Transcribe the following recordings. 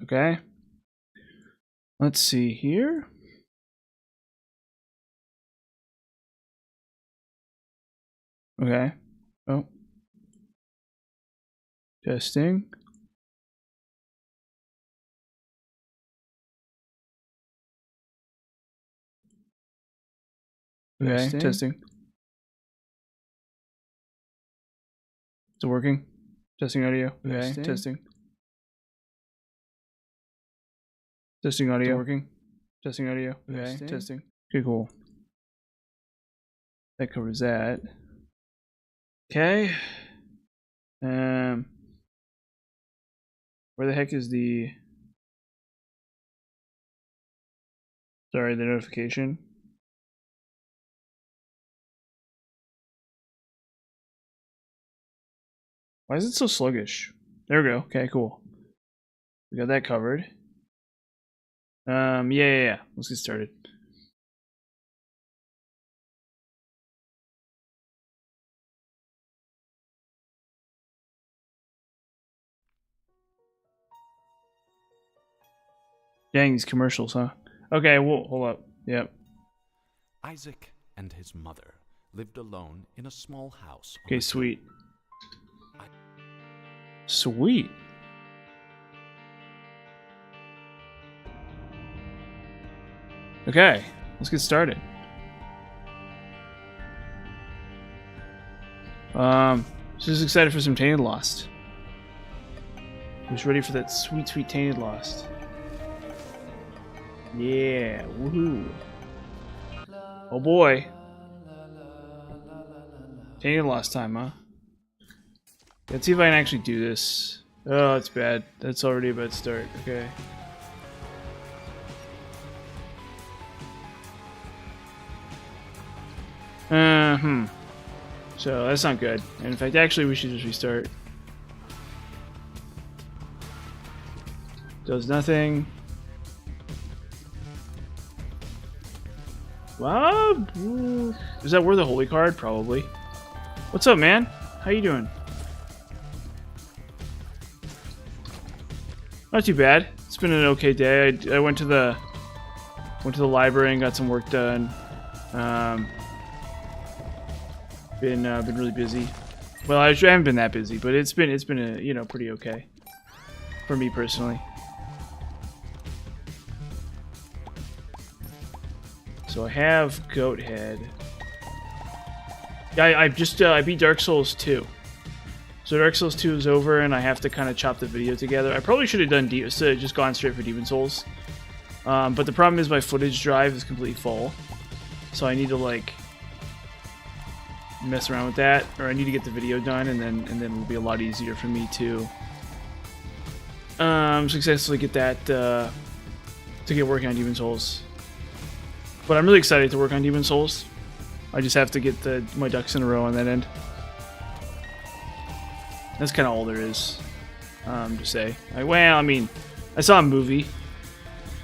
Okay. Let's see here. Okay. Oh. Testing. Okay, testing. Is it working? Testing audio. Okay, testing. Testing audio. Is it working? Testing audio. Okay, testing. Okay, cool. That covers that. Okay. Where the heck is the... Sorry, the notification. Why is it so sluggish? There we go. Okay, cool. We got that covered. Yeah. Let's get started. Dang, these commercials, huh? Okay, well, hold up. Yep. Isaac and his mother lived alone in a small house. Okay, sweet. Sweet. Okay, let's get started. Just excited for some Tainted Lost. Who's ready for that sweet, sweet Tainted Lost? Yeah, woohoo. Oh boy. Tainted Lost time, huh? Let's see if I can actually do this. Oh, that's bad. That's already a bad start. Okay. So that's not good. And in fact, actually, we should just restart. Does nothing. Wow. Is that worth a holy card? Probably. What's up, man? How you doing? Not too bad. It's been an okay day. I went to the library and got some work done. Been really busy. Well, I haven't been that busy, but it's been a, pretty okay for me personally. So I have Goat Head. I beat Dark Souls 2. So Dark Souls 2 is over, and I have to kind of chop the video together. I probably should have done just gone straight for Demon Souls. But the problem is my footage drive is completely full. So I need to, like, mess around with that, or I need to get the video done, and then it'll be a lot easier for me to successfully get that to get working on Demon Souls. But I'm really excited to work on Demon Souls. I just have to get my ducks in a row on that end. That's kind of all there is to say. I saw a movie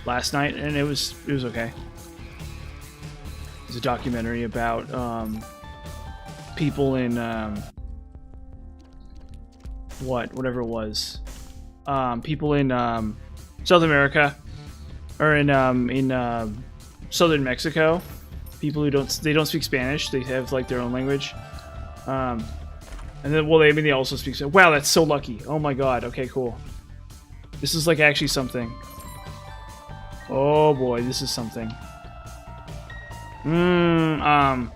last night, and it was okay. It was a documentary about people in whatever it was. People in South America, or in southern Mexico. People who don't speak Spanish. They have like their own language. And then, they also speak. Wow, that's so lucky. Oh my god. Okay, cool. This is like actually something. Oh boy, this is something. And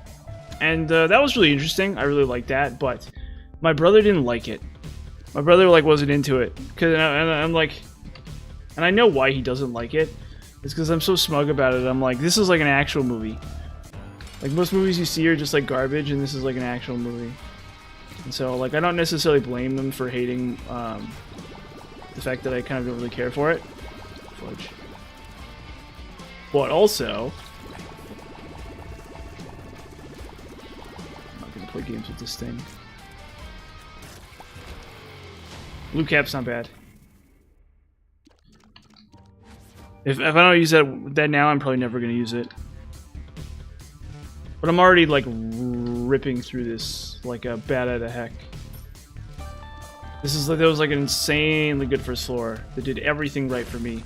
that was really interesting. I really liked that, but my brother didn't like it. My brother wasn't into it, and I'm like, and I know why he doesn't like it. It's because I'm so smug about it. I'm like, this is like an actual movie. Like most movies you see are just like garbage, and this is like an actual movie. And so, like, I don't necessarily blame them for hating the fact that I kind of don't really care for it. Fudge. But also, I'm not gonna play games with this thing. Blue cap's not bad. If I don't use that now, I'm probably never gonna use it. But I'm already like ripping through this like a bat out of heck. That was like an insanely good first floor that did everything right for me.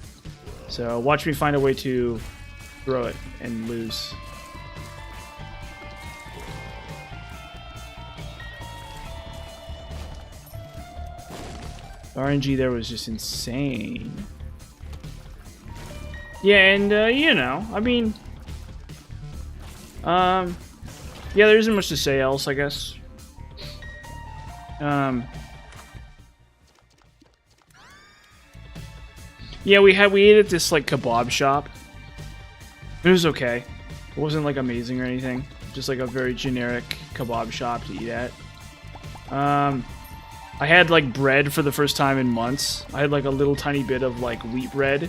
So watch me find a way to throw it and lose. RNG there was just insane. Yeah, and you know, I mean, yeah, there isn't much to say else, I guess. Yeah, we ate at this like kebab shop. It was okay. It wasn't like amazing or anything. Just like a very generic kebab shop to eat at. I had like bread for the first time in months. I had like a little tiny bit of like wheat bread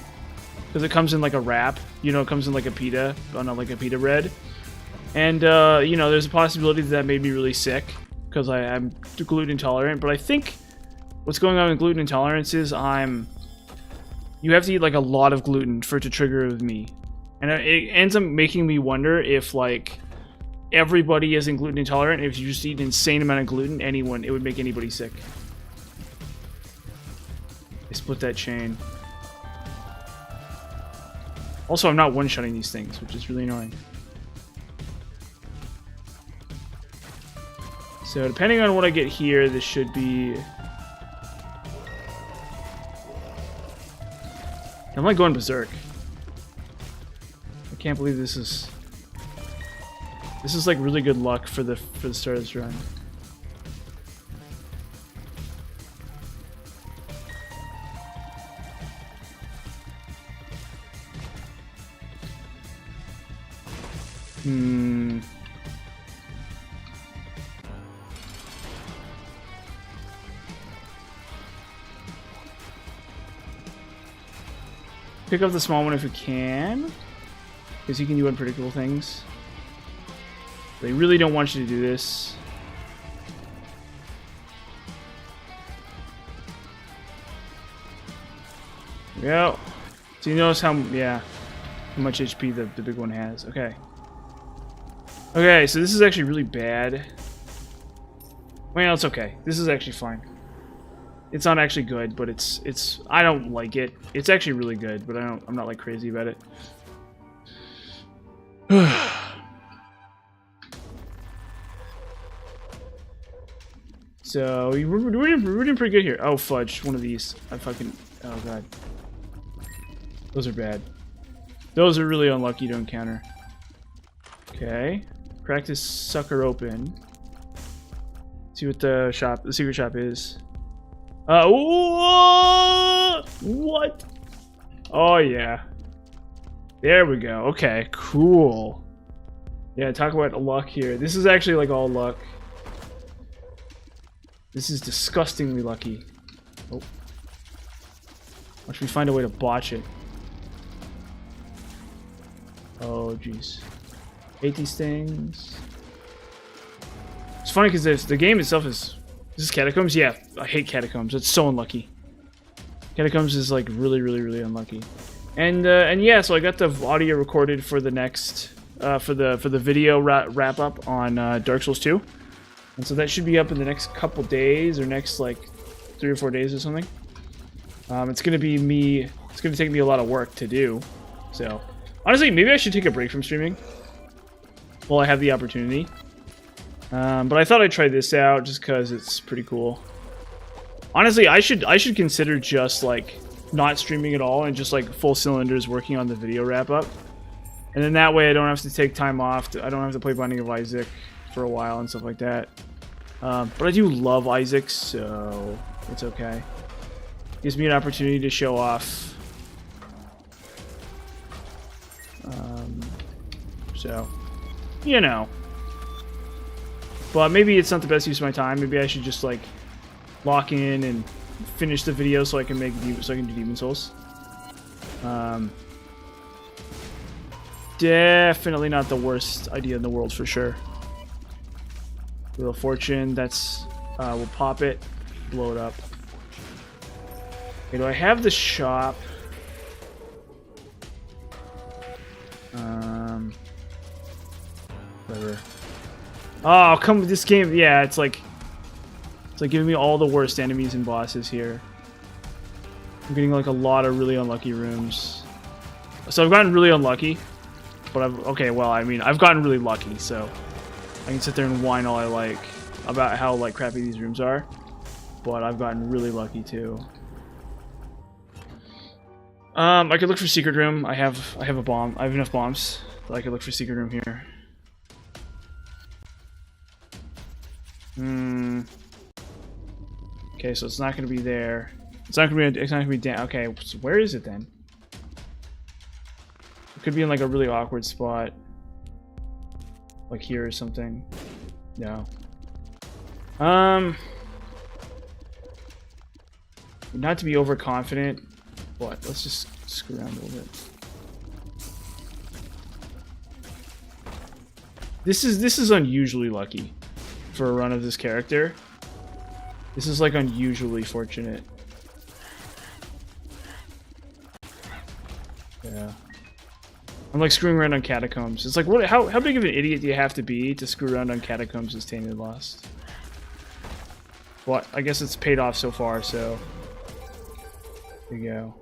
because it comes in like a wrap. You know, it comes in like a pita, not like a pita bread. And you know, there's a possibility that made me really sick because I'm gluten intolerant. But I think what's going on with gluten intolerance is you have to eat like a lot of gluten for it to trigger with me, and it ends up making me wonder if like everybody isn't gluten intolerant. If you just eat an insane amount of gluten, it would make anybody sick. I split that chain. Also, I'm not one-shotting these things, which is really annoying. So depending on what I get here, this should be... I'm like going berserk. I can't believe this is like really good luck for the start of this run. Pick up the small one if you can, because you can do unpredictable things. They really don't want you to do this. There we go. So you notice how much HP the big one has. Okay. Okay, so this is actually really bad. Well, it's okay. This is actually fine. It's not actually good, but it's I don't like it. It's actually really good, but I'm not like crazy about it. So we're doing pretty good here. Oh fudge, one of these. Oh god. Those are bad. Those are really unlucky to encounter. Okay. Crack this sucker open. See what the secret shop is. What? Oh yeah. There we go. Okay, cool. Yeah, talk about luck here. This is actually like all luck. This is disgustingly lucky. Oh. Watch me find a way to botch it. Oh jeez. Hate these things. It's funny because the game itself is... Is this Catacombs? Yeah, I hate Catacombs. It's so unlucky. Catacombs is like really, really, really unlucky. And yeah, so I got the audio recorded for the next for the video wrap up on Dark Souls 2, and so that should be up in the next couple days or next like 3 or 4 days or something. It's gonna be me. It's gonna take me a lot of work to do. So honestly, maybe I should take a break from streaming while I have the opportunity. But I thought I'd try this out just because it's pretty cool. Honestly, I should consider just like not streaming at all and just like full cylinders working on the video wrap up. And then that way I don't have to take time off. I don't have to play Binding of Isaac for a while and stuff like that. But I do love Isaac, so it's okay. Gives me an opportunity to show off. So, you know. But maybe it's not the best use of my time. Maybe I should just like lock in and finish the video so I can do Demon Souls. Definitely not the worst idea in the world for sure. Wheel of Fortune. That's we'll pop it, blow it up. Okay, do I have the shop? Whatever. Oh, come with this game. Yeah, it's It's like giving me all the worst enemies and bosses here. I'm getting like a lot of really unlucky rooms. So I've gotten really unlucky. But I've gotten really lucky, so I can sit there and whine all I like about how like crappy these rooms are. But I've gotten really lucky too. I could look for secret room. I have a bomb. I have enough bombs that I could look for secret room here. Okay, so it's not gonna be there. It's not gonna be down. Okay, so where is it then? It could be in like a really awkward spot, like here or something. No. Not to be overconfident, but let's just screw around a little bit. This is unusually lucky for a run of this character. This is like unusually fortunate. Yeah. I'm like screwing around on catacombs. It's like, what? How big of an idiot do you have to be to screw around on catacombs as Tainted Lost? Well, I guess it's paid off so far, so there you go.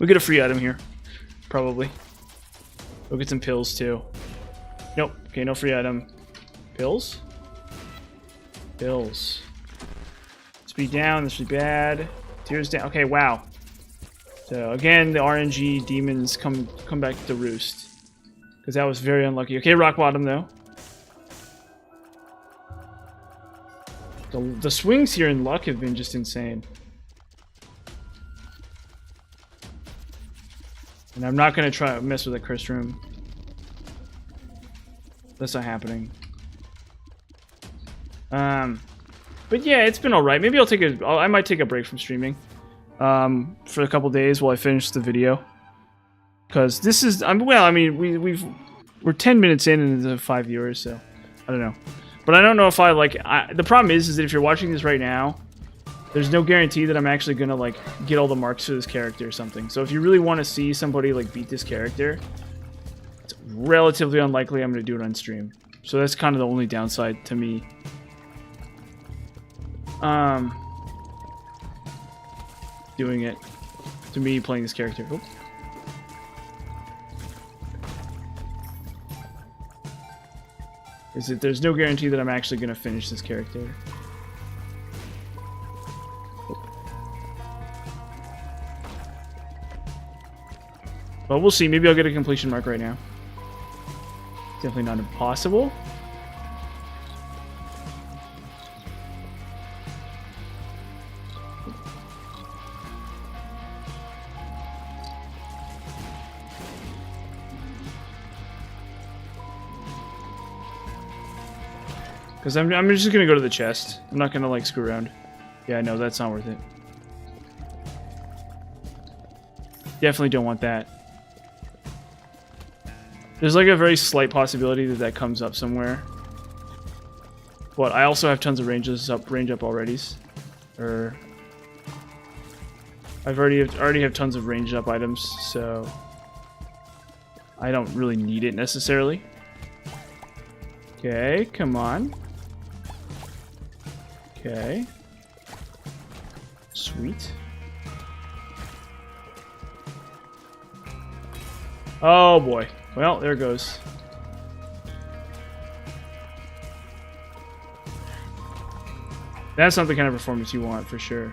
We'll get a free item here, probably. We'll get some pills too. Nope. Okay, no free item. Pills? Pills. Speed down. This would be bad. Tears down. Okay, wow. So again, the RNG demons come back to roost, because that was very unlucky. Okay, rock bottom though. The swings here in luck have been just insane. And I'm not gonna try to mess with the curse room. That's not happening. But yeah, it's been all right. Maybe I might take a break from streaming. For a couple days while I finish the video, because this is we're 10 minutes in and there's 5 viewers, so I don't know. But I don't know if the problem is that if you're watching this right now, there's no guarantee that I'm actually gonna like get all the marks for this character or something. So if you really want to see somebody like beat this character, it's relatively unlikely I'm gonna do it on stream. So that's kind of the only downside to me. Doing it to me playing this character. Oops. Is that there's no guarantee that I'm actually going to finish this character. But we'll see. Maybe I'll get a completion mark right now. Definitely not impossible. Because I'm just going to go to the chest. I'm not going to, like, screw around. Yeah, no, that's not worth it. Definitely don't want that. There's, like, a very slight possibility that that comes up somewhere. But I also have tons of range up already. I already have tons of ranged up items, so I don't really need it necessarily. Okay, come on. Okay. Sweet. Oh boy. Well, there it goes. That's not the kind of performance you want, for sure.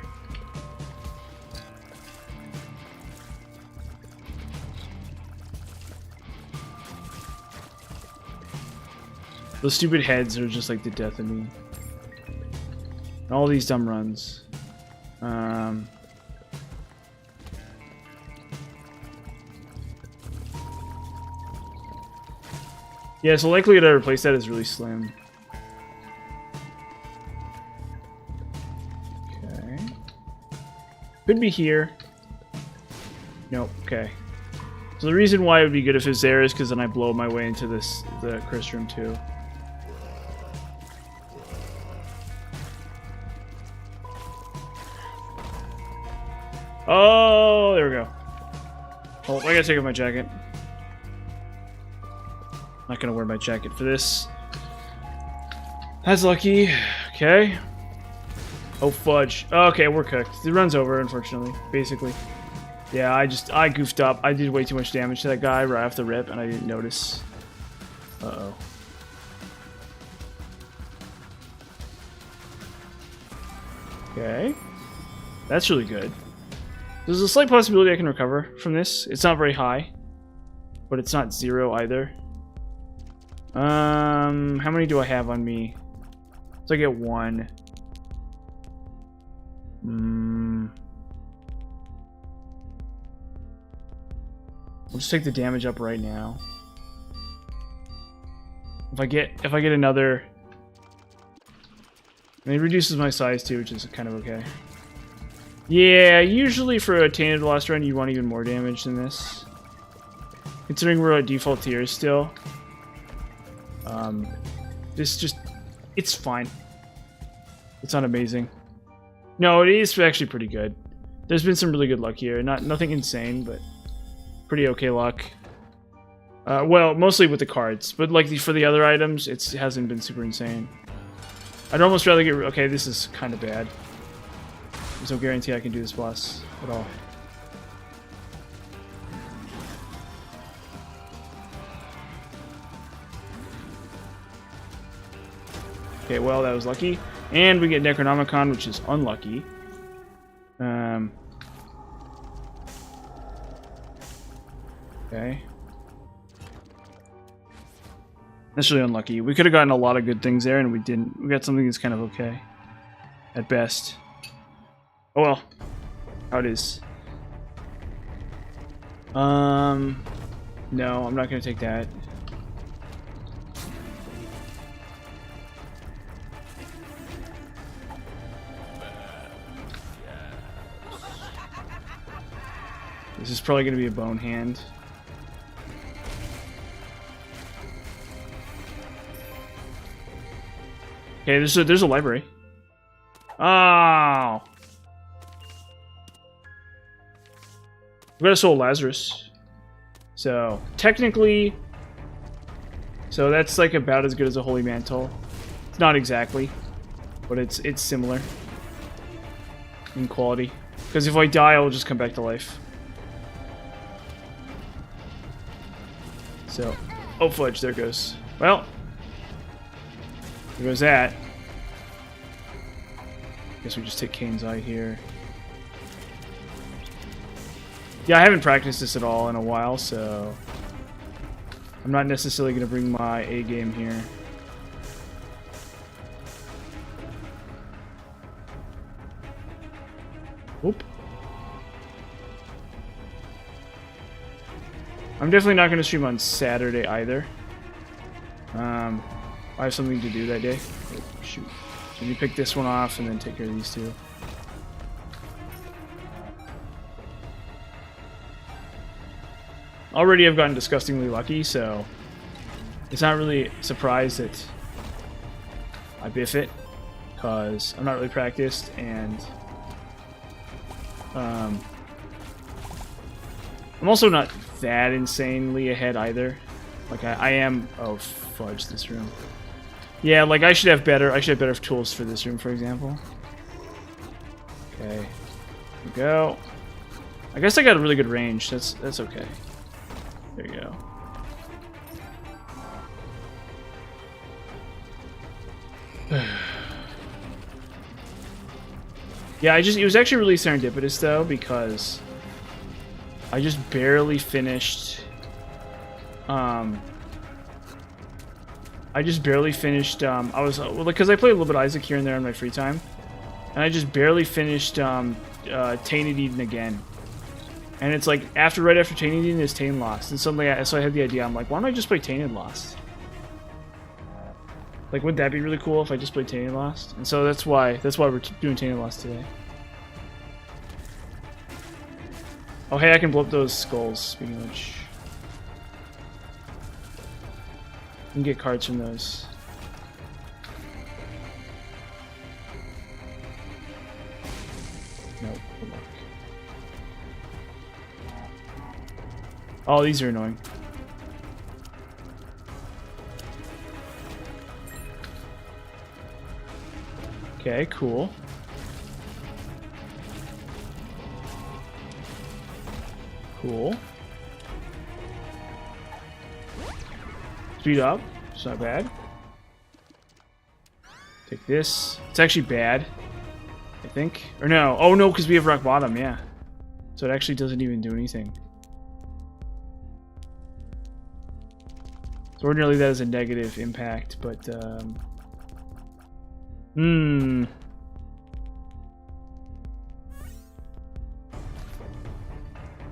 Those stupid heads are just like the death of me. And all these dumb runs. Yeah, so likelihood to replace that is really slim. Okay. Could be here. Nope, okay. So the reason why it would be good if it's there is because then I blow my way into the curse room too. Oh, there we go. Oh, I gotta take off my jacket. Not gonna wear my jacket for this. That's lucky. Okay. Oh, fudge. Okay, we're cooked. It runs over, unfortunately, basically. Yeah, I goofed up. I did way too much damage to that guy right off the rip, and I didn't notice. Uh-oh. Okay. That's really good. There's a slight possibility I can recover from this. It's not very high, but it's not 0 either. How many do I have on me? So I get 1. We'll just take the damage up right now. If I get another, and it reduces my size too, which is kind of okay. Yeah, usually for a Tainted Lost run, you want even more damage than this. Considering we're at default tiers still. It's fine. It's not amazing. No, it is actually pretty good. There's been some really good luck here. Nothing insane, but pretty okay luck. Well, mostly with the cards, but like for the other items, it hasn't been super insane. I'd almost rather get... Okay, this is kind of bad. There's no guarantee I can do this boss at all. Okay, well, that was lucky. And we get Necronomicon, which is unlucky. Okay. That's really unlucky. We could have gotten a lot of good things there, and we didn't. We got something that's kind of okay. At best. Oh well. How it is. No, I'm not gonna take that. This is probably gonna be a bone hand. Okay, there's a library. Oh, we got a Soul Lazarus. So technically, that's like about as good as a Holy Mantle. It's not exactly, but it's similar in quality. Because if I die, I'll just come back to life. So, oh fudge, there it goes. Well, there goes that. Guess we just take Kane's Eye here. Yeah, I haven't practiced this at all in a while, so I'm not necessarily going to bring my A game here. Whoop. I'm definitely not going to stream on Saturday either. I have something to do that day. Oh, shoot. So you pick this one off and then take care of these two. Already I've gotten disgustingly lucky, so it's not really a surprise that I biff it, because I'm not really practiced, and I'm also not that insanely ahead either. Like I am. Oh fudge, this room. Yeah, like I should have better tools for this room, for example. Okay, here we go. I guess I got a really good range. That's okay. There you go. Yeah, it was actually really serendipitous though, because I just barely finished. I was well, because I play a little bit of Isaac here and there in my free time, and I just barely finished Tainted Eden again. And it's like right after Tainted Eden is Tainted Lost, and suddenly so I had the idea. I'm like, why don't I just play Tainted Lost? Like, wouldn't that be really cool if I just played Tainted Lost? And so that's why we're doing Tainted Lost today. Oh hey, I can blow up those skulls. Speaking of which, you can get cards from those. Nope. Good luck. Oh, these are annoying. Okay, cool. Cool. Speed up. It's not bad. Take this. It's actually bad, I think. Or no. Oh, no, because we have rock bottom, yeah. So it actually doesn't even do anything. So ordinarily that is a negative impact, but...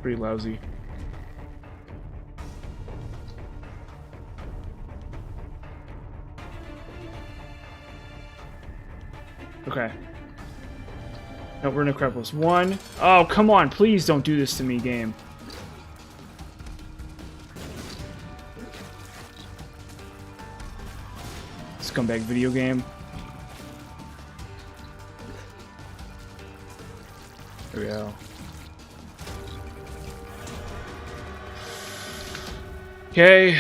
Pretty lousy. Okay. No, we're in a Acropolis 1. Oh, come on. Please don't do this to me, game. Scumbag video game. There we go. Okay.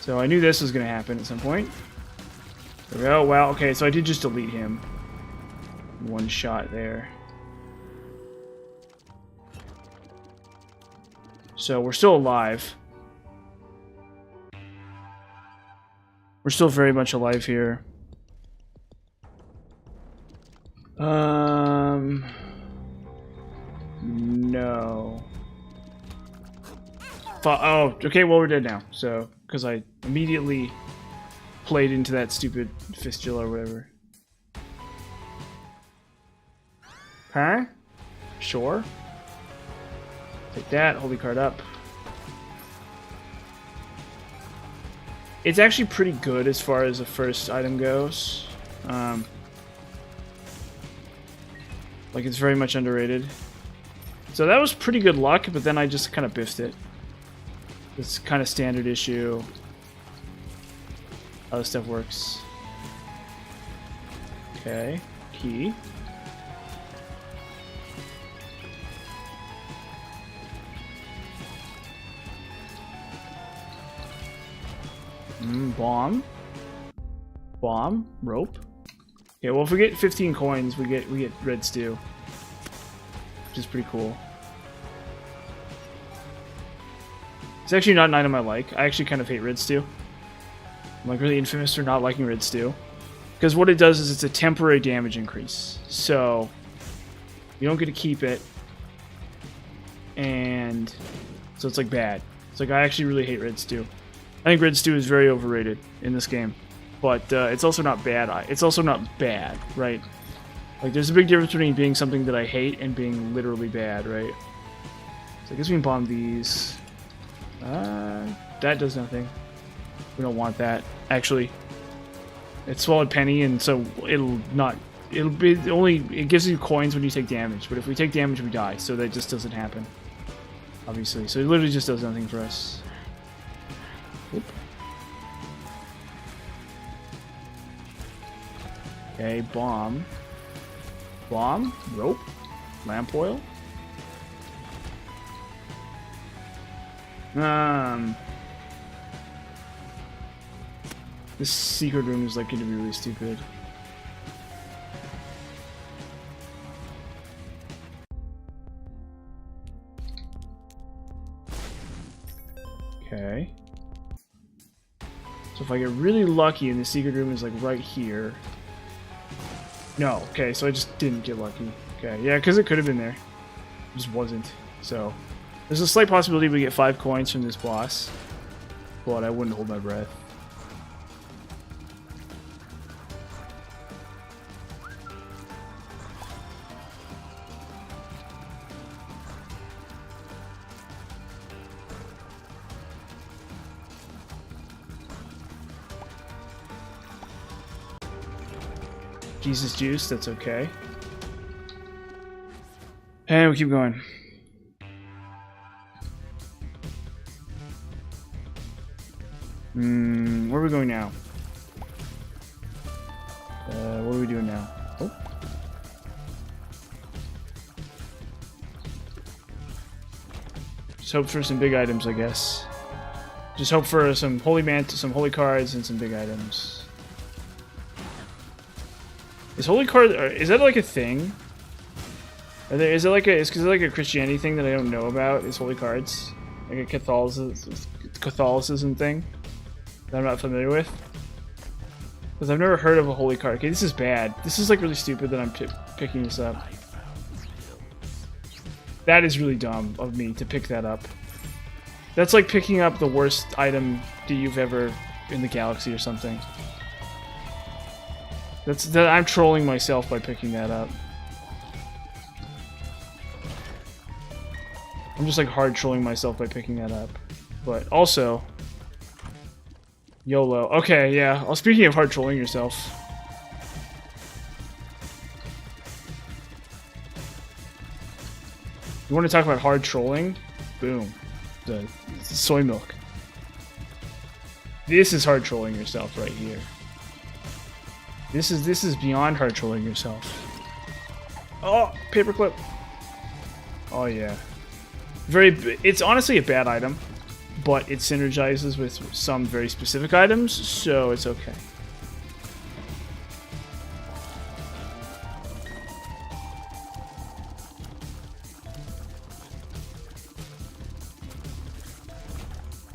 So I knew this was going to happen at some point. There we go. Wow. Okay, so I did just delete him. One shot there. So we're still alive. We're still very much alive here. No. Oh, okay, well we're dead now. So, because I immediately played into that stupid fistula or whatever. Huh? Sure. Take that, holy card up. It's actually pretty good as far as the first item goes. Like, it's very much underrated. So that was pretty good luck, but then I just kind of biffed it. It's kind of standard issue. How this stuff works. Okay, key. Bomb. Bomb. Rope. Okay, well if we get 15 coins, we get red stew. Which is pretty cool. It's actually not an item I like. I actually kind of hate red stew. I'm like really infamous for not liking red stew. Because what it does is it's a temporary damage increase. So you don't get to keep it. And so it's like bad. It's like I actually really hate red stew. I think red stew is very overrated in this game, but it's also not bad. It's also not bad, right? Like, there's a big difference between being something that I hate and being literally bad, right? So I guess we can bomb these. That does nothing. We don't want that. Actually, it's swallowed penny, and so it gives you coins when you take damage. But if we take damage, we die. So that just doesn't happen, obviously. So it literally just does nothing for us. Whoop. Okay, bomb. Bomb, rope, lamp oil. This secret room is like going to be really stupid. Okay. So if I get really lucky and the secret room is like right here. No, okay, so I just didn't get lucky. Okay, yeah, because it could have been there. It just wasn't. So there's a slight possibility we get 5 coins from this boss. But I wouldn't hold my breath. Jesus juice, that's okay. And we keep going. Where are we going now? What are we doing now? Oh. Just hope for some big items, I guess. Just hope for some holy some holy cards, and some big items. Is holy card? Is that like a thing? Is it like a Christianity thing that I don't know about? Is holy cards like a Catholicism thing that I'm not familiar with? Because I've never heard of a holy card. Okay, this is bad. This is like really stupid that I'm picking this up. That is really dumb of me to pick that up. That's like picking up the worst item that you've ever in the galaxy or something. I'm trolling myself by picking that up. I'm just like hard trolling myself by picking that up. But also, YOLO. Okay, yeah. Well, speaking of hard trolling yourself. You want to talk about hard trolling? Boom. The soy milk. This is hard trolling yourself right here. This is beyond hard trolling yourself. Oh, paperclip. Oh yeah. It's honestly a bad item, but it synergizes with some very specific items, so it's okay.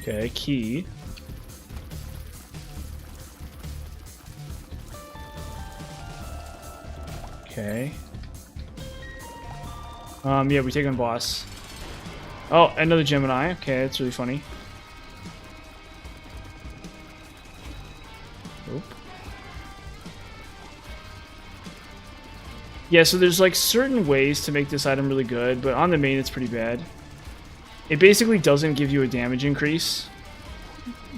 Okay, key. Okay. Yeah, we take on boss. Oh, another Gemini. Okay, that's really funny. Oop. Yeah, so there's like certain ways to make this item really good, but on the main it's pretty bad. It basically doesn't give you a damage increase,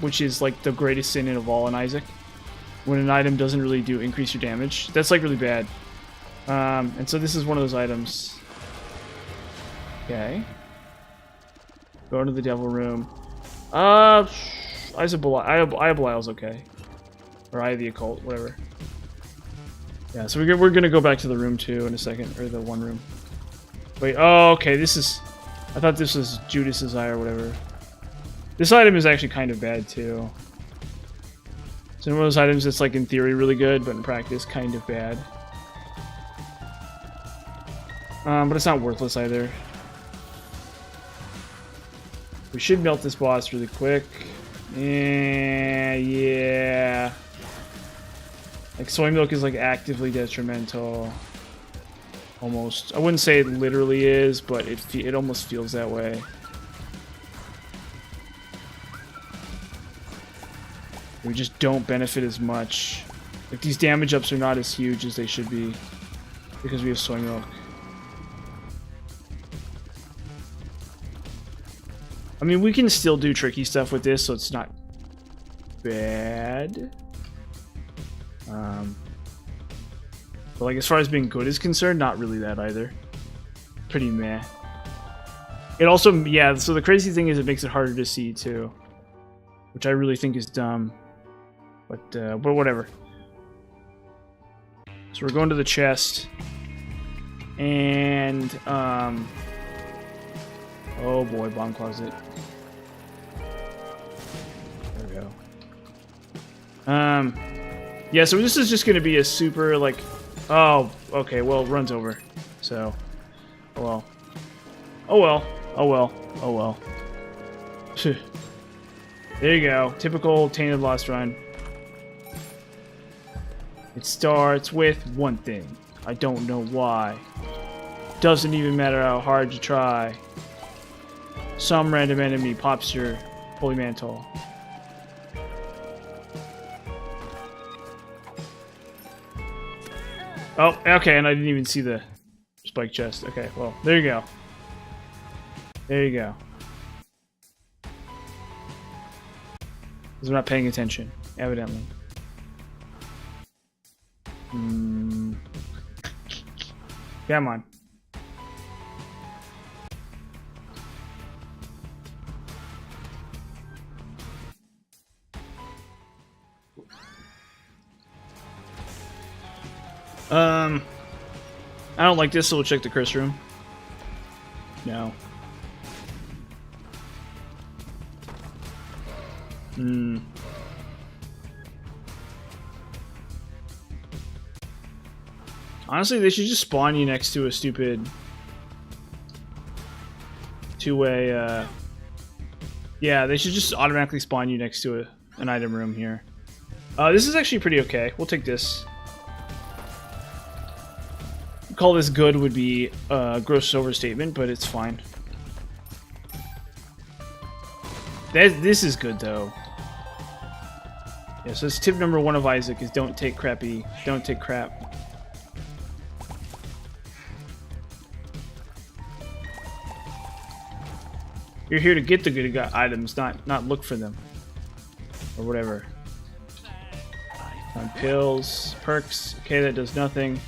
which is like the greatest sin of all in Isaac. When an item doesn't really increase your damage. That's like really bad. And so this is one of those items. Okay. Go into the devil room. Eye of Belial's okay. Or Eye of the Occult, whatever. Yeah, so we're gonna go back to the room 2 in a second, or the one room. Wait, oh, okay, this is... I thought this was Judas's Eye or whatever. This item is actually kind of bad, too. It's one of those items that's, like, in theory really good, but in practice kind of bad. But it's not worthless either. We should melt this boss really quick. Yeah. Like, soy milk is, like, actively detrimental. Almost. I wouldn't say it literally is, but it almost feels that way. We just don't benefit as much. Like, these damage ups are not as huge as they should be because we have soy milk. I mean, we can still do tricky stuff with this, so it's not bad. But like, as far as being good is concerned, not really that either. Pretty meh. It also, yeah, so the crazy thing is it makes it harder to see too, which I really think is dumb. But whatever. So we're going to the chest, and oh boy, bomb closet. There we go. Yeah, so this is just gonna be a super like, oh, okay, well, it runs over, so, oh well, oh well, oh well, oh well. There you go, typical Tainted Lost Run. It starts with one thing. I don't know why. Doesn't even matter how hard you try. Some random enemy pops your holy mantle. Oh, okay, and I didn't even see the spike chest. Okay, well, there you go. There you go. Because I'm not paying attention, evidently. Come on. I don't like this, so we'll check the curse room. No. Honestly, they should just spawn you next to a stupid to a, yeah, they should just automatically spawn you next to an item room here. This is actually pretty okay. We'll take this. Call this good would be a gross overstatement, but it's fine. This is good, though. Yeah, so it's tip number 1 of Isaac is don't take crap. You're here to get the good items, not look for them. Or whatever. Pills, perks. Okay, that does nothing.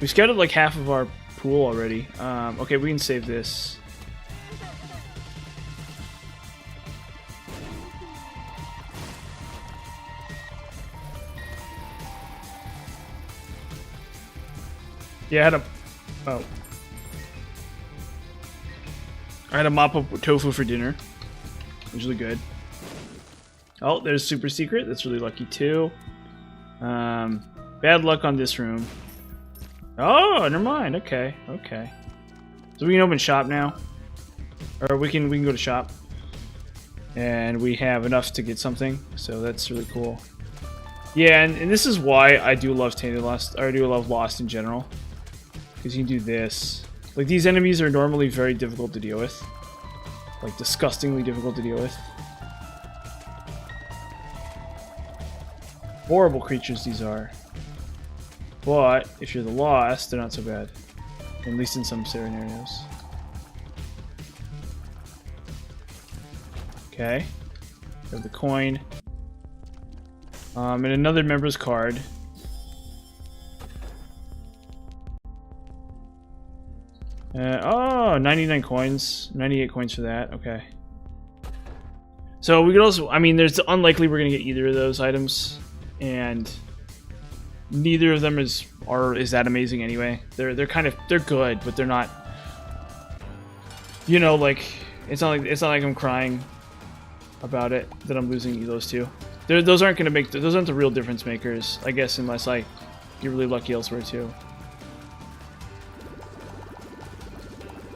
We scouted like half of our pool already. Okay, we can save this. Yeah, I had a... Oh. I had a mop up tofu for dinner. Usually good. Oh, there's super secret. That's really lucky too. Bad luck on this room. Oh, never mind. Okay, okay. So we can open shop now, or we can go to shop, and we have enough to get something. So that's really cool. Yeah, and this is why I do love Tainted Lost, or I do love Lost in general, because you can do this. Like, these enemies are normally very difficult to deal with. Like, disgustingly difficult to deal with. Horrible creatures these are. But, if you're the Lost, they're not so bad. At least in some scenarios. Okay. We have the coin. And another member's card. Oh, 99 coins. 98 coins for that. Okay. So we could also... I mean, there's unlikely we're going to get either of those items. And neither of them is that amazing anyway. They're kind of... They're good, but they're not... You know, like... It's not like I'm crying about it that I'm losing those two. Those aren't going to make... Those aren't the real difference makers, I guess, unless I get really lucky elsewhere too.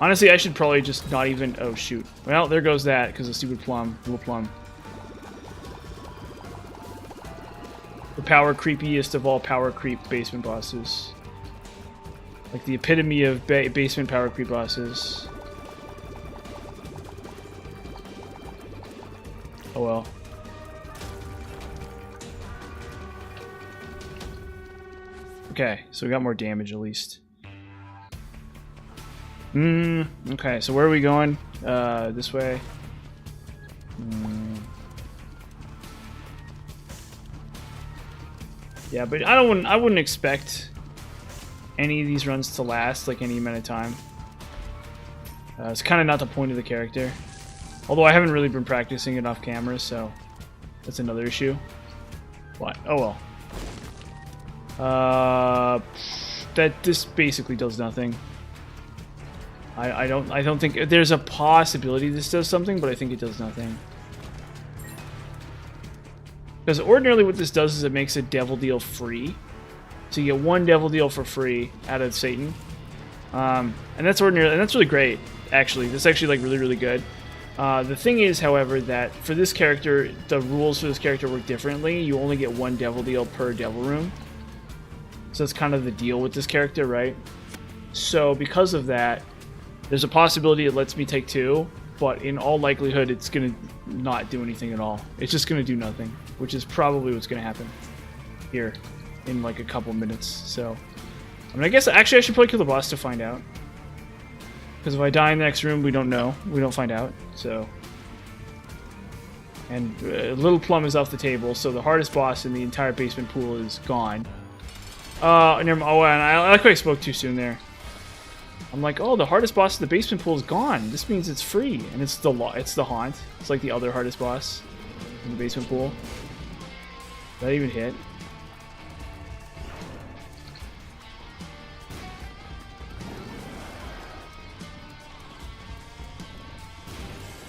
Honestly, I should probably just not even... Oh, shoot. Well, there goes that, because of stupid plum. Little plum. The power creepiest of all power creep basement bosses. Like the epitome of basement power creep bosses. Oh well. Okay, so we got more damage at least. Okay, so where are we going? This way. Yeah, but I wouldn't expect any of these runs to last like any amount of time. It's kind of not the point of the character. Although I haven't really been practicing it off camera, so that's another issue. But oh well. This basically does nothing. I don't think there's a possibility this does something, but I think it does nothing. Because ordinarily what this does is it makes a devil deal free. So you get one devil deal for free out of Satan. And that's ordinarily, and that's really great, actually. That's actually like really good. The thing is, however, that for this character, the rules for this character work differently. You only get one devil deal per devil room. So that's kind of the deal with this character, right? So because of that, there's a possibility it lets me take two, but in all likelihood, it's going to not do anything at all. It's just going to do nothing, which is probably what's going to happen here in like a couple minutes. So, I mean, I guess actually I should probably kill the boss to find out. Because if I die in the next room, we don't know. We don't find out. So, and Little Plum is off the table, so the hardest boss in the entire basement pool is gone. Never mind. Oh, and I like how I spoke too soon there. I'm like, oh, the hardest boss in the basement pool is gone. This means it's free, and it's the haunt. It's like the other hardest boss in the basement pool. Did that even hit?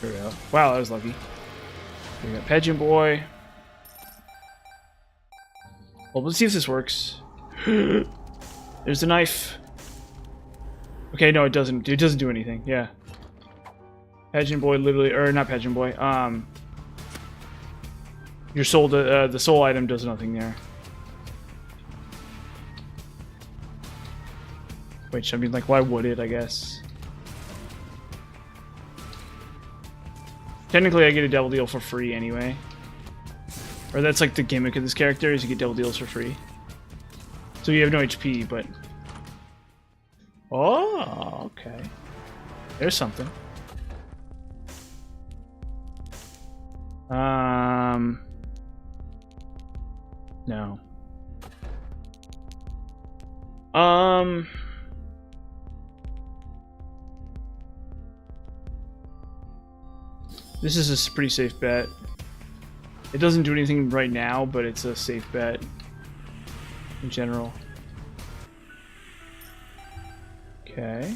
There we go. Wow, that was lucky. We got Pigeon Boy. Well, let's see if this works. There's the knife. Okay, no, it doesn't. It doesn't do anything. Yeah. Pageant boy literally, or not pageant boy. Your soul, the soul item does nothing there. Which, I mean, like, why would it, I guess? Technically, I get a double deal for free anyway. Or that's like the gimmick of this character, is you get double deals for free. So you have no HP, but... Oh, okay. There's something. No. This is a pretty safe bet. It doesn't do anything right now, but it's a safe bet in general. Okay.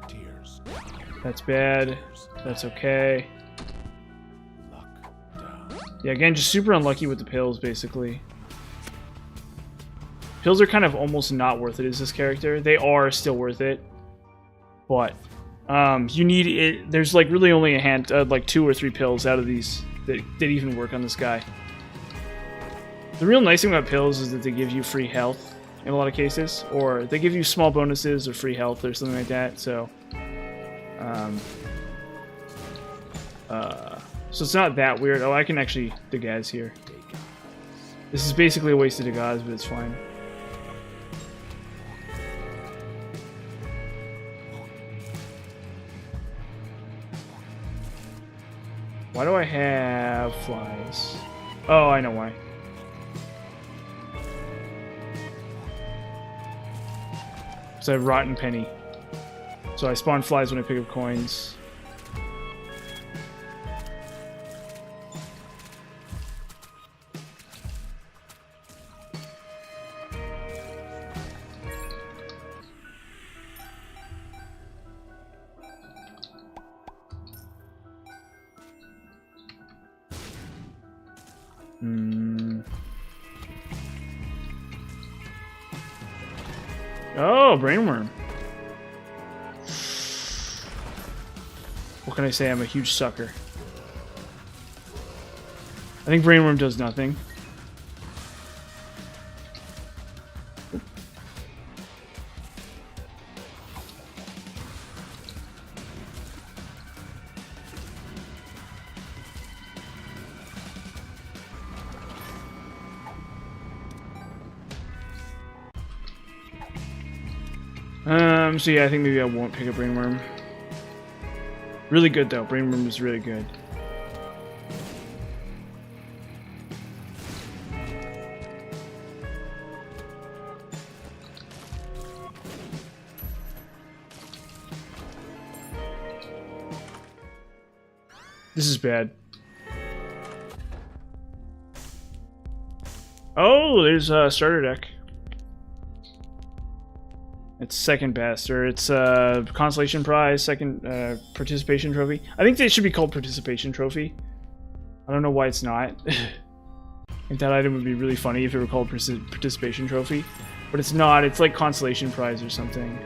Tears. That's bad. That's okay. Luck down. Yeah, again, just super unlucky with the pills, basically. Pills are kind of almost not worth it as this character. They are still worth it. But, you need it. There's, like, really only a hand, like 2 or 3 pills out of these that even work on this guy. The real nice thing about pills is that they give you free health in a lot of cases. Or they give you small bonuses or free health or something like that, so... so it's not that weird. Oh, I can actually degaz here. This is basically a waste of degaz, but it's fine. Why do I have flies? Oh, I know why. So I have rotten penny. So I spawn flies when I pick up coins. Oh, brainworm. What can I say? I'm a huge sucker. I think brainworm does nothing. So yeah, I think maybe I won't pick a brainworm. Really good though. Brainworm is really good. This is bad. Oh, there's a starter deck. It's second best, or it's consolation prize, second participation trophy. I think they should be called participation trophy. I don't know why it's not. I think that item would be really funny if it were called participation trophy, but it's not. It's like consolation prize or something.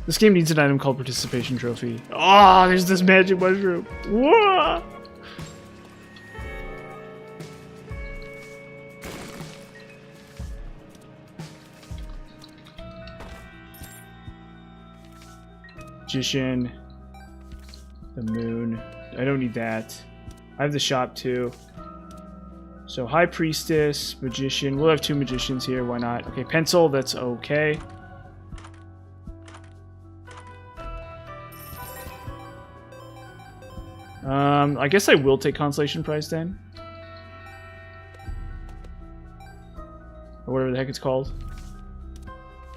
This game needs an item called Participation Trophy. Oh, there's this magic mushroom. Whoa! Magician. The moon. I don't need that. I have the shop too. So High Priestess, Magician. We'll have 2 magicians here. Why not? Okay, pencil. That's okay. I guess I will take Consolation Prize then. Or whatever the heck it's called.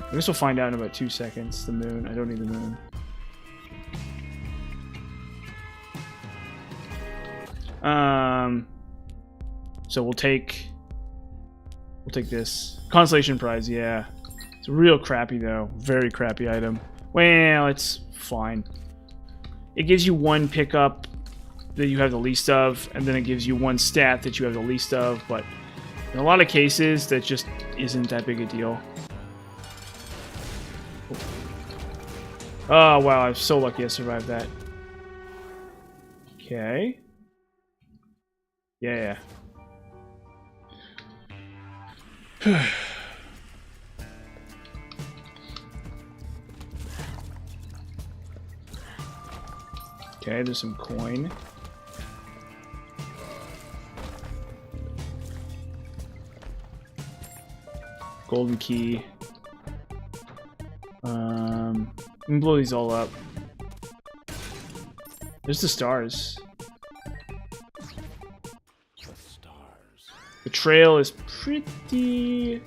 I guess we'll find out in about 2 seconds. The moon. I don't need the moon. So we'll take this consolation prize. Yeah, it's real crappy though. Very crappy item. Well, it's fine. It gives you one pickup that you have the least of, and then it gives you one stat that you have the least of. But in a lot of cases, that just isn't that big a deal. Oh wow, I'm so lucky I survived that. Okay. Yeah. Okay, there's some coin. Golden key. We can blow these all up. There's the stars. The trail is pretty...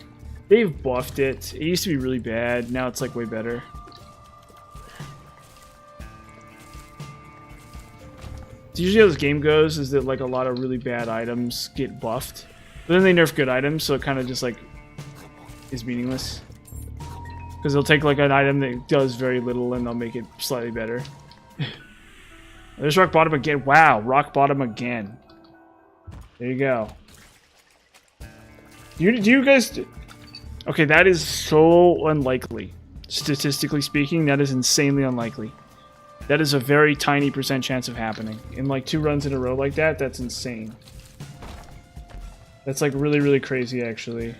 They've buffed it. It used to be really bad. Now it's like way better. It's usually how this game goes is that like a lot of really bad items get buffed. But then they nerf good items, so it kind of just like is meaningless. Because they'll take like an item that does very little and they'll make it slightly better. There's rock bottom again. Wow, rock bottom again. There you go. Do you guys... Okay, that is so unlikely. Statistically speaking, that is insanely unlikely. That is a very tiny % chance of happening. In like 2 runs in a row like that, that's insane. That's like really, really crazy, actually.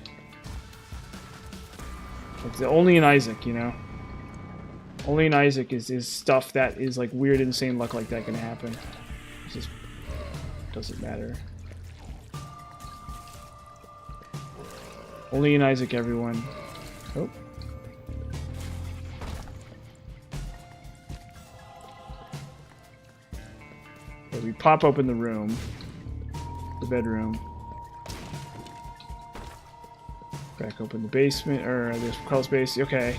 Like, only in Isaac, you know? Only in Isaac is stuff that is like weird, insane luck like that gonna happen. It just doesn't matter. Only in Isaac, everyone. Oh. Okay, we pop open the room. The bedroom. Back open the basement, or there's crawl space. Okay.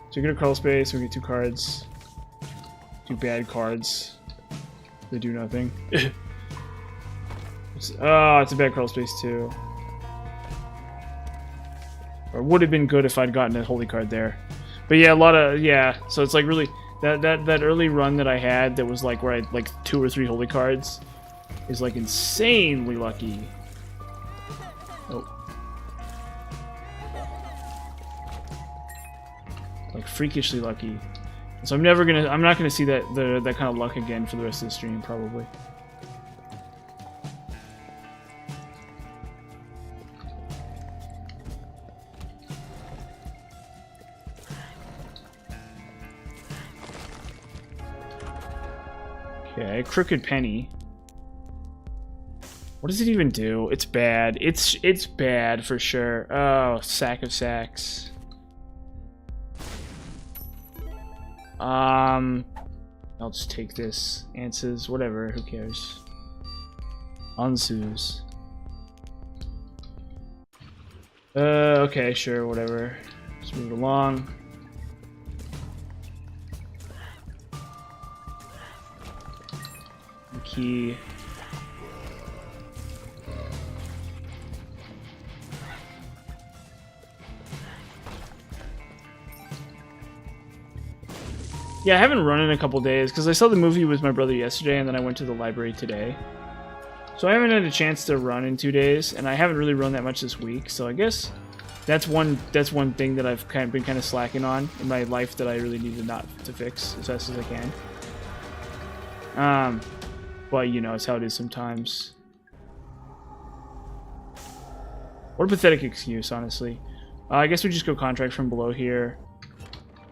So we get a crawl space, we get 2 cards. 2 bad cards. They do nothing. It's a bad crawl space too. Or would have been good if I'd gotten a holy card there. But yeah, a lot of, yeah. So it's like really, that early run that I had that was like where I had like 2 or 3 holy cards is like insanely lucky. Oh. Like freakishly lucky. So I'm not gonna see that kind of luck again for the rest of the stream, probably. Okay, Crooked Penny. What does it even do? It's bad. It's bad for sure. Oh, Sack of Sacks. I'll just take this. Answers, whatever, who cares? Ansus. Okay, sure, whatever. Let's move along. Key. Yeah, I haven't run in a couple days because I saw the movie with my brother yesterday and then I went to the library today. So I haven't had a chance to run in 2 days and I haven't really run that much this week. So I guess that's one thing that I've been kind of slacking on in my life that I really need to fix as fast as I can. But you know, it's how it is sometimes. What a pathetic excuse, honestly. I guess we just go contract from below here.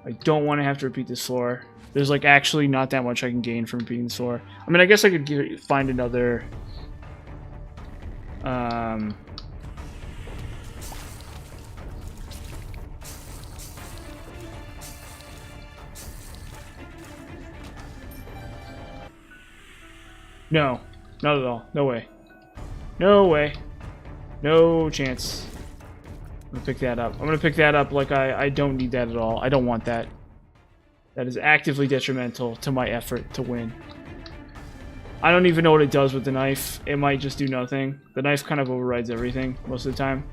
I don't want to have to repeat this floor. There's like actually not that much I can gain from repeating this floor. I mean, I guess I could find another... No, not at all. No way. No way. No chance. I'm gonna pick that up. I'm gonna pick that up like I don't need that at all. I don't want that. That is actively detrimental to my effort to win. I don't even know what it does with the knife. It might just do nothing. The knife kind of overrides everything most of the time.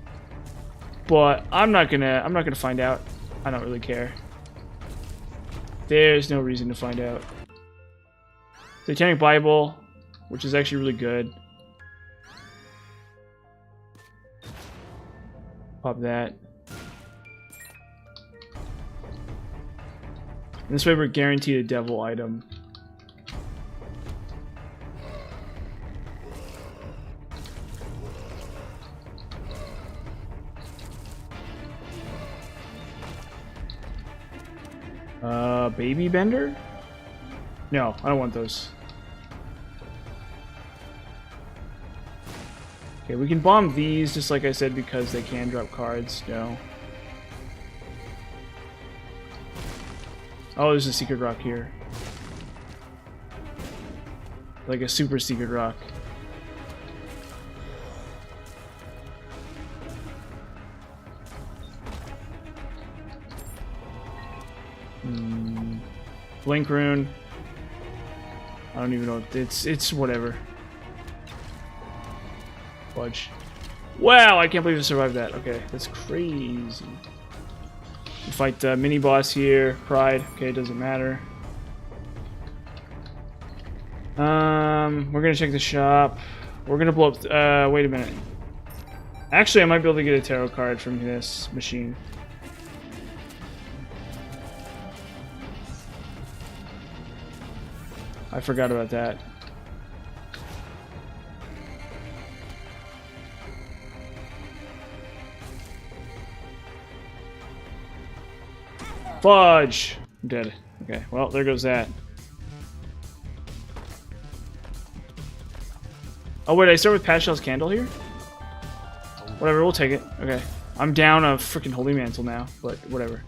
But I'm not gonna find out. I don't really care. There's no reason to find out. Satanic Bible, which is actually really good. Pop that. And this way we're guaranteed a devil item. Baby Bender? No, I don't want those. Okay, we can bomb these, just like I said, because they can drop cards. No. Oh, there's a secret rock here. Like a super secret rock. Blink rune. I don't even know. It's whatever. Fudge. Wow, I can't believe I survived that. Okay, that's crazy. We fight the mini boss here. Pride. Okay, doesn't matter. We're gonna check the shop. We're gonna blow up. Wait a minute. Actually, I might be able to get a tarot card from this machine. I forgot about that. Fudge! I'm dead. Okay, well, there goes that. Oh wait, I start with Pastel's Candle here? Whatever, we'll take it. Okay. I'm down a freaking Holy Mantle now, but whatever.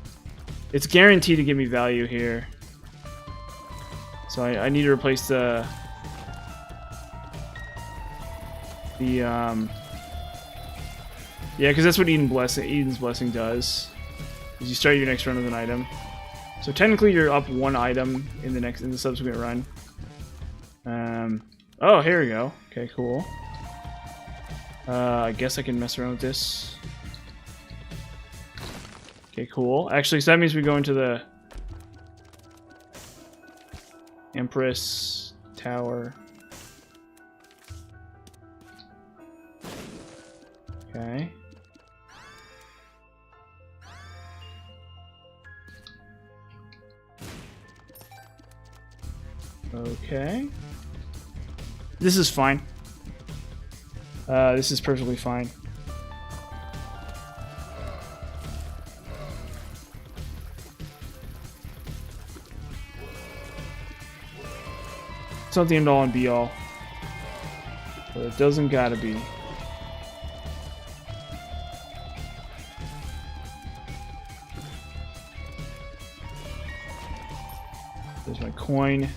It's guaranteed to give me value here. So I need to replace yeah, because that's what Eden's Blessing does. Is you start your next run with an item. So technically you're up one item in the subsequent run. Oh, here we go. Okay, cool. I guess I can mess around with this. Okay, cool. Actually, so that means we go into the Empress Tower. Okay. Okay. This is fine. This is perfectly fine. It's not the end all and be all, but it doesn't gotta be. There's my coin.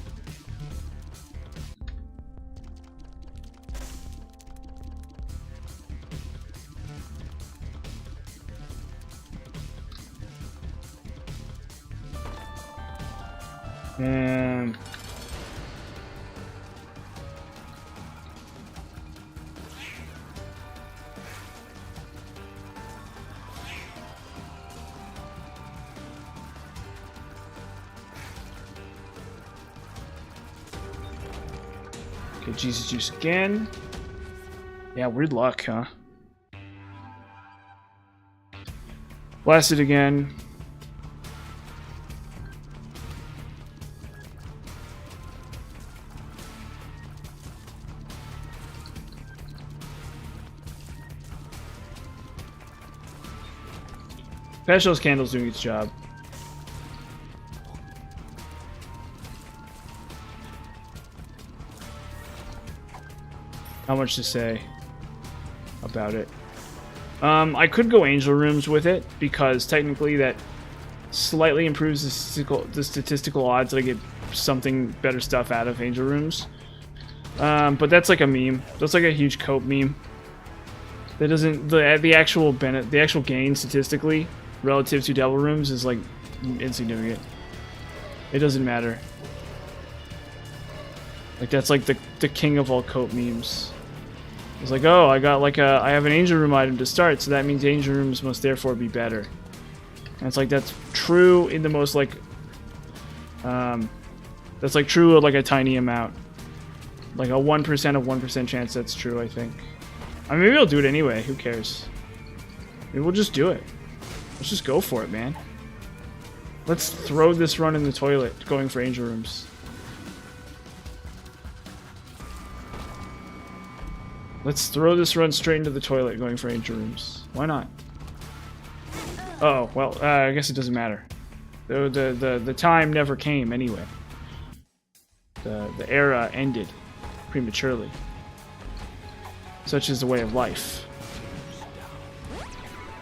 And okay, Jesus Juice again. Yeah, weird luck, huh? Blasted again. Pastel's Candle's doing its job. Not much to say about it. I could go Angel Rooms with it, because technically that slightly improves the statistical odds that I get something better stuff out of Angel Rooms. But that's like a meme. That's like a huge cope meme. That doesn't the actual gain statistically relative to Devil Rooms is like insignificant. It doesn't matter. Like that's like the king of all cope memes. It's like, oh, I have an angel room item to start, so that means angel rooms must therefore be better. And it's like that's true in the most like that's like true of like a tiny amount. Like a 1% of 1% chance that's true, I think. I mean, maybe I'll do it anyway, who cares? Maybe we'll just do it. Let's just go for it, man. Let's throw this run in the toilet going for angel rooms. Let's throw this run straight into the toilet going for angel rooms. Why not? Oh, well, I guess it doesn't matter. The time never came anyway. The era ended prematurely. Such is the way of life.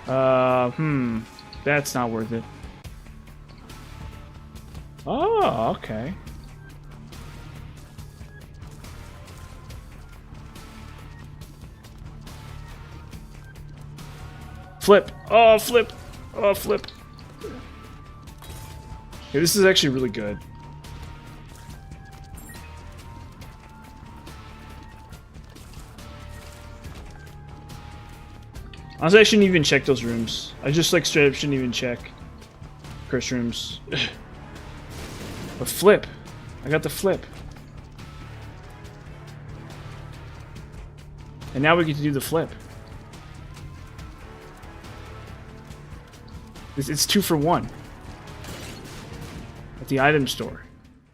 That's not worth it. Oh, okay. Flip. Oh, flip. Oh, flip. Okay, this is actually really good. Honestly, I shouldn't even check those rooms. I just like straight up shouldn't even check curse rooms. But flip. I got the flip. And now we get to do the flip. It's 2 for 1. At the item store.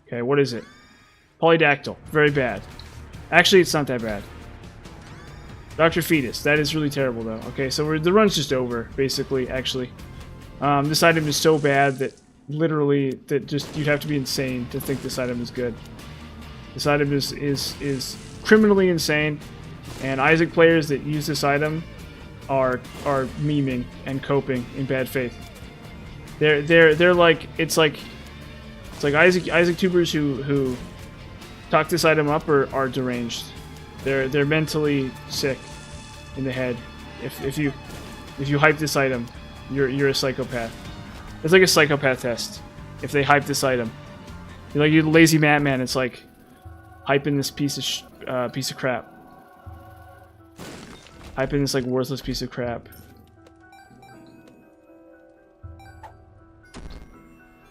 Okay, what is it? Polydactyl. Very bad. Actually, it's not that bad. Dr. Fetus. That is really terrible, though. Okay, so the run's just over, basically, actually. This item is so bad that literally, you'd have to be insane to think this item is good. This item is criminally insane, and Isaac players that use this item are memeing and coping in bad faith. They're like it's like Isaac tubers who talk this item up are deranged. They're mentally sick in the head. If you hype this item, you're a psychopath. It's like a psychopath test. If they hype this item, you're like, you're the lazy madman. It's like hyping this piece of crap. Hyping this like worthless piece of crap.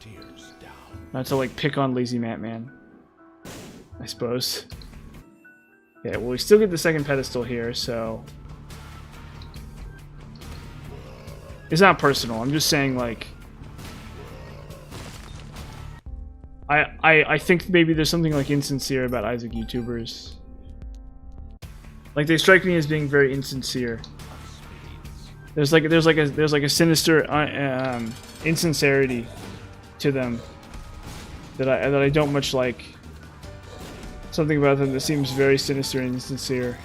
Tears down. Not to like pick on lazy madman, I suppose. Yeah, well, we still get the second pedestal here, so it's not personal. I'm just saying, like, I think maybe there's something like insincere about Isaac YouTubers. Like, they strike me as being very insincere. There's like a sinister insincerity to them that I don't much like. Something about them that seems very sinister and insincere.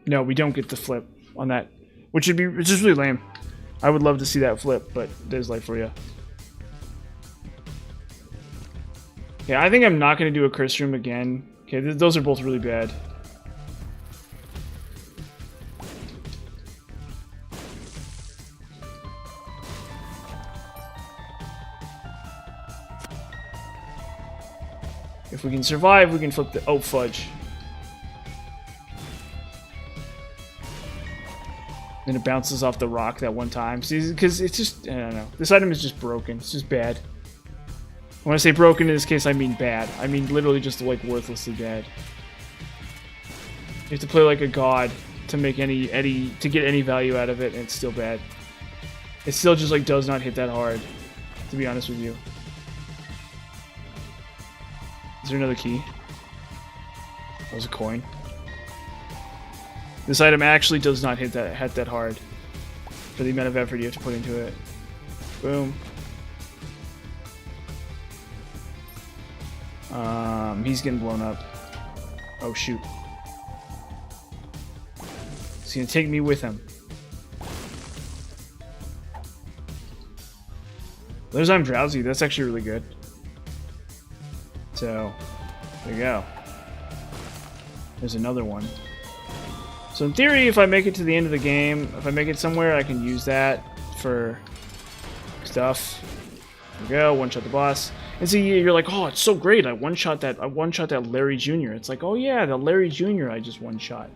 No, we don't get the flip on that, which is really lame. I would love to see that flip, but there's light for you. Yeah, I think I'm not going to do a curse room again. Okay, those are both really bad. If we can survive, we can flip the... Oh, fudge. Then it bounces off the rock that one time. See, because it's just... I don't know. This item is just broken. It's just bad. When I say broken in this case, I mean bad. I mean literally just like worthlessly bad. You have to play like a god to make to get any value out of it, and it's still bad. It still just like does not hit that hard, to be honest with you. Is there another key? That was a coin. This item actually does not hit that hard for the amount of effort you have to put into it. Boom. He's getting blown up. Oh shoot. He's gonna take me with him. There's I'm drowsy. That's actually really good. So, there you go. There's another one. So in theory, if I make it to the end of the game, if I make it somewhere, I can use that for stuff. There we go, one-shot the boss. And see, you're like, oh, it's so great, I one-shot that Larry Jr. It's like, oh yeah, the Larry Jr. I just one-shot.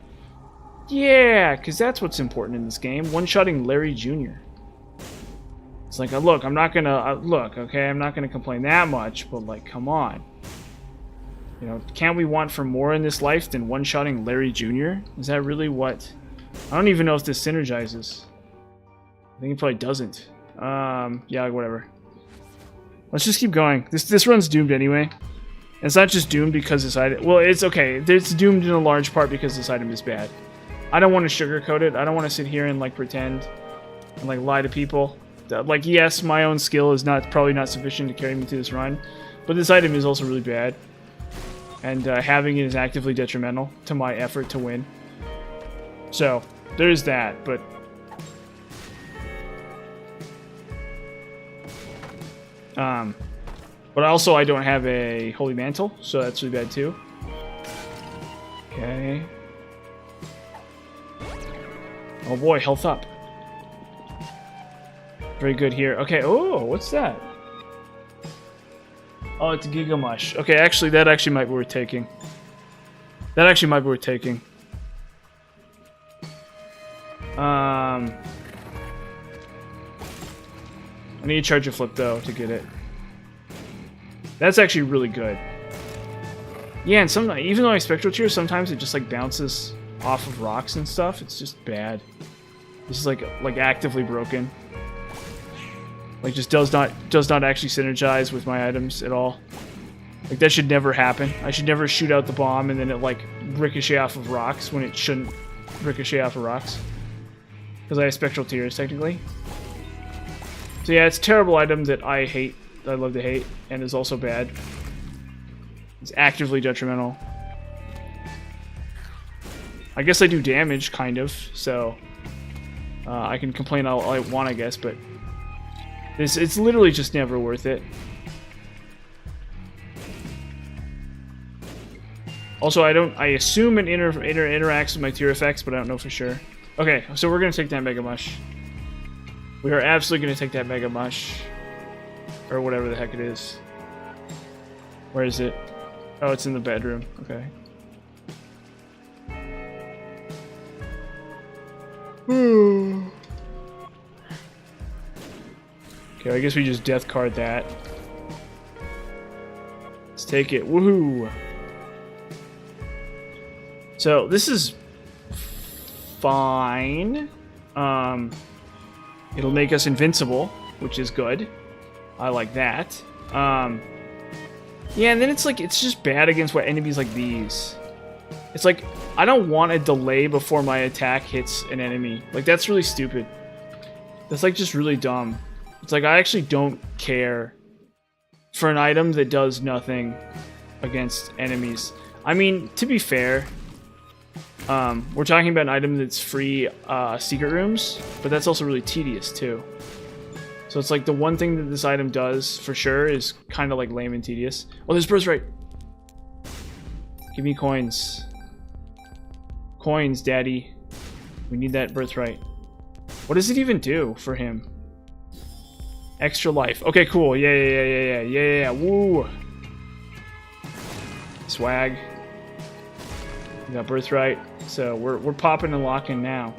Yeah, because that's what's important in this game, one-shotting Larry Jr. It's like, look, I'm not gonna, look, okay, I'm not gonna complain that much, but like, come on. You know, can't we want for more in this life than one-shotting Larry Jr.? Is that really what... I don't even know if this synergizes. I think it probably doesn't. Yeah, whatever. Let's just keep going. This run's doomed anyway. And it's not just doomed because this item... Well, it's okay. It's doomed in a large part because this item is bad. I don't want to sugarcoat it. I don't want to sit here and, like, pretend and, like, lie to people. Like, yes, my own skill is probably not sufficient to carry me through this run, but this item is also really bad. And having it is actively detrimental to my effort to win. So, there's that, but... But also I don't have a Holy Mantle, so that's really bad too. Okay. Oh boy, health up. Very good here. Okay, oh, what's that? Oh, it's a Giga Mush. Okay, actually, that actually might be worth taking. That actually might be worth taking. I need to charge a flip, though, to get it. That's actually really good. Yeah, and sometimes, even though I Spectral Tear, sometimes it just, like, bounces off of rocks and stuff. It's just bad. This is, like actively broken. Like, just does not actually synergize with my items at all. Like, that should never happen. I should never shoot out the bomb and then it, like, ricochet off of rocks when it shouldn't ricochet off of rocks. Because I have Spectral Tears, technically. So yeah, it's a terrible item that I hate, that I love to hate, and is also bad. It's actively detrimental. I guess I do damage, kind of, so... I can complain all I want, I guess, but... It's literally just never worth it. Also, I assume it interacts with my tier effects, but I don't know for sure. Okay, so we're gonna take that Mega Mush. We are absolutely gonna take that Mega Mush. Or whatever the heck it is. Where is it? Oh, it's in the bedroom. Okay. Okay, I guess we just death card that. Let's take it. Woohoo! So, this is fine. It'll make us invincible, which is good. I like that. Yeah, and then it's like, it's just bad against what enemies like these. It's like, I don't want a delay before my attack hits an enemy. Like, that's really stupid. That's like just really dumb. It's like, I actually don't care for an item that does nothing against enemies. I mean, to be fair, we're talking about an item that's free secret rooms, but that's also really tedious too. So it's like the one thing that this item does for sure is kind of like lame and tedious. Oh, there's birthright. Give me coins. Coins, daddy. We need that birthright. What does it even do for him? Extra life. Okay, cool. Yeah. Woo. Swag. We got birthright. So we're popping and locking now.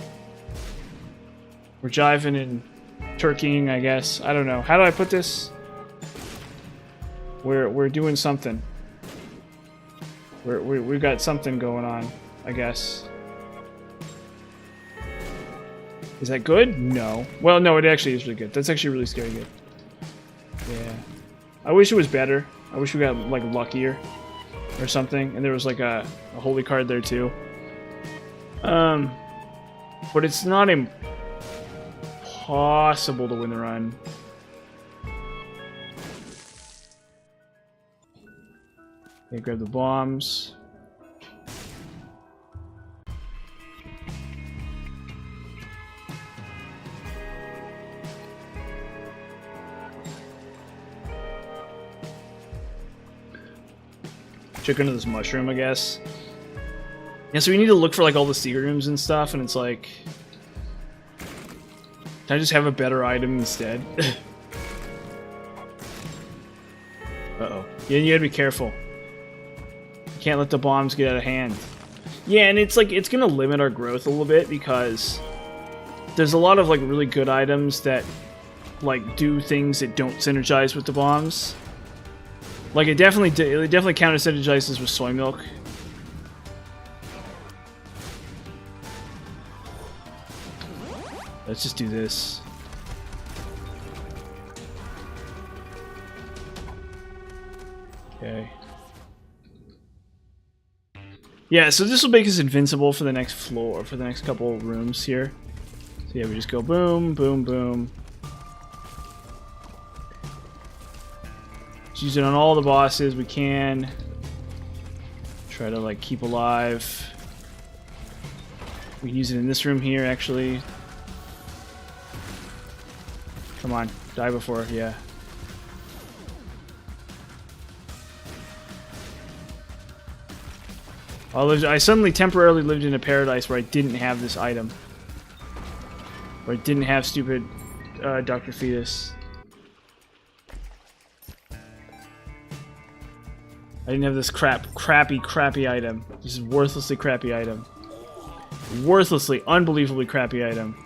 We're jiving and turkeying, I guess. I don't know. How do I put this? We're doing something. We've got something going on, I guess. Is that good? No. Well, no, it actually is really good. That's actually really scary good. Yeah. I wish it was better. I wish we got, like, luckier or something. And there was, like, a holy card there, too. But it's not impossible to win the run. Okay, grab the bombs. Check into this mushroom, I guess. Yeah, so we need to look for like all the secret rooms and stuff, and it's like... Can I just have a better item instead? You gotta be careful. You can't let the bombs get out of hand. Yeah, and it's like, it's gonna limit our growth a little bit because there's a lot of like really good items that like do things that don't synergize with the bombs. Like it definitely counter synergizes with soy milk. Let's just do this. Okay. Yeah, so this will make us invincible for the next floor, for the next couple of rooms here. So yeah, we just go boom, boom, boom. Just use it on all the bosses we can. Try to like keep alive. We can use it in this room here, actually. Come on, die before, yeah. I suddenly temporarily lived in a paradise where I didn't have this item. Where I didn't have stupid Dr. Fetus. I didn't have this crappy item. This is worthlessly crappy item. Worthlessly, unbelievably crappy item.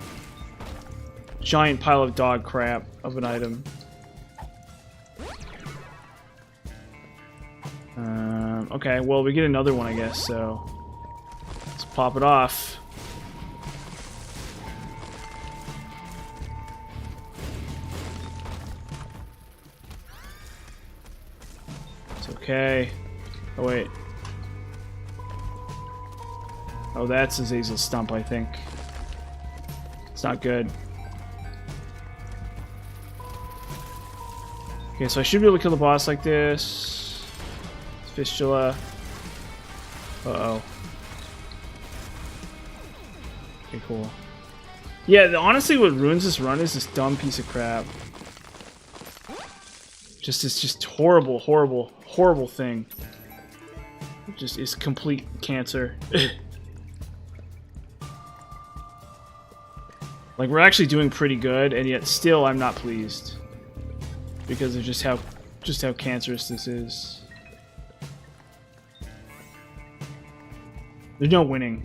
Giant pile of dog crap of an item. Okay, well, we get another one, I guess, so let's pop it off. It's okay. Oh, wait. Oh, that's Azazel's stump, I think. It's not good. Okay, so I should be able to kill the boss like this. Fistula. Uh-oh. Okay, cool. Yeah, honestly, what ruins this run is this dumb piece of crap. Just horrible, horrible, horrible thing. It just is complete cancer. Like, we're actually doing pretty good, and yet still I'm not pleased. Because of just how cancerous this is. There's no winning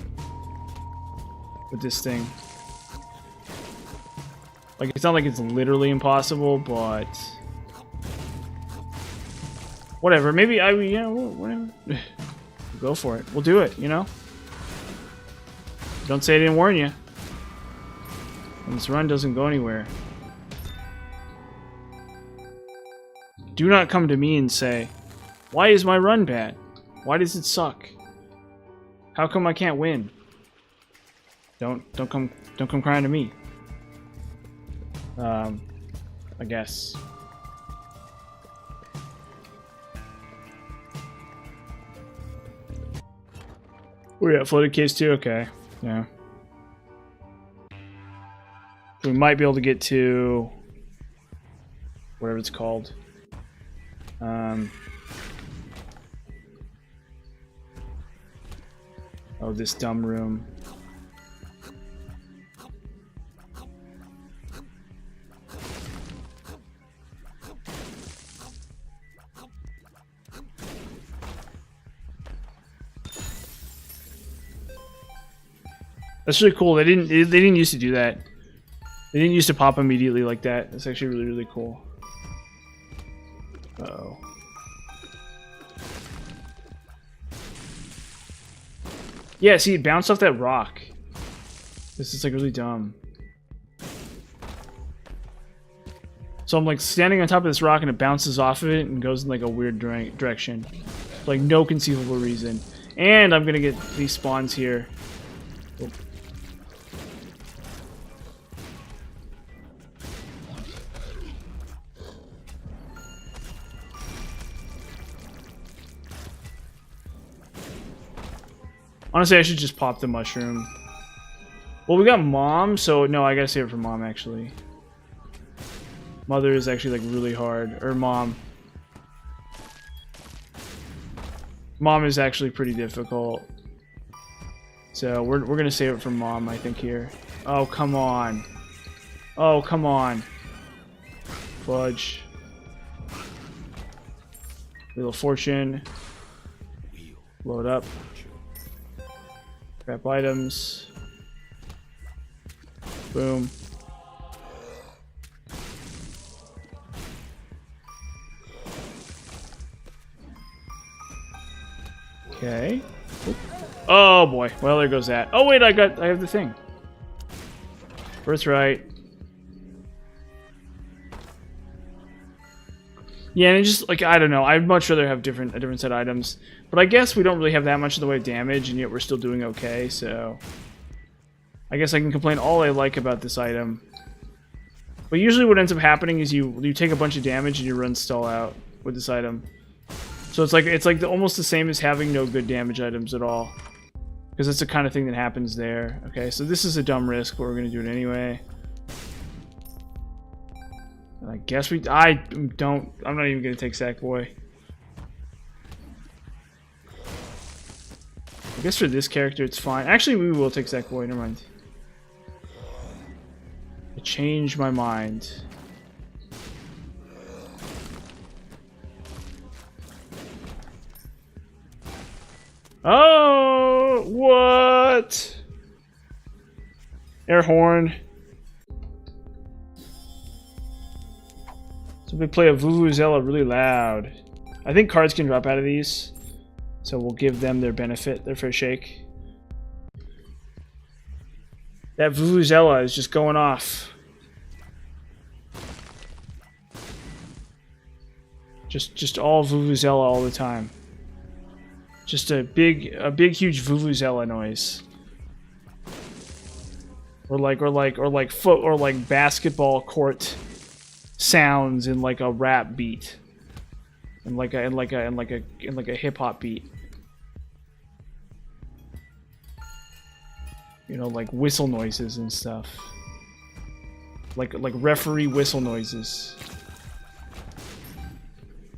with this thing. Like, it's not like it's literally impossible, but whatever. Maybe yeah, whatever. Go for it. We'll do it, you know? Don't say I didn't warn you. And this run doesn't go anywhere. Do not come to me and say, why is my run bad? Why does it suck? How come I can't win? Don't come crying to me. I guess. Oh yeah, floated case too. Okay, yeah. We might be able to get to whatever it's called. Oh, this dumb room. That's really cool. They didn't used to do that. They didn't used to pop immediately like that. That's actually really, really cool. Uh-oh. Yeah, see, it bounced off that rock. This is like really dumb. So I'm like standing on top of this rock and it bounces off of it and goes in like a weird direction. Like no conceivable reason. And I'm gonna get these spawns here. Oh. Honestly, I should just pop the mushroom. Well, we got Mom, so no, I gotta save it for Mom, actually. Mother is actually, like, really hard. Or Mom. Mom is actually pretty difficult. So, we're gonna save it for Mom, I think, here. Oh, come on. Oh, come on. Fudge. Wheel of Fortune. Load up. Crap items. Boom. Okay. Oop. Oh boy. Well, there goes that. Oh wait, I have the thing. Birthright. Yeah, and just like I don't know, I'd much rather have a different set of items. But I guess we don't really have that much in the way of damage, and yet we're still doing okay. So I guess I can complain all I like about this item. But usually, what ends up happening is you take a bunch of damage and your runs stall out with this item. So it's like almost the same as having no good damage items at all, because it's the kind of thing that happens there. Okay, so this is a dumb risk, but we're gonna do it anyway. I guess I'm not even gonna take Sackboy. I guess for this character it's fine. Actually, we will take Sackboy, never mind. I changed my mind. Oh, what? Air horn. So we play a Vuvuzela really loud. I think cards can drop out of these, so we'll give them their benefit, their fair shake. That Vuvuzela is just going off. Just all Vuvuzela all the time. Just a big huge Vuvuzela noise. Or like basketball court sounds in like a rap beat. In like a hip hop beat. You know, like whistle noises and stuff. Like referee whistle noises.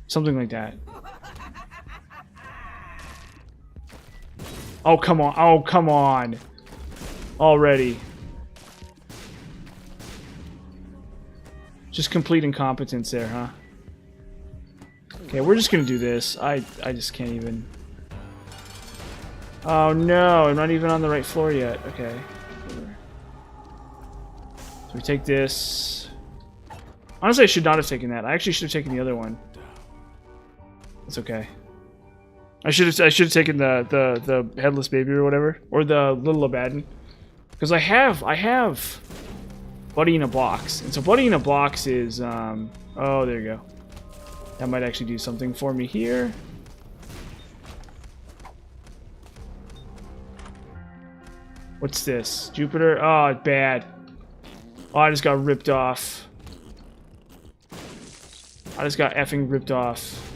Something like that. Oh, come on. Oh, come on. Already. Just complete incompetence there, huh? Okay, we're just gonna do this. I just can't even... Oh no, I'm not even on the right floor yet. Okay. So we take this. Honestly, I should not have taken that. I actually should have taken the other one. It's okay. I should have taken the headless baby or whatever, or the little Abaddon, because I have Buddy in a Box, and so Buddy in a Box is oh, there you go. That might actually do something for me here. What's this? Jupiter? Oh, bad. Oh, I just got ripped off. I just got effing ripped off.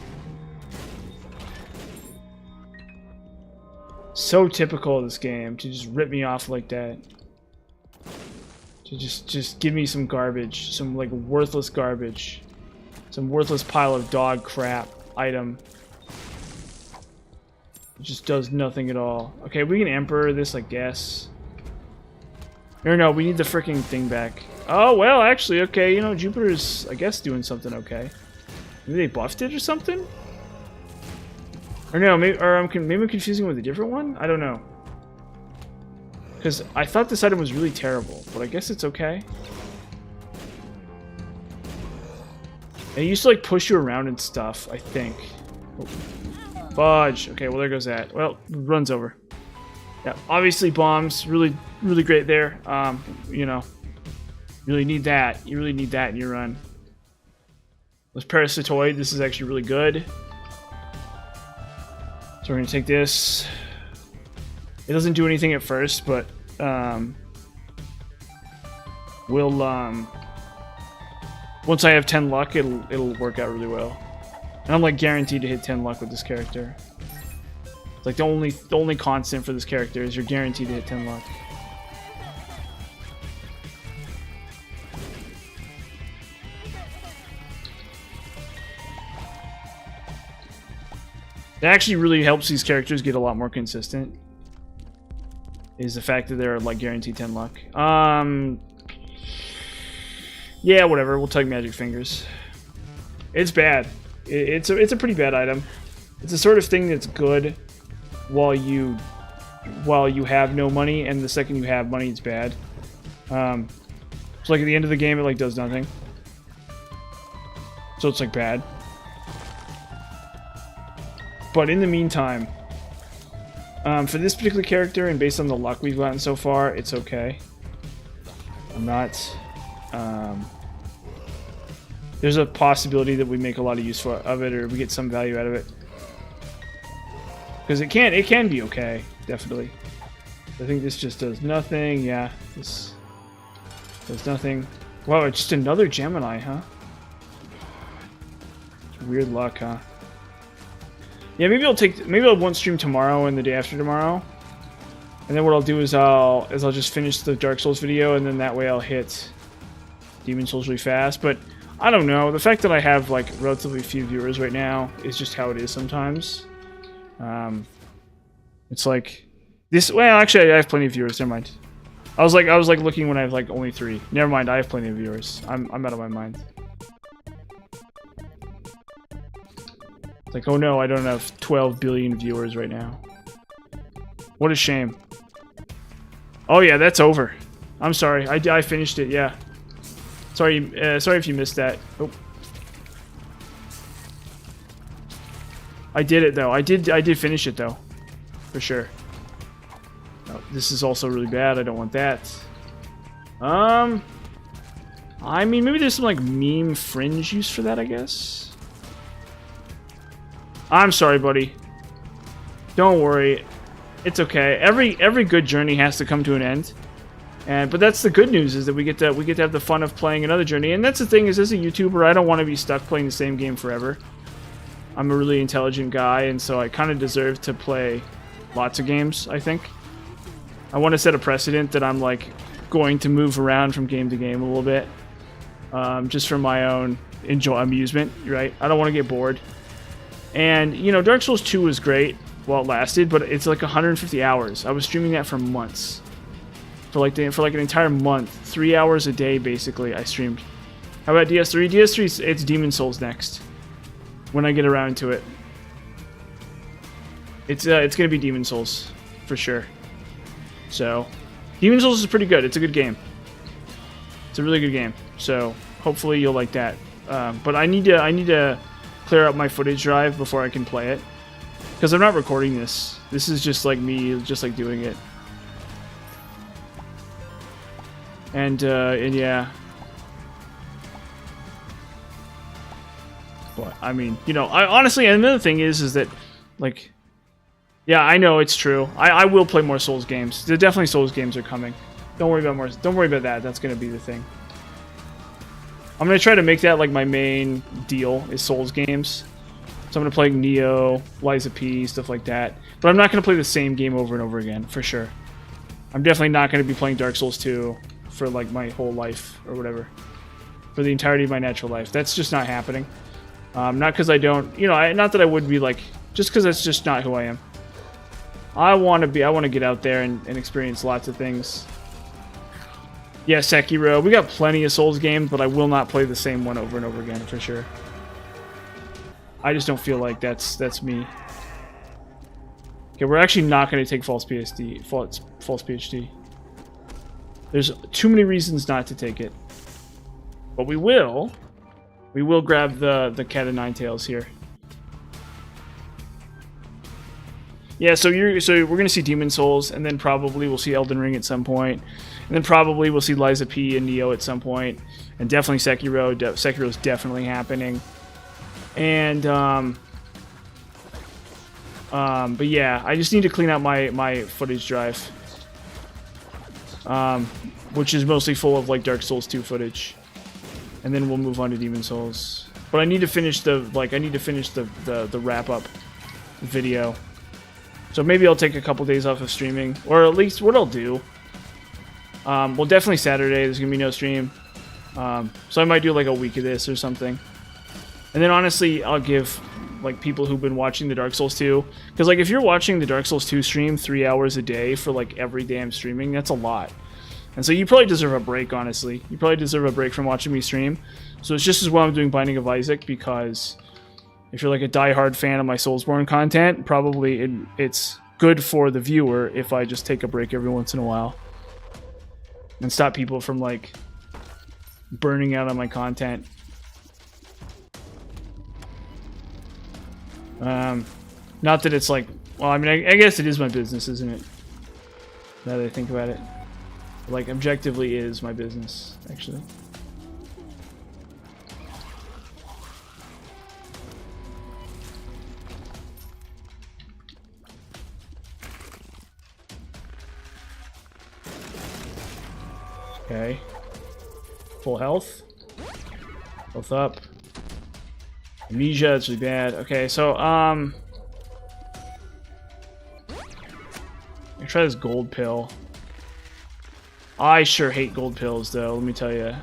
So typical of this game to just rip me off like that. To just give me some garbage, some like worthless garbage, some worthless pile of dog crap item. It just does nothing at all. Okay, we can Emperor this, I guess. Or no, we need the freaking thing back. Oh well, actually, okay. You know, Jupiter's, I guess, doing something okay. Maybe they buffed it or something. Or no, maybe I'm confusing it with a different one? I don't know. Because I thought this item was really terrible, but I guess it's okay. And it used to like push you around and stuff, I think. Oh. Fudge. Okay, well there goes that. Well, runs over. Yeah, obviously bombs, really great there. You know, really need that. You really need that in your run. This Parasitoid, this is actually really good. So we're gonna take this. It doesn't do anything at first, but we'll once I have 10 luck, it'll work out really well. And I'm like guaranteed to hit 10 luck with this character. It's like the only constant for this character is you're guaranteed to hit 10 luck. It actually really helps these characters get a lot more consistent. Is the fact that they're like guaranteed 10 luck. Yeah, whatever. We'll take Magic Fingers. It's bad. It's a pretty bad item. It's the sort of thing that's good while you have no money, and the second you have money, it's bad. So like at the end of the game, it like does nothing. So it's like bad. But in the meantime, for this particular character, and based on the luck we've gotten so far, it's okay. I'm not... there's a possibility that we make a lot of use of it, or we get some value out of it. Because it can be okay, definitely. I think this just does nothing. Yeah, this does nothing. Wow, it's just another Gemini, huh? It's weird luck, huh? Yeah, maybe I won't stream tomorrow and the day after tomorrow. And then what I'll do is I'll just finish the Dark Souls video, and then that way I'll hit Demon Souls really fast. But I don't know. The fact that I have like relatively few viewers right now is just how it is sometimes. It's like this. Well, actually, I have plenty of viewers. Never mind. I was like looking when I have like only 3. Never mind. I have plenty of viewers. I'm out of my mind. It's like, oh no, I don't have 12 billion viewers right now. What a shame. Oh yeah, that's over. I'm sorry. I finished it. Yeah. Sorry. Sorry if you missed that. Oh. I did it though. I did finish it though, for sure. Oh, this is also really bad. I don't want that. I mean, maybe there's some like meme fringe use for that, I guess. I'm sorry, buddy. Don't worry. It's okay. Every good journey has to come to an end. But that's the good news, is that we get to have the fun of playing another journey. And that's the thing, is as a YouTuber, I don't want to be stuck playing the same game forever. I'm a really intelligent guy, and so I kind of deserve to play lots of games, I think. I want to set a precedent that I'm like going to move around from game to game a little bit. Just for my own amusement, right? I don't want to get bored. And, you know, Dark Souls 2 was great while it lasted, but it's like 150 hours. I was streaming that for months. For like an entire month. 3 hours a day, basically, I streamed. How about DS3? DS3, it's Demon Souls next. When I get around to it. It's gonna be Demon Souls, for sure. So, Demon Souls is pretty good. It's a good game. It's a really good game. So, hopefully you'll like that. But I need to clear up my footage drive before I can play it, because I'm not recording this. This is just like me, just like doing it. And yeah. But I mean, you know, I honestly, another thing is that, like, yeah, I know it's true. I will play more Souls games. There definitely Souls games are coming. Don't worry about more. Don't worry about that. That's gonna be the thing. I'm gonna try to make that like my main deal, is Souls games. So I'm gonna play Neo, Liza P, stuff like that. But I'm not gonna play the same game over and over again, for sure. I'm definitely not gonna be playing Dark Souls 2 for like my whole life or whatever, for the entirety of my natural life. That's just not happening. Not because I don't, you know, not that I would be like, just because that's just not who I am. I want to get out there and experience lots of things. Yeah, Sekiro. We got plenty of Souls games, but I will not play the same one over and over again, for sure. I just don't feel like that's me. Okay, we're actually not going to take false PhD. There's too many reasons not to take it. But we will. We will grab the Cat of Nine Tails here. Yeah, so we're gonna see Demon Souls, and then probably we'll see Elden Ring at some point, and then probably we'll see Liza P and Neo at some point, and definitely Sekiro. Sekiro's definitely happening, and but yeah, I just need to clean out my footage drive, which is mostly full of like Dark Souls 2 footage, and then we'll move on to Demon Souls. But I need to finish the wrap up video. So maybe I'll take a couple days off of streaming, or at least what I'll do. Well, definitely Saturday. There's gonna be no stream, so I might do like a week of this or something. And then honestly, I'll give like people who've been watching the Dark Souls 2, because like if you're watching the Dark Souls 2 stream 3 hours a day for like every day I'm streaming, that's a lot. And so you probably deserve a break. Honestly, you probably deserve a break from watching me stream. So it's just as well I'm doing Binding of Isaac, because If you're like a diehard fan of my Soulsborne content, probably it's good for the viewer if I just take a break every once in a while and stop people from like burning out on my content. Not that it's like, well, I mean, I guess it is my business, isn't it? Now that I think about it, like objectively is my business, actually. Okay. Full health. Health up. Amnesia, it's really bad. Okay, so, I try this gold pill. I sure hate gold pills, though, let me tell you.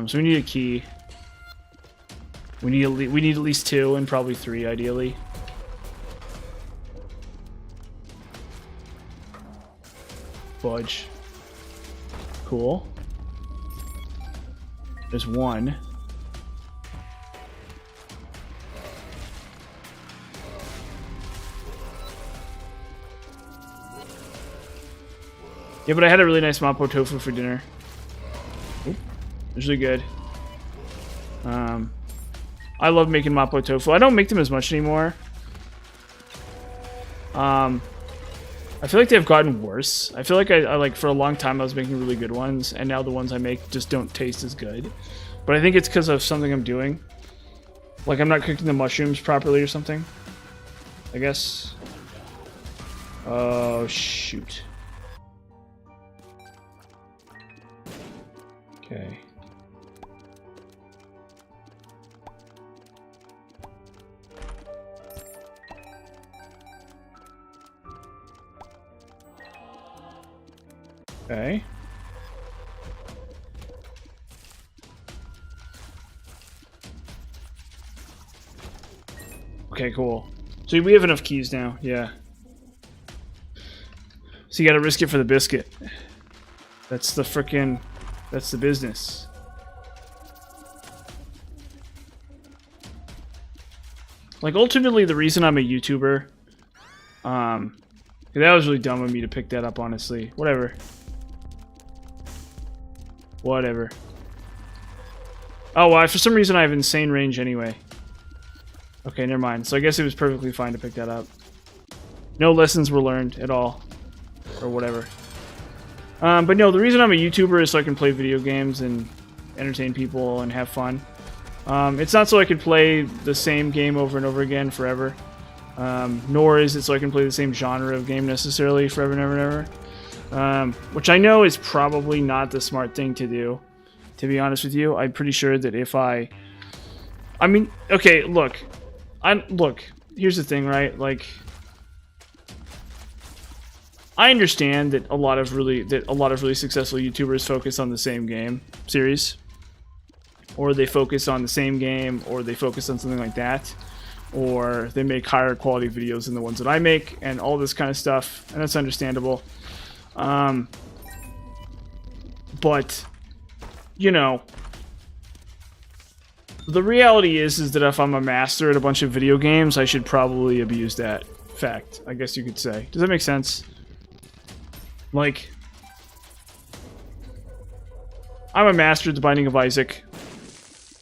So we need a key. We need at least 2 and probably 3, ideally. Fudge. Cool. There's 1. Yeah, but I had a really nice mapo tofu for dinner. Oop. It was really good. I love making mapo tofu. I don't make them as much anymore. I feel like they've gotten worse. I feel like I like for a long time I was making really good ones, and now the ones I make just don't taste as good. But I think it's because of something I'm doing. Like I'm not cooking the mushrooms properly or something. I guess. Oh shoot. Okay. Okay. Okay, cool. So we have enough keys now, yeah. So you gotta risk it for the biscuit. That's the frickin'... That's the business. Like, ultimately, the reason I'm a YouTuber... that was really dumb of me to pick that up, honestly. Whatever. Whatever. Oh, well, for some reason I have insane range anyway. Okay, never mind. So I guess it was perfectly fine to pick that up. No lessons were learned at all. Or whatever. But no, the reason I'm a YouTuber is so I can play video games and entertain people and have fun. It's not so I can play the same game over and over again forever. Nor is it so I can play the same genre of game necessarily forever and ever and ever. Which I know is probably not the smart thing to do, to be honest with you. I'm pretty sure that if I mean, okay, look, here's the thing, right? Like, I understand that a lot of really successful YouTubers focus on the same game series, or they focus on the same game, or they focus on something like that, or they make higher quality videos than the ones that I make, and all this kind of stuff, and that's understandable. But, you know, the reality is that if I'm a master at a bunch of video games, I should probably abuse that fact, I guess you could say. Does that make sense? Like, I'm a master at the Binding of Isaac.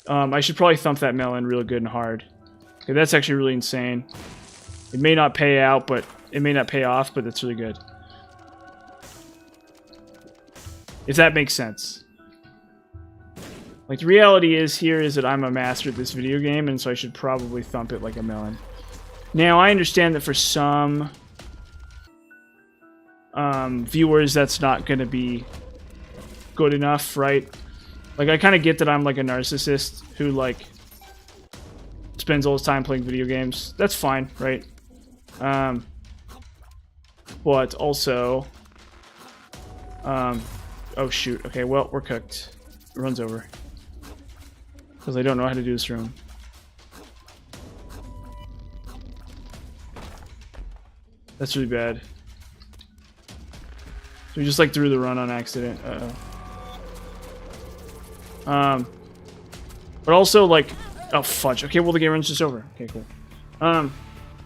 I should probably thump that melon real good and hard. Okay, that's actually really insane. It may not pay out, but it may not pay off, but that's really good. If that makes sense. Like, the reality is that I'm a master at this video game, and so I should probably thump it like a melon. Now, I understand that for some viewers, that's not going to be good enough, right? Like, I kind of get that I'm like a narcissist who, like, spends all his time playing video games. That's fine, right? But also... oh, shoot. Okay, well, we're cooked. It runs over. Because I don't know how to do this room. That's really bad. We just like threw the run on accident. But also like, oh fudge. Okay, well the game run's just over. Okay, cool. But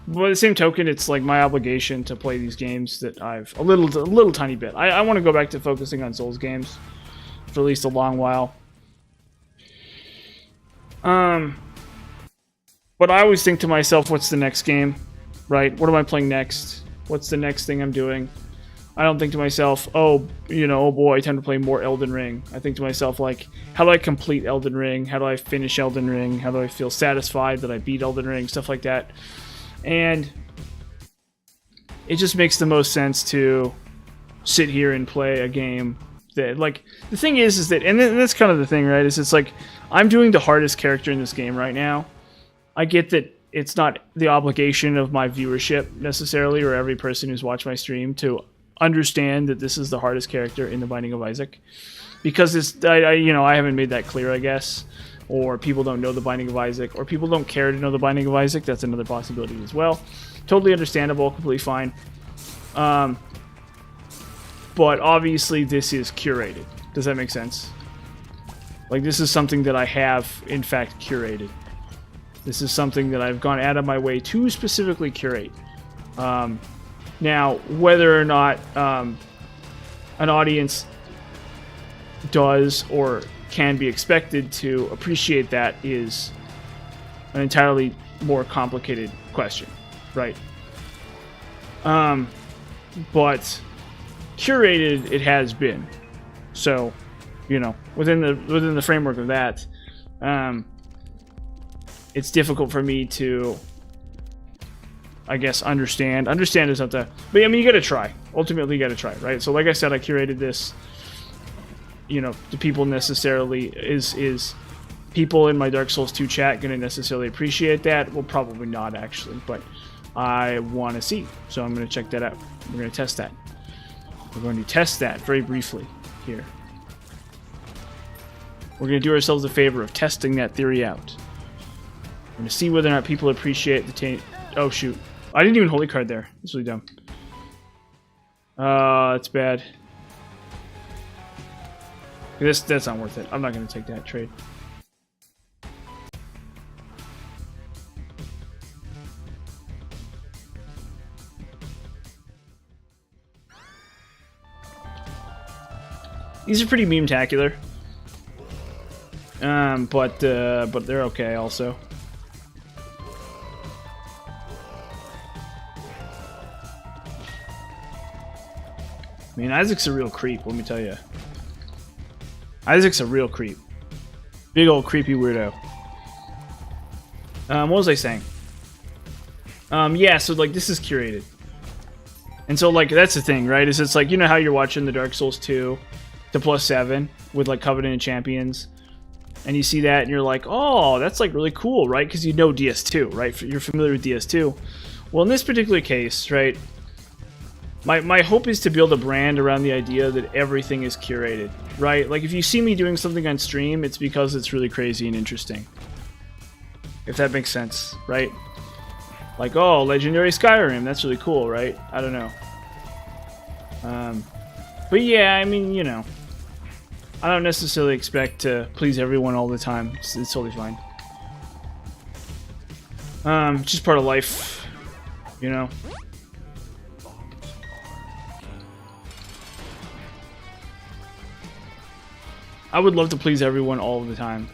by the same token, it's like my obligation to play these games that I've a little tiny bit. I want to go back to focusing on Souls games for at least a long while. But I always think to myself, what's the next game, right? What am I playing next? What's the next thing I'm doing? I don't think to myself, oh, you know, oh boy, time to play more Elden Ring. I think to myself, like, how do I complete Elden Ring? How do I finish Elden Ring? How do I feel satisfied that I beat Elden Ring? Stuff like that. And it just makes the most sense to sit here and play a game that, like, the thing is that, and that's kind of the thing, right, is it's like, I'm doing the hardest character in this game right now. I get that it's not the obligation of my viewership necessarily, or every person who's watched my stream to understand that this is the hardest character in The Binding of Isaac, because it's I haven't made that clear, I guess, or people don't know The Binding of Isaac, or people don't care to know The Binding of Isaac. That's another possibility as well. Totally understandable, completely fine. But obviously this is curated. Does that make sense? Like, this is something that I have in fact curated. This is something that I've gone out of my way to specifically curate. Now, whether or not an audience does or can be expected to appreciate that is an entirely more complicated question, right? But curated it has been. So, you know, within the framework of that, it's difficult for me to, I guess, understand. Understand is not the... But, I mean, you gotta try. Ultimately, you gotta try, right? So, like I said, I curated this. You know, do people necessarily... Is people in my Dark Souls 2 chat gonna necessarily appreciate that? Well, probably not, actually. But I want to see. So I'm gonna check that out. We're gonna test that. We're going to test that very briefly here. We're gonna do ourselves a favor of testing that theory out. We're gonna see whether or not people appreciate the Oh, shoot. I didn't even holy card there. That's really dumb. That's bad. That's not worth it. I'm not going to take that trade. These are pretty meme-tacular. But they're okay also. I mean, Isaac's a real creep, let me tell you. Isaac's a real creep. Big old creepy weirdo. What was I saying? Yeah, so, like, this is curated. And so, like, that's the thing, right? Is it's like, you know how you're watching the Dark Souls 2 to +7 with, like, Covenant and Champions? And you see that and you're like, oh, that's, like, really cool, right? Because you know DS2, right? You're familiar with DS2. Well, in this particular case, right, my hope is to build a brand around the idea that everything is curated, right? Like, if you see me doing something on stream, it's because it's really crazy and interesting. If that makes sense, right? Like, oh, Legendary Skyrim, that's really cool, right? I don't know. But yeah, I mean, you know, I don't necessarily expect to please everyone all the time. It's totally fine. It's just part of life, you know? I would love to please everyone all of the time.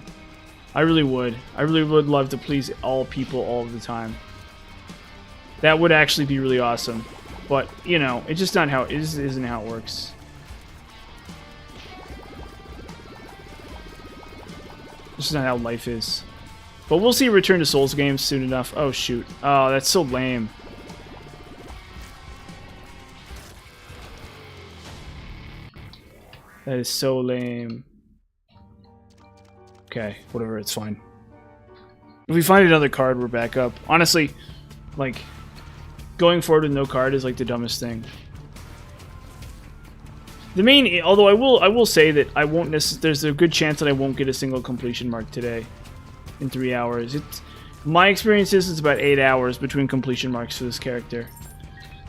I really would. I really would love to please all people all of the time. That would actually be really awesome. But, you know, it's just not how it isn't how it works. This is not how life is. But we'll see a return to Souls games soon enough. Oh, shoot. Oh, that's so lame. That is so lame. Okay, whatever, it's fine. If we find another card, we're back up. Honestly, like, going forward with no card is like the dumbest thing. The main, although I will say that I won't there's a good chance that I won't get a single completion mark today in 3 hours. My experience is it's about 8 hours between completion marks for this character.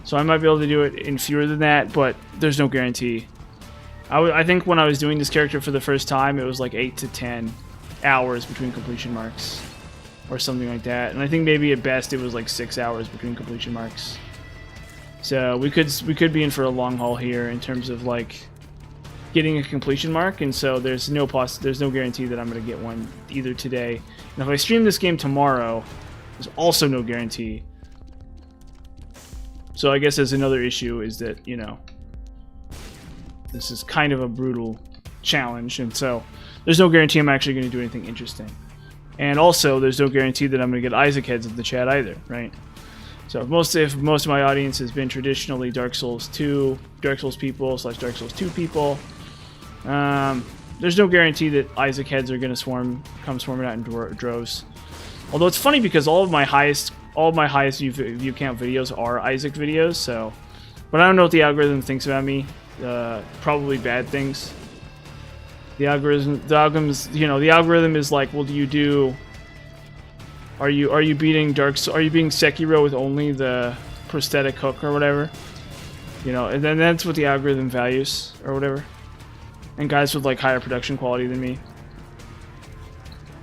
So I might be able to do it in fewer than that, but there's no guarantee. I think when I was doing this character for the first time, it was like 8 to 10 hours between completion marks. Or something like that. And I think maybe at best it was like 6 hours between completion marks. So we could be in for a long haul here in terms of like getting a completion mark, and so there's no guarantee that I'm going to get one either today. And if I stream this game tomorrow, there's also no guarantee. So I guess there's another issue is that, you know, this is kind of a brutal challenge, and so there's no guarantee I'm actually going to do anything interesting. And also, there's no guarantee that I'm going to get Isaac heads in the chat either, right? So if most of my audience has been traditionally Dark Souls people / Dark Souls 2 people, there's no guarantee that Isaac heads are going to come swarming out in droves. Although it's funny because all of my highest view count videos are Isaac videos. So, but I don't know what the algorithm thinks about me. Probably bad things. The algorithm is like, well, are you beating Sekiro with only the prosthetic hook or whatever? You know, and then that's what the algorithm values or whatever. And guys with like higher production quality than me.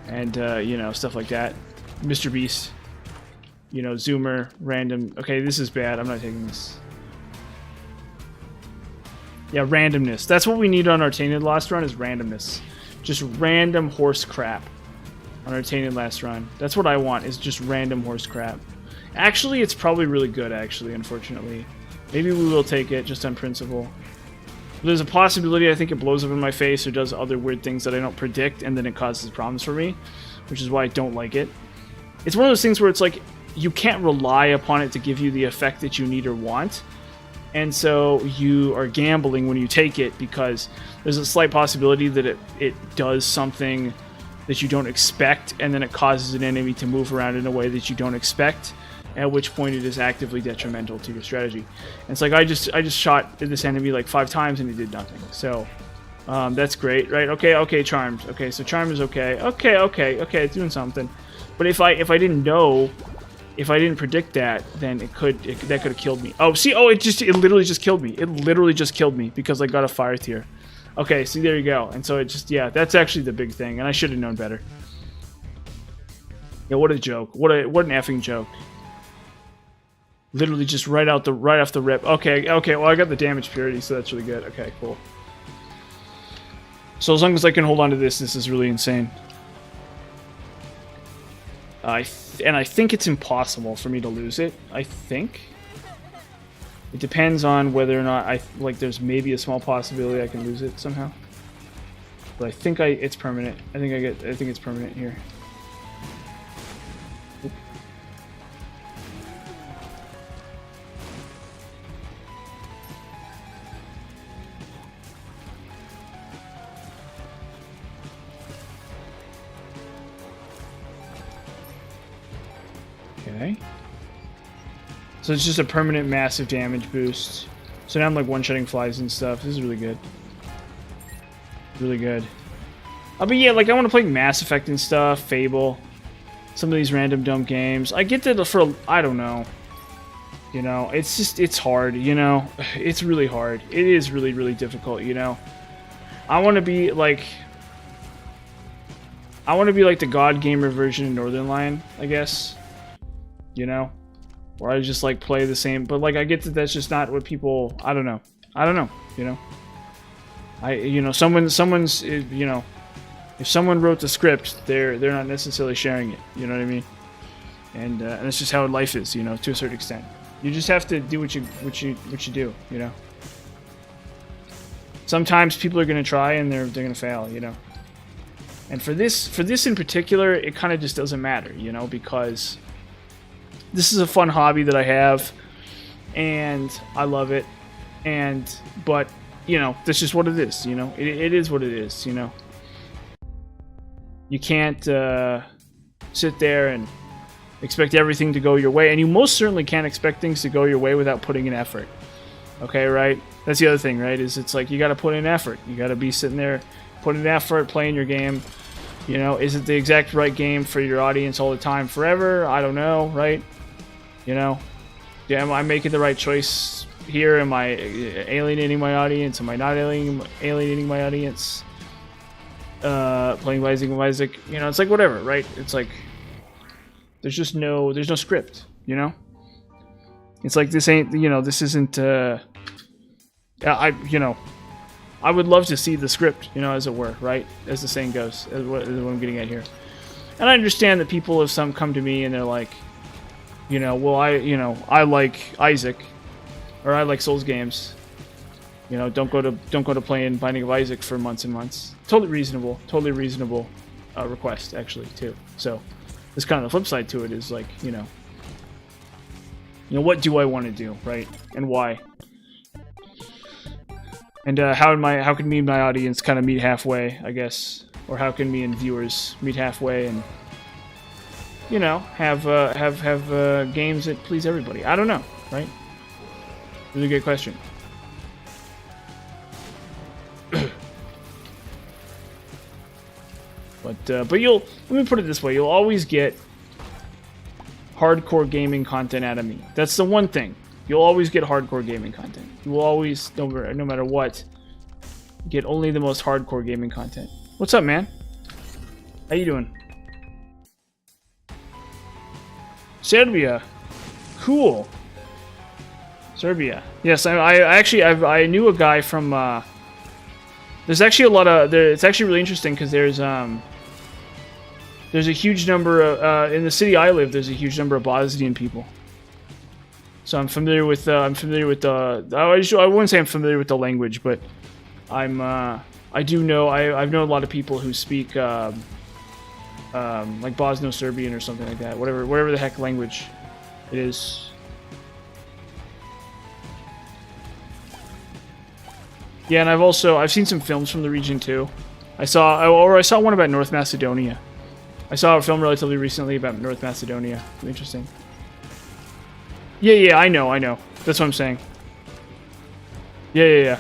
And you know, stuff like that. Mr. Beast. You know, Zoomer, random. Okay, this is bad. I'm not taking this. Yeah, randomness. That's what we need on our Tainted last run, is randomness. Just random horse crap on our Tainted last run. That's what I want, is just random horse crap. Actually, it's probably really good, actually, unfortunately. Maybe we will take it, just on principle. There's a possibility I think it blows up in my face or does other weird things that I don't predict, and then it causes problems for me, which is why I don't like it. It's one of those things where it's like, you can't rely upon it to give you the effect that you need or want. And so you are gambling when you take it because there's a slight possibility that it does something that you don't expect, and then it causes an enemy to move around in a way that you don't expect, at which point it is actively detrimental to your strategy. And it's like I just shot this enemy like 5 times and he did nothing. So that's great, right? Okay, charmed. Okay, so charm is okay. Okay, it's doing something. But if I didn't know, if I didn't predict that, then that could have killed me. Oh, see, it literally just killed me. It literally just killed me because I got a fire tier. Okay, see, there you go. And so it just, yeah, that's actually the big thing, and I should have known better. Yeah, what a joke. What an effing joke. Literally just right off the rip. Okay, well, I got the damage purity, so that's really good. Okay, cool. So as long as I can hold on to this is really insane. And I think it's impossible for me to lose it. I think. It depends on whether or not there's maybe a small possibility I can lose it somehow. But I think it's permanent. I think it's permanent here. Oop. Okay. So it's just a permanent massive damage boost. So now I'm like one-shotting flies and stuff. This is really good. Really good. But yeah, like I want to play Mass Effect and stuff, Fable, some of these random dumb games. I get that I don't know. You know, it's hard, you know. It's really hard. It is really, really difficult, you know. I want to be like the God Gamer version of Northern Lion, I guess. You know? Where I just like play the same, but like I get that that's just not what people. I don't know, you know. Someone's you know, if someone wrote the script, they're not necessarily sharing it. You know what I mean? And that's just how life is, you know, to a certain extent. You just have to do what you do, you know. Sometimes people are gonna try and they're gonna fail, you know. And for this in particular, it kind of just doesn't matter, you know, because this is a fun hobby that I have, and I love it. But you know, that's just what it is. You know, it is what it is. You know, you can't sit there and expect everything to go your way, and you most certainly can't expect things to go your way without putting in effort. Okay, right? That's the other thing, right? Is it's like you got to put in effort. You got to be sitting there, putting in effort, playing your game. You know, is it the exact right game for your audience all the time, forever? I don't know, right? You know, Yeah, am I making the right choice here? Am I alienating my audience? Am I not alienating my audience? Playing Isaac, you know, it's like whatever, right? It's like there's no script, you know? It's like this ain't, you know, this isn't I would love to see the script, you know, as it were, right? As the saying goes, is what I'm getting at here. And I understand that people have some come to me and they're like, you know, well, I like Isaac, or I like Souls games. You know, don't go to playing Binding of Isaac for months and months. Totally reasonable request actually too. So, this kind of the flip side to it is like, you know, what do I want to do, right, and why? And how can me and my audience kind of meet halfway, I guess, or how can me and viewers meet halfway and, you know, have games that please everybody? I don't know, right? Really good question. But let me put it this way: you'll always get hardcore gaming content out of me. That's the one thing. You'll always get hardcore gaming content. You will always, no matter what, get only the most hardcore gaming content. What's up, man? How you doing? Serbia. Cool. Serbia. Yes, I knew a guy from, there's actually a lot of, it's actually really interesting because there's a huge number of, in the city I live, there's a huge number of Bosnian people. So I'm familiar with the, I wouldn't say I'm familiar with the language, but I've known a lot of people who speak, like Bosno-Serbian or something like that, whatever the heck language it is. Yeah, and I've seen some films from the region too. I saw one about North Macedonia. I saw a film relatively recently about North Macedonia. Interesting. Yeah, I know. That's what I'm saying. Yeah.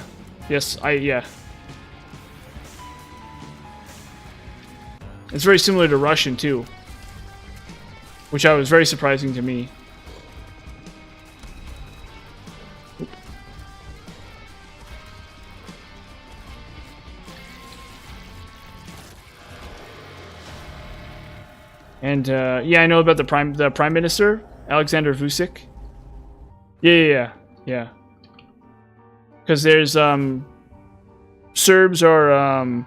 Yes, yeah. It's very similar to Russian too, which was very surprising to me. And yeah, I know about the prime minister, Alexander Vucic. Yeah. Because there's Serbs are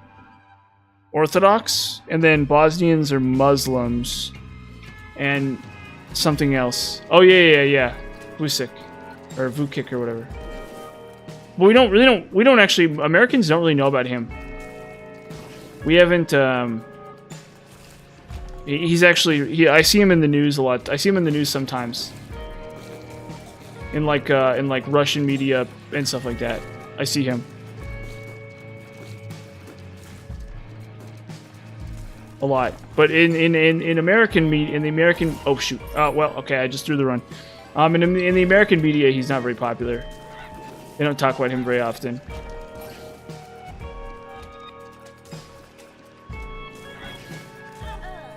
Orthodox, and then Bosnians are Muslims, and something else. Oh yeah. Vucic or Vukic or whatever. But we don't actually, Americans don't really know about him. We haven't. He's actually, I see him in the news a lot. I see him in the news sometimes. In like Russian media and stuff like that. I see him. A lot. But in American media, in the American, oh shoot. Well, okay, I just threw the run. In the American media, he's not very popular. They don't talk about him very often.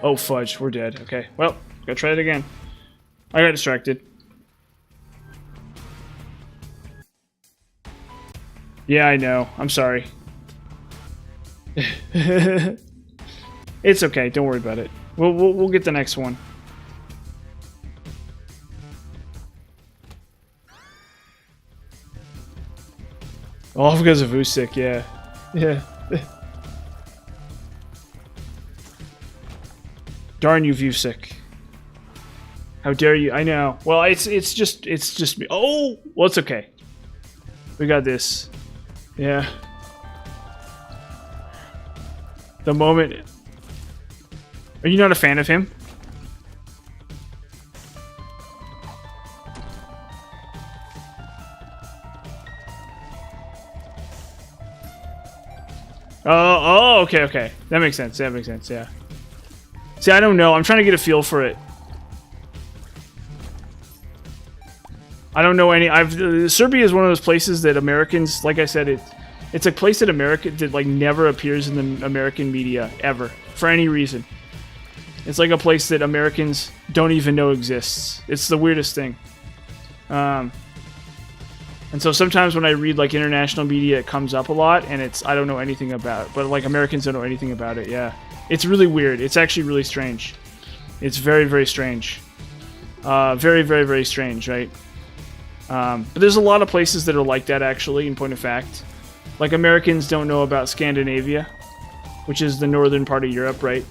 Oh fudge, we're dead. Okay, well, gotta try it again. I got distracted. Yeah, I know. I'm sorry. It's okay. Don't worry about it. We'll get the next one. All because of Vucic, yeah. Yeah. Darn you, Vucic. How dare you? I know. Well, it's just me. Oh, well, it's okay. We got this. Yeah. The moment. Are you not a fan of him? Oh, okay. That makes sense. Yeah. See, I don't know. I'm trying to get a feel for it. I don't know any. Serbia is one of those places that Americans, like I said, it's a place that like never appears in the American media ever for any reason. It's like a place that Americans don't even know exists. It's the weirdest thing. Um, and so sometimes when I read like international media, it comes up a lot, and I don't know anything about it. But like Americans don't know anything about it. Yeah, it's really weird. It's actually really strange. It's very, very strange. Very, very, very strange, right? But there's a lot of places that are like that, actually, in point of fact. Like, Americans don't know about Scandinavia, which is the northern part of Europe, right?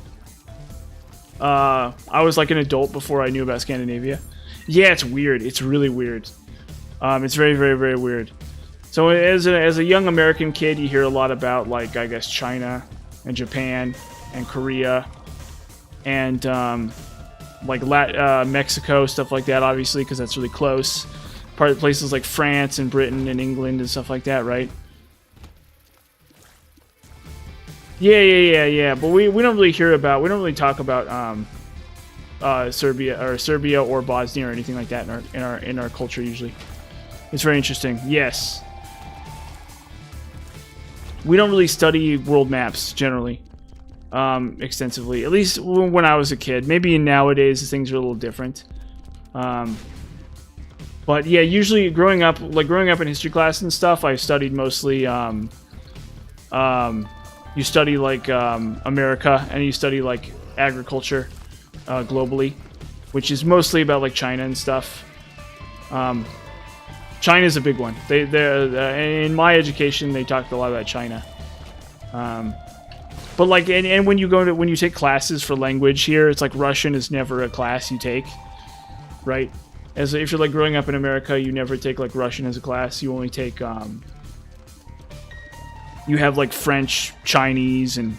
I was like an adult before I knew about Scandinavia. Yeah, it's weird. It's really weird. It's very, very, very weird. So as a young American kid, you hear a lot about, like, I guess, China and Japan and Korea and, like, Mexico, stuff like that, obviously, because that's really close. Part of places like France and Britain and England and stuff like that, right? Yeah. But we don't really talk about Serbia or Bosnia or anything like that in our culture usually. It's very interesting. Yes. We don't really study world maps generally extensively. At least when I was a kid. Maybe nowadays things are a little different. But yeah, usually growing up in history class and stuff, I studied mostly you study like America, and you study like agriculture globally, which is mostly about like China and stuff. China's a big one. They in my education they talked a lot about China. But like and when you take classes for language here, it's like Russian is never a class you take, right? As if you're like growing up in America, you never take like Russian as a class. You only take you have like French, Chinese, and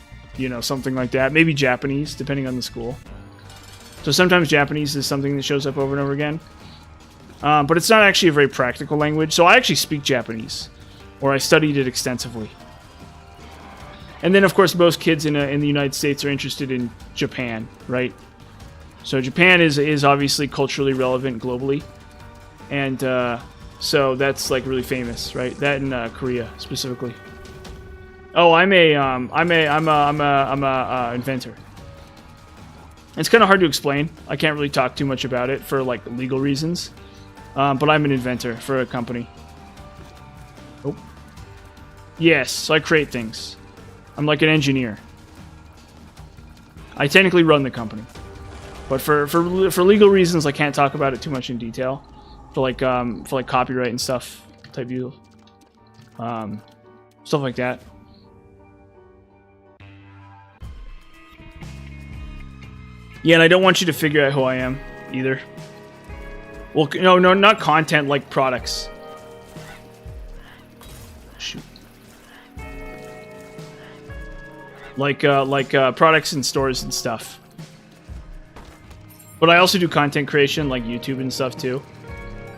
something like that. Maybe Japanese, depending on the school. So sometimes Japanese is something that shows up over and over again. But it's not actually a very practical language. So I actually speak Japanese, or I studied it extensively. And then of course most kids in the United States are interested in Japan, right? So Japan is obviously culturally relevant globally, and so that's like really famous, right? That in Korea specifically. Oh, I'm a inventor. It's kind of hard to explain. I can't really talk too much about it for like legal reasons, but I'm an inventor for a company. Oh, yes, so I create things. I'm like an engineer. I technically run the company. But for legal reasons, I can't talk about it too much in detail. For like copyright and stuff type deal, stuff like that. Yeah, and I don't want you to figure out who I am either. Well, no, not content, like products. Shoot. Like products in stores and stuff. But I also do content creation, like YouTube and stuff too,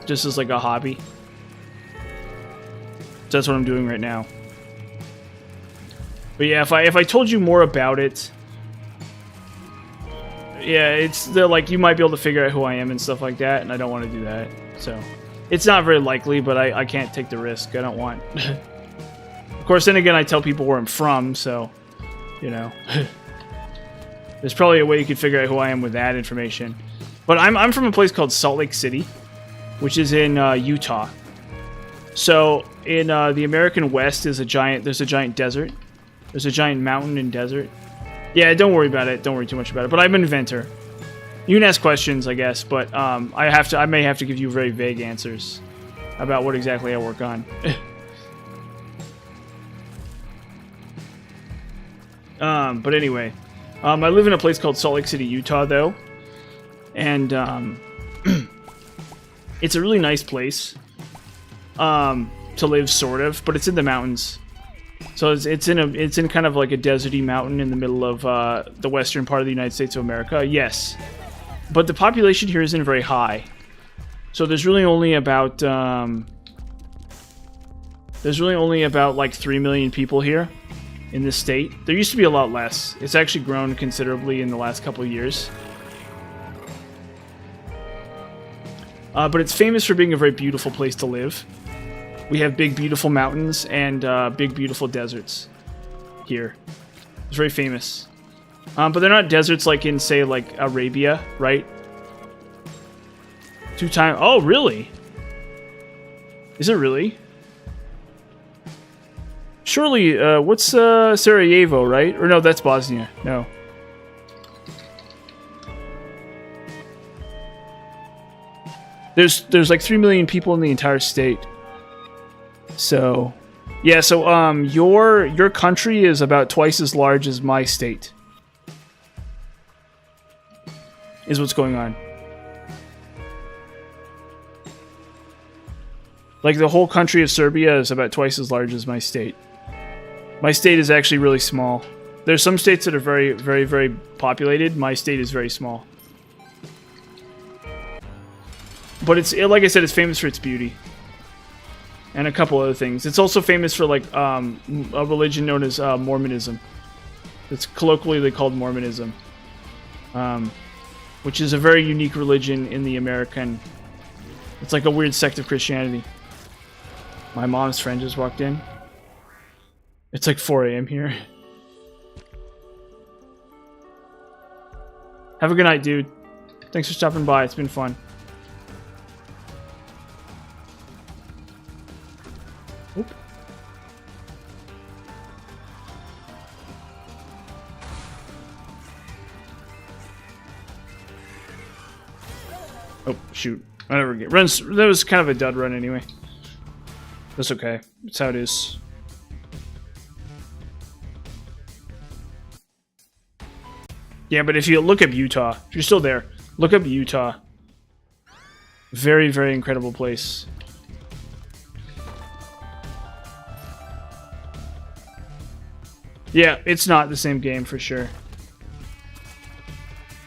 just as like a hobby. So that's what I'm doing right now. But yeah, if I told you more about it, yeah, like you might be able to figure out who I am and stuff like that, and I don't want to do that. So it's not very likely, but I can't take the risk. I don't want. Of course, then again, I tell people where I'm from, so there's probably a way you could figure out who I am with that information. But I'm from a place called Salt Lake City, which is in Utah. So in the American West there's a giant desert. There's a giant mountain and desert. Yeah, don't worry about it. Don't worry too much about it. But I'm an inventor. You can ask questions, I guess, but I may have to give you very vague answers about what exactly I work on. But anyway. I live in a place called Salt Lake City, Utah, though, and it's a really nice place to live, sort of, but it's in the mountains. So it's in kind of like a deserty mountain in the middle of the western part of the United States of America. Yes, but the population here isn't very high. So there's really only about like 3 million people here in this state. There used to be a lot less. It's actually grown considerably in the last couple of years. But it's famous for being a very beautiful place to live. We have big, beautiful mountains and big, beautiful deserts here. It's very famous. But they're not deserts like in, say, like Arabia, right? Oh, really? Is it really? Surely, what's Sarajevo, right? Or no, that's Bosnia. No. There's like 3 million people in the entire state. So, yeah. So your country is about twice as large as my state. Is what's going on. Like the whole country of Serbia is about twice as large as my state. My state is actually really small. There's some states that are very, very, very populated. My state is very small. But it's, like I said, it's famous for its beauty. And a couple other things. It's also famous for like a religion known as Mormonism. It's colloquially called Mormonism. Which is a very unique religion in the American... It's like a weird sect of Christianity. My mom's friend just walked in. It's like 4 a.m. here. Have a good night, dude. Thanks for stopping by. It's been fun. Oop. Oh, shoot. I never get runs. That was kind of a dud run anyway. That's okay. That's how it is. Yeah, but if you look up Utah, if you're still there, look up Utah. Very, very incredible place. Yeah, it's not the same game for sure.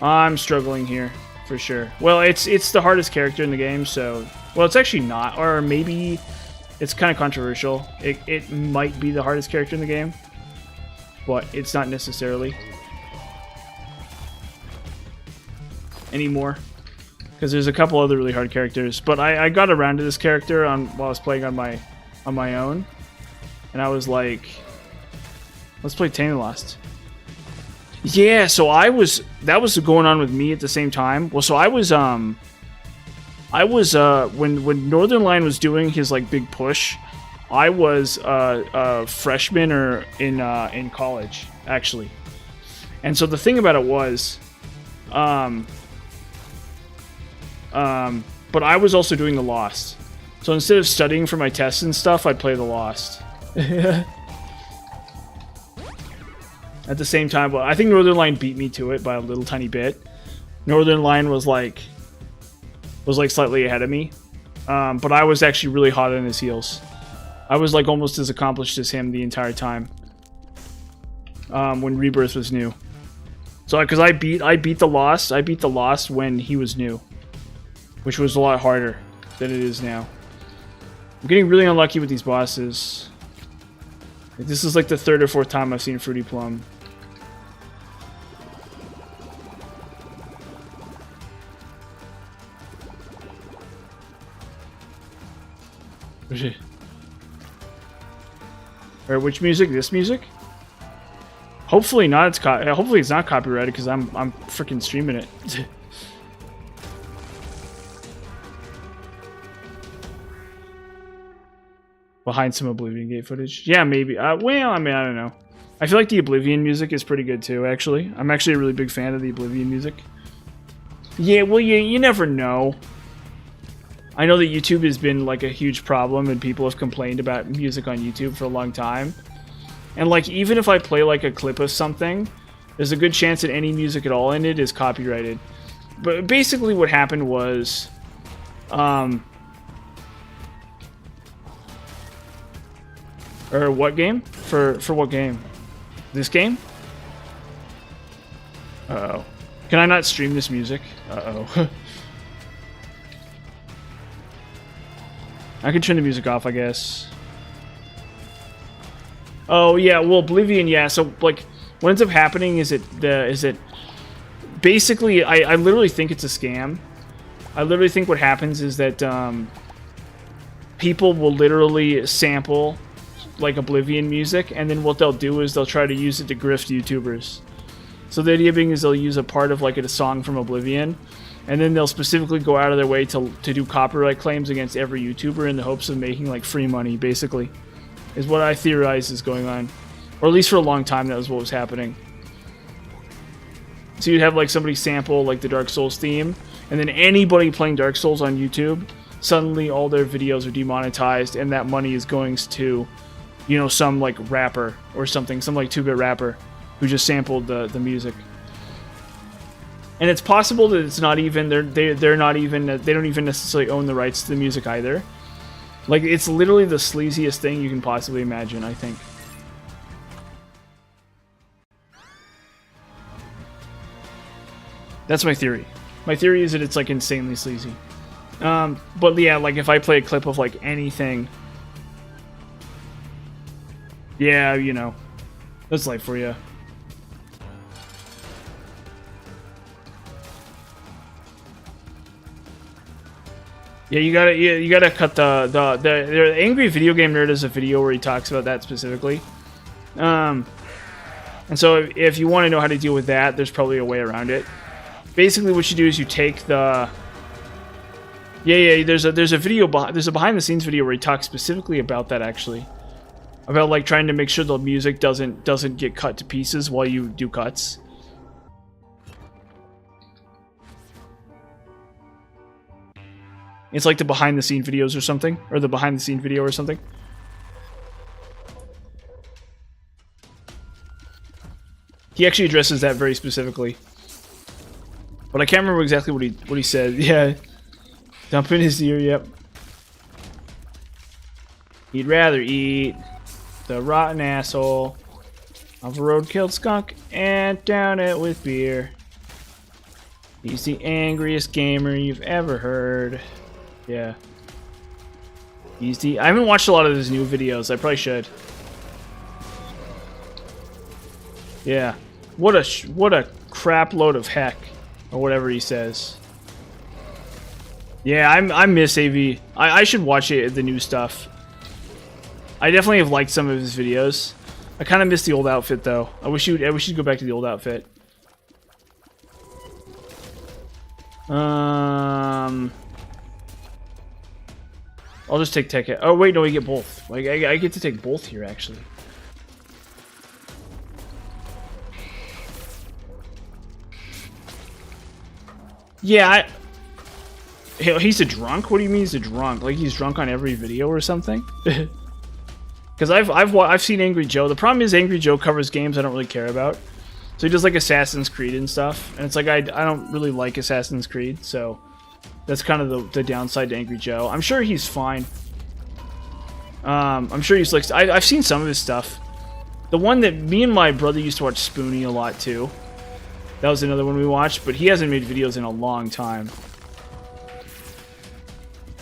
I'm struggling here for sure. Well, it's the hardest character in the game, so... Well, it's actually not, or maybe it's kind of controversial. It might be the hardest character in the game, but it's not necessarily anymore. Because there's a couple other really hard characters, but I got around to this character while I was playing on my own, and I was like, let's play Tainted. Yeah, so that was going on with me at the same time. Well, so I was when Northern Lion was doing his like big push, I was a freshman or in college actually. And so the thing about it was but I was also doing the Lost. So instead of studying for my tests and stuff, I'd play the Lost. At the same time, but I think Northern Lion beat me to it by a little tiny bit. Northern Lion was like slightly ahead of me, but I was actually really hot on his heels. I was like almost as accomplished as him the entire time. When Rebirth was new, so because I beat the Lost when he was new, which was a lot harder than it is now. I'm getting really unlucky with these bosses. This is like the 3rd or 4th time I've seen Fruity Plum. Or which music? This music? Hopefully not. Hopefully it's not copyrighted because I'm freaking streaming it. Behind some Oblivion Gate footage. Yeah, maybe. Well, I mean, I don't know. I feel like the Oblivion music is pretty good too, actually. I'm actually a really big fan of the Oblivion music. Yeah, well, you never know. I know that YouTube has been like a huge problem and people have complained about music on YouTube for a long time. And like, even if I play like a clip of something, there's a good chance that any music at all in it is copyrighted. But basically what happened was... Or what game? For what game? This game? Uh-oh. Can I not stream this music? Uh-oh. I can turn the music off, I guess. Oh, yeah, well, Oblivion, yeah, so, like, what ends up happening is that basically, I literally think it's a scam. I literally think what happens is that, people will literally sample like Oblivion music, and then what they'll do is they'll try to use it to grift YouTubers. So the idea being is they'll use a part of like a song from Oblivion, and then they'll specifically go out of their way to do copyright claims against every YouTuber in the hopes of making like free money, basically, is what I theorize is going on. Or at least for a long time that was what was happening. So you'd have like somebody sample like the Dark Souls theme, and then anybody playing Dark Souls on YouTube, suddenly all their videos are demonetized, and that money is going to, you know, some like rapper or something, some like 2-bit rapper who just sampled the music. And it's possible that it's not even they're not even, they don't even necessarily own the rights to the music either. Like, it's literally the sleaziest thing you can possibly imagine, I think. That's my theory. My theory is that it's like insanely sleazy. But yeah, like if I play a clip of like anything, yeah, you know, that's life for you. Yeah, you gotta cut the Angry Video Game Nerd has a video where he talks about that specifically. And so if you want to know how to deal with that, there's probably a way around it. Basically, what you do is you take the there's a video there's a behind the scenes video where he talks specifically about that, actually, about like trying to make sure the music doesn't get cut to pieces while you do cuts. It's like the behind the scene videos or something, or the behind the scene video or something. He actually addresses that very specifically. But I can't remember exactly what he said. Yeah. Dump in his ear, yep. He'd rather eat the rotten asshole of a road-killed skunk and down it with beer. He's the angriest gamer you've ever heard. Yeah. He's the... I haven't watched a lot of his new videos. I probably should. Yeah. What a crap load of heck. Or whatever he says. Yeah, I miss AV. I should watch the new stuff. I definitely have liked some of his videos. I kind of miss the old outfit though. I wish you'd go back to the old outfit. I'll just take tech. Oh wait, no, we get both. Like I get to take both here actually. Yeah, he's a drunk? What do you mean he's a drunk? Like he's drunk on every video or something? Because I've seen Angry Joe. The problem is Angry Joe covers games I don't really care about. So he does like Assassin's Creed and stuff. And it's like I don't really like Assassin's Creed, so that's kind of the downside to Angry Joe. I'm sure he's fine. I'm sure he's like... I've seen some of his stuff. The one that me and my brother used to watch Spoonie a lot too. That was another one we watched, but he hasn't made videos in a long time.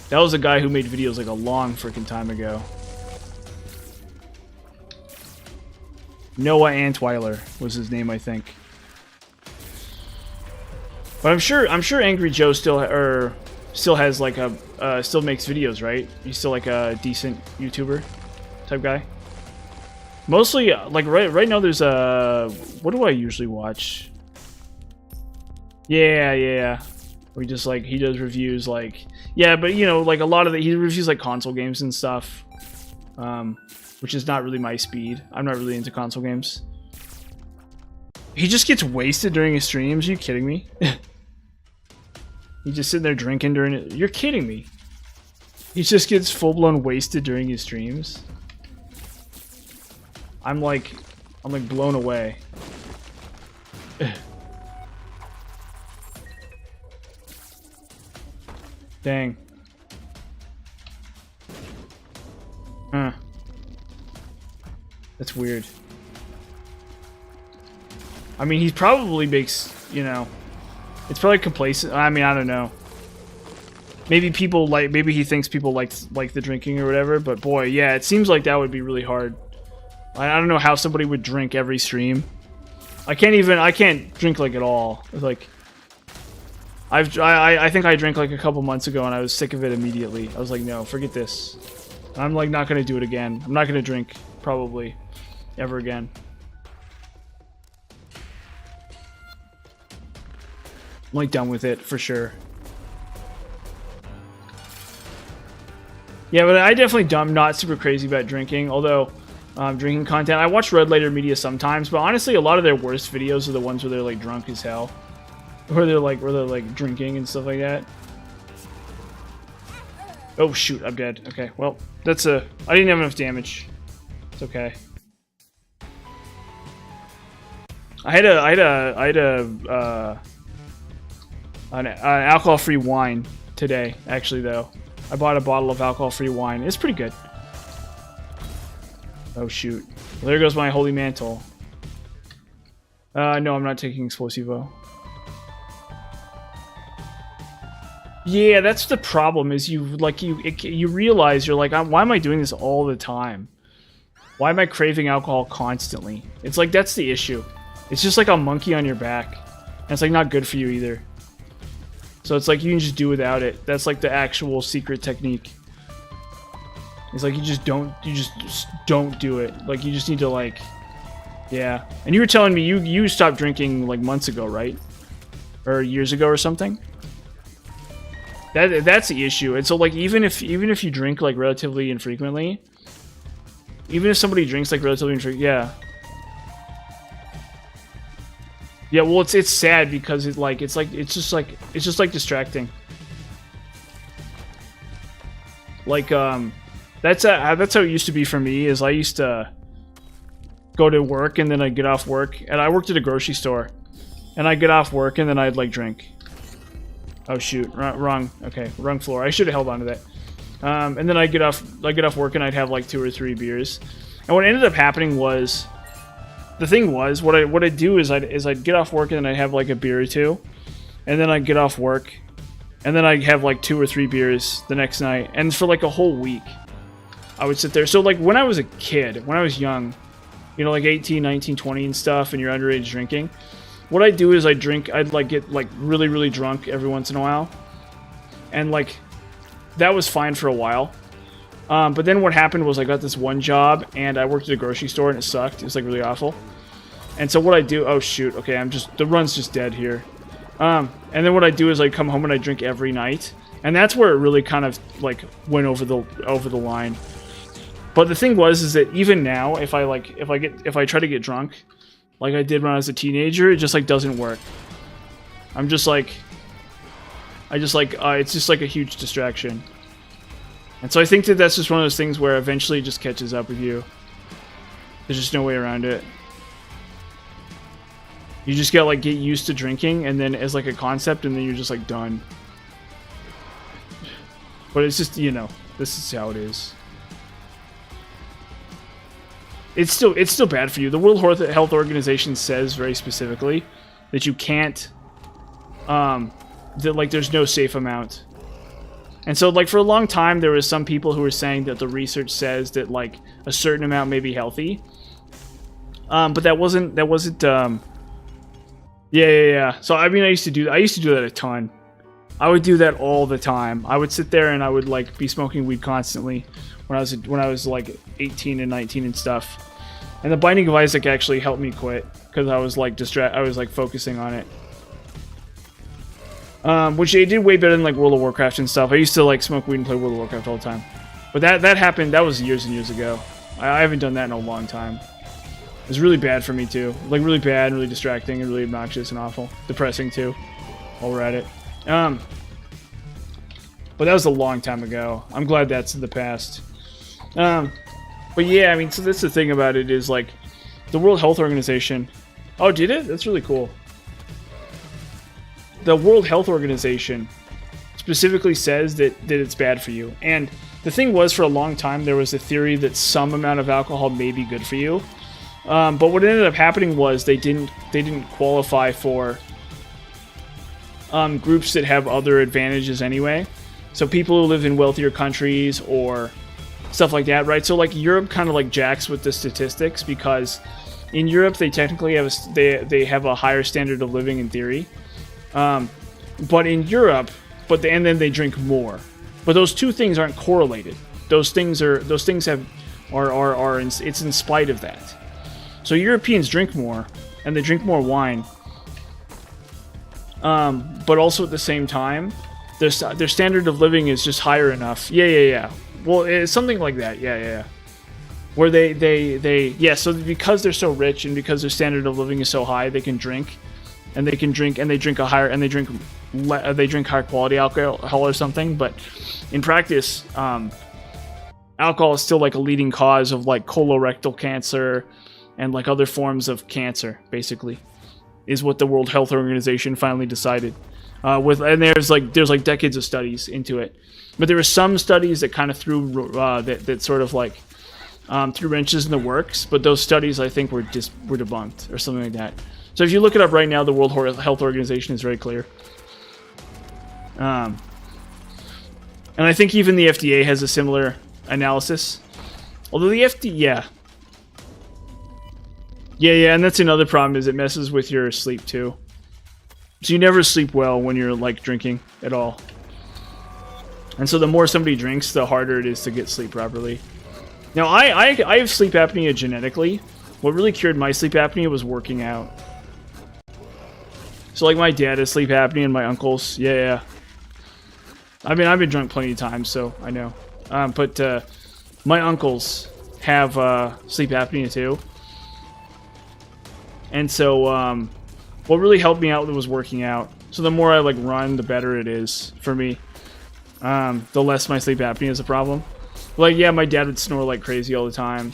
That was a guy who made videos like a long freaking time ago. Noah Antweiler was his name, I think. But I'm sure Angry Joe still has like a still makes videos, right? He's still like a decent YouTuber type guy. Mostly like right now there's a what do I usually watch? Yeah. We just like he does reviews like yeah, but you know like a lot of he reviews like console games and stuff, which is not really my speed. I'm not really into console games. He just gets wasted during his streams. Are you kidding me? He's just sitting there drinking during it. You're kidding me. He just gets full blown wasted during his streams. I'm like blown away. Dang. Huh. That's weird. I mean, he probably makes, you know, it's probably complacent. I mean, I don't know. Maybe people like, maybe he thinks people like the drinking or whatever, but boy, yeah, it seems like that would be really hard. I don't know how somebody would drink every stream. I can't drink like at all. Like, I think I drank like a couple months ago and I was sick of it immediately. I was like, no, forget this. I'm like not gonna do it again. I'm not gonna drink probably ever again. like done with it for sure. Yeah, but I definitely am not super crazy about drinking, although drinking content. I watch Red Letter Media sometimes, but honestly, a lot of their worst videos are the ones where they're like drunk as hell, where they're like drinking and stuff like that. Oh shoot, I'm dead. Okay, well, that's I didn't have enough damage. It's okay. I had an alcohol-free wine today, actually, though. I bought a bottle of alcohol-free wine. It's pretty good. Oh, shoot. Well, there goes my holy mantle. No, I'm not taking Explosivo. Yeah, that's the problem, is you realize, you're like, why am I doing this all the time? Why am I craving alcohol constantly? It's like, that's the issue. It's just like a monkey on your back. And it's like not good for you either. So it's like you can just do without it. That's like the actual secret technique. It's like you just don't do it. Like you just need to like, yeah. And you were telling me you stopped drinking like months ago, right? Or years ago or something? That's the issue. And so like even if you drink like relatively infrequently, even if somebody drinks like relatively infrequently, yeah. Yeah, well, it's sad because it's just like distracting. Like that's how it used to be for me. Is I used to go to work and then I'd get off work, and I worked at a grocery store, and I'd get off work and then I'd like drink. Oh shoot, wrong. Okay, wrong floor. I should have held on to that. And then I'd get off work and I'd have like 2 or 3 beers, and what ended up happening was. The thing was, what I'd do is I'd get off work and then I'd have like a beer or two, and then I'd get off work, and then I'd have like 2 or 3 beers the next night, and for like a whole week, I would sit there. So like when I was a kid, when I was young, you know, like 18, 19, 20 and stuff, and you're underage drinking, what I'd do is I'd like get like really, really drunk every once in a while, and like that was fine for a while. But then what happened was I got this one job and I worked at a grocery store and it sucked. It was like really awful. And so what I do, oh shoot, okay, the run's just dead here. And then what I do is I come home and I drink every night. And that's where it really kind of like went over the line. But the thing is that even now, if I try to get drunk, like I did when I was a teenager, it just like doesn't work. It's just like a huge distraction. And so I think that that's just one of those things where eventually it just catches up with you. There's just no way around it. You just gotta like get used to drinking, and then as like a concept, and then you're just like done. But it's just, you know, this is how it is. It's still bad for you. The World Health Organization says very specifically that you can't, that like there's no safe amount. And so, like, for a long time, there was some people who were saying that the research says that, like, a certain amount may be healthy. But that wasn't, yeah. So, I mean, I used to do that a ton. I would do that all the time. I would sit there and I would, like, be smoking weed constantly when I was, like, 18 and 19 and stuff. And the Binding of Isaac actually helped me quit, because I was, like, focusing on it. Which they did way better than like World of Warcraft and stuff. I used to like smoke weed and play World of Warcraft all the time. But that happened, that was years and years ago. I haven't done that in a long time. It was really bad for me too. Like really bad and really distracting and really obnoxious and awful. Depressing too, while we're at it. But that was a long time ago. I'm glad that's in the past. But yeah, I mean, so that's the thing about it is like, the World Health Organization. Oh, did it? That's really cool. The World Health Organization specifically says that it's bad for you. And the thing was, for a long time, there was a theory that some amount of alcohol may be good for you. But what ended up happening was they didn't qualify for groups that have other advantages anyway. So people who live in wealthier countries or stuff like that, right? So like Europe kind of like jacks with the statistics, because in Europe they technically have they have a higher standard of living in theory. But in Europe, and then they drink more. But those two things aren't correlated. It's in spite of that. So Europeans drink more, and they drink more wine. but also at the same time, their standard of living is just higher enough. Yeah. Well, it's something like that. Yeah. Where yeah. So because they're so rich and because their standard of living is so high, they can drink, and they drink higher quality alcohol or something. But in practice, alcohol is still like a leading cause of like colorectal cancer and like other forms of cancer. Basically, is what the World Health Organization finally decided. And there's like decades of studies into it, but there were some studies that kind of threw that sort of like threw wrenches in the works. But those studies, I think, were debunked or something like that. So if you look it up right now, the World Health Organization is very clear. And I think even the FDA has a similar analysis. Although the FDA, yeah, and that's another problem, is it messes with your sleep too. So you never sleep well when you're like drinking at all. And so the more somebody drinks, the harder it is to get sleep properly. Now I have sleep apnea genetically. What really cured my sleep apnea was working out. So like my dad has sleep apnea and my uncles, yeah. I mean, I've been drunk plenty of times, so I know. But my uncles have sleep apnea too. And so what really helped me out was working out. So the more I like run, the better it is for me. The less my sleep apnea is a problem. Like, yeah, my dad would snore like crazy all the time.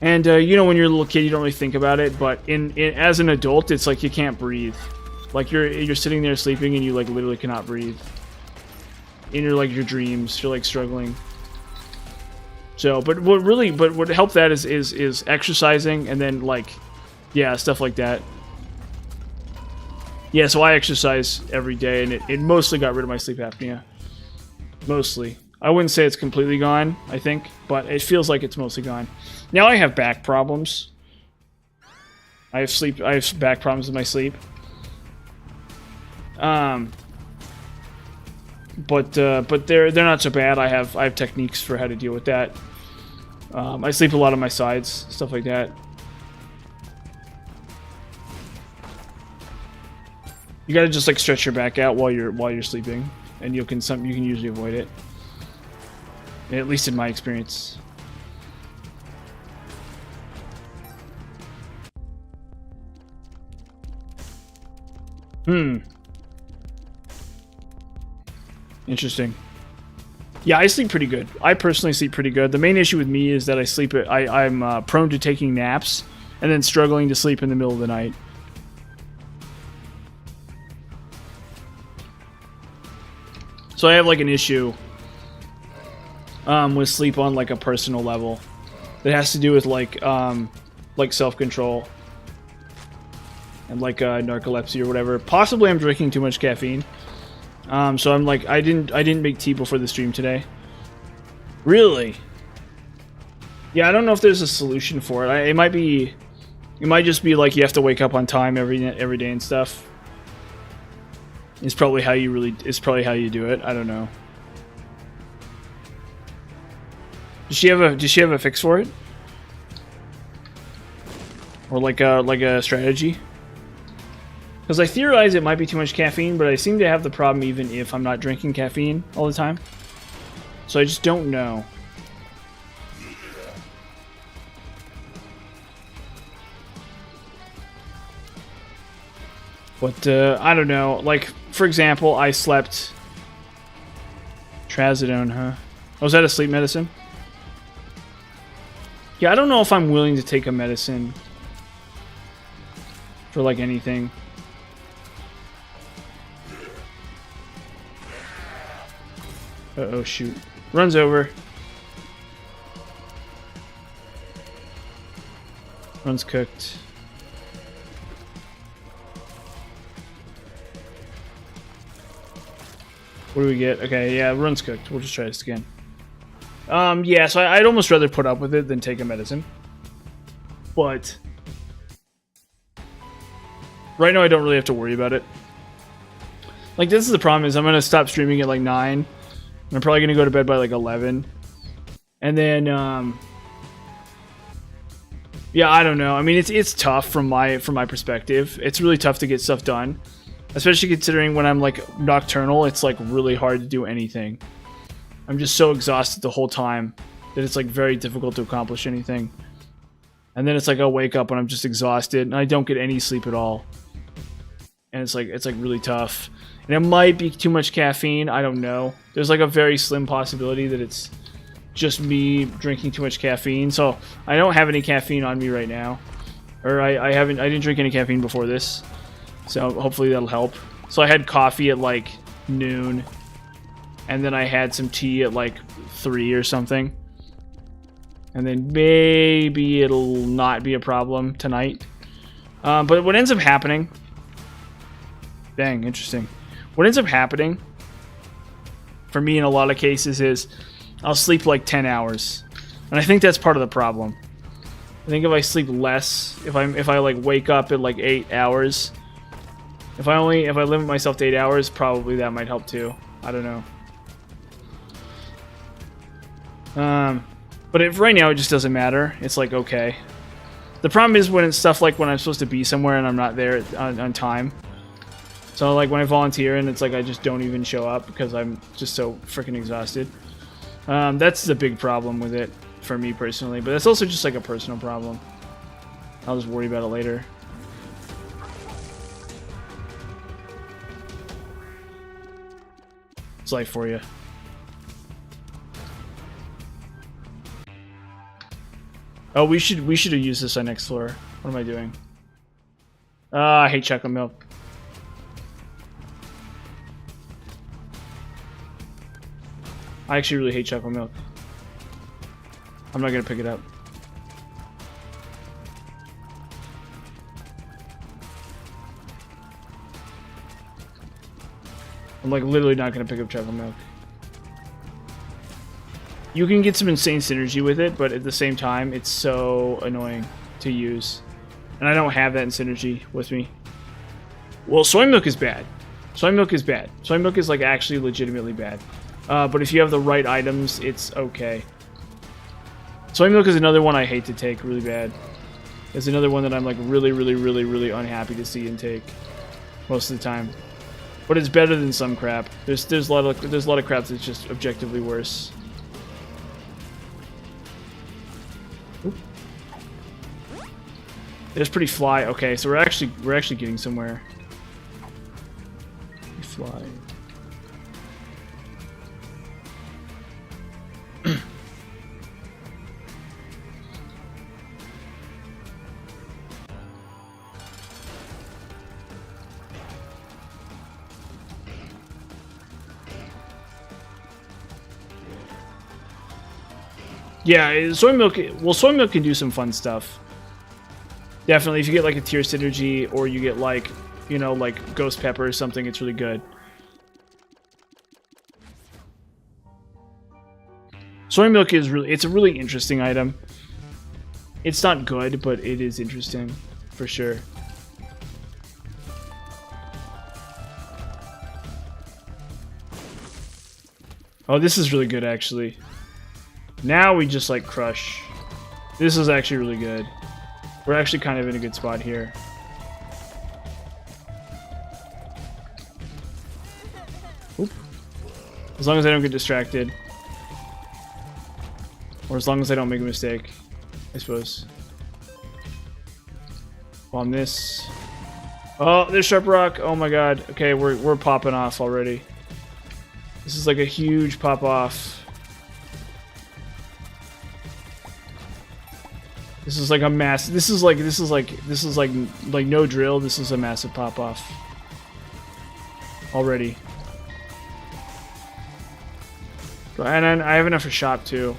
And you know, when you're a little kid, you don't really think about it. But as an adult, it's like you can't breathe. Like you're sitting there sleeping and you like literally cannot breathe. In your dreams, you're like struggling. So, but what helped that is exercising, and then like, yeah, stuff like that. Yeah, so I exercise every day, and it mostly got rid of my sleep apnea. Mostly. I wouldn't say it's completely gone, I think, but it feels like it's mostly gone. Now I have back problems. I have back problems with my sleep. But they're not so bad. I have techniques for how to deal with that. I sleep a lot on my sides, stuff like that. You gotta just like stretch your back out while you're sleeping, and you can usually avoid it. At least in my experience. Interesting. Yeah, I sleep pretty good. I personally sleep pretty good. The main issue with me is that I'm prone to taking naps and then struggling to sleep in the middle of the night. So I have like an issue with sleep on like a personal level that has to do with like self-control and like narcolepsy or whatever. Possibly I'm drinking too much caffeine. So I'm like, I didn't make tea before the stream today. Really? Yeah, I don't know if there's a solution for it. It might just be like you have to wake up on time every day and stuff. It's probably how you do it. I don't know. Does she have a fix for it? Or like a strategy? Because I theorize it might be too much caffeine, but I seem to have the problem even if I'm not drinking caffeine all the time. So I just don't know. But, I don't know. Like, for example, I slept... Trazodone, huh? Oh, is that a sleep medicine? Yeah, I don't know if I'm willing to take a medicine for, like, anything. Uh-oh, shoot. Runs over. Run's cooked. What do we get? Okay, yeah, run's cooked. We'll just try this again. Yeah, so I'd almost rather put up with it than take a medicine. But right now I don't really have to worry about it. Like, this is the problem, is I'm going to stop streaming at like 9. I'm probably going to go to bed by like 11. And then, Yeah, I don't know. I mean, it's tough from my perspective. It's really tough to get stuff done, especially considering when I'm like nocturnal. It's like really hard to do anything. I'm just so exhausted the whole time that it's like very difficult to accomplish anything. And then it's like I'll wake up and I'm just exhausted and I don't get any sleep at all. And it's like really tough. And it might be too much caffeine. I don't know. There's like a very slim possibility that it's just me drinking too much caffeine. So I don't have any caffeine on me right now, or I didn't drink any caffeine before this, so hopefully that'll help. So I had coffee at like noon, and then I had some tea at like 3 or something, and then maybe it'll not be a problem tonight. But what ends up happening, dang, interesting. What ends up happening for me in a lot of cases is I'll sleep like 10 hours. And I think that's part of the problem. I think if I sleep less, if I like wake up at like 8 hours, if I limit myself to 8 hours, probably that might help too. I don't know. But if right now it just doesn't matter. It's like okay. The problem is when it's stuff like when I'm supposed to be somewhere and I'm not there on time. So like when I volunteer and it's like I just don't even show up because I'm just so freaking exhausted. That's the big problem with it for me personally, but that's also just like a personal problem. I'll just worry about it later. It's life for you. Oh, we should have used this on next floor. What am I doing? I hate chocolate milk. I actually really hate chocolate milk. I'm not gonna pick it up. I'm like literally not gonna pick up chocolate milk. You can get some insane synergy with it, but at the same time, it's so annoying to use. And I don't have that in synergy with me. Well, soy milk is bad. Soy milk is bad. Soy milk is like actually legitimately bad. But if you have the right items, it's okay. Soy milk is another one I hate to take really bad. It's another one that I'm like really unhappy to see and take most of the time. But it's better than some crap. There's a lot of crap that's just objectively worse. Oop. There's pretty fly. Okay, so we're actually getting somewhere. Fly. Yeah, soy milk. Well, soy milk can do some fun stuff. Definitely, if you get like a tier synergy, or you get like, you know, like ghost pepper or something, it's really good. Soy milk is it's a really interesting item. It's not good, but it is interesting for sure. Oh, this is really good actually. Now we just like crush. This is actually really good. We're actually kind of in a good spot here. Oop. As long as I don't get distracted. Or as long as I don't make a mistake, I suppose. On this. Oh, there's sharp rock. Oh my god. Okay, we're popping off already. This is like a huge pop off. This is like a mass. This is like no drill. This is a massive pop off. Already. And I have enough for shop too.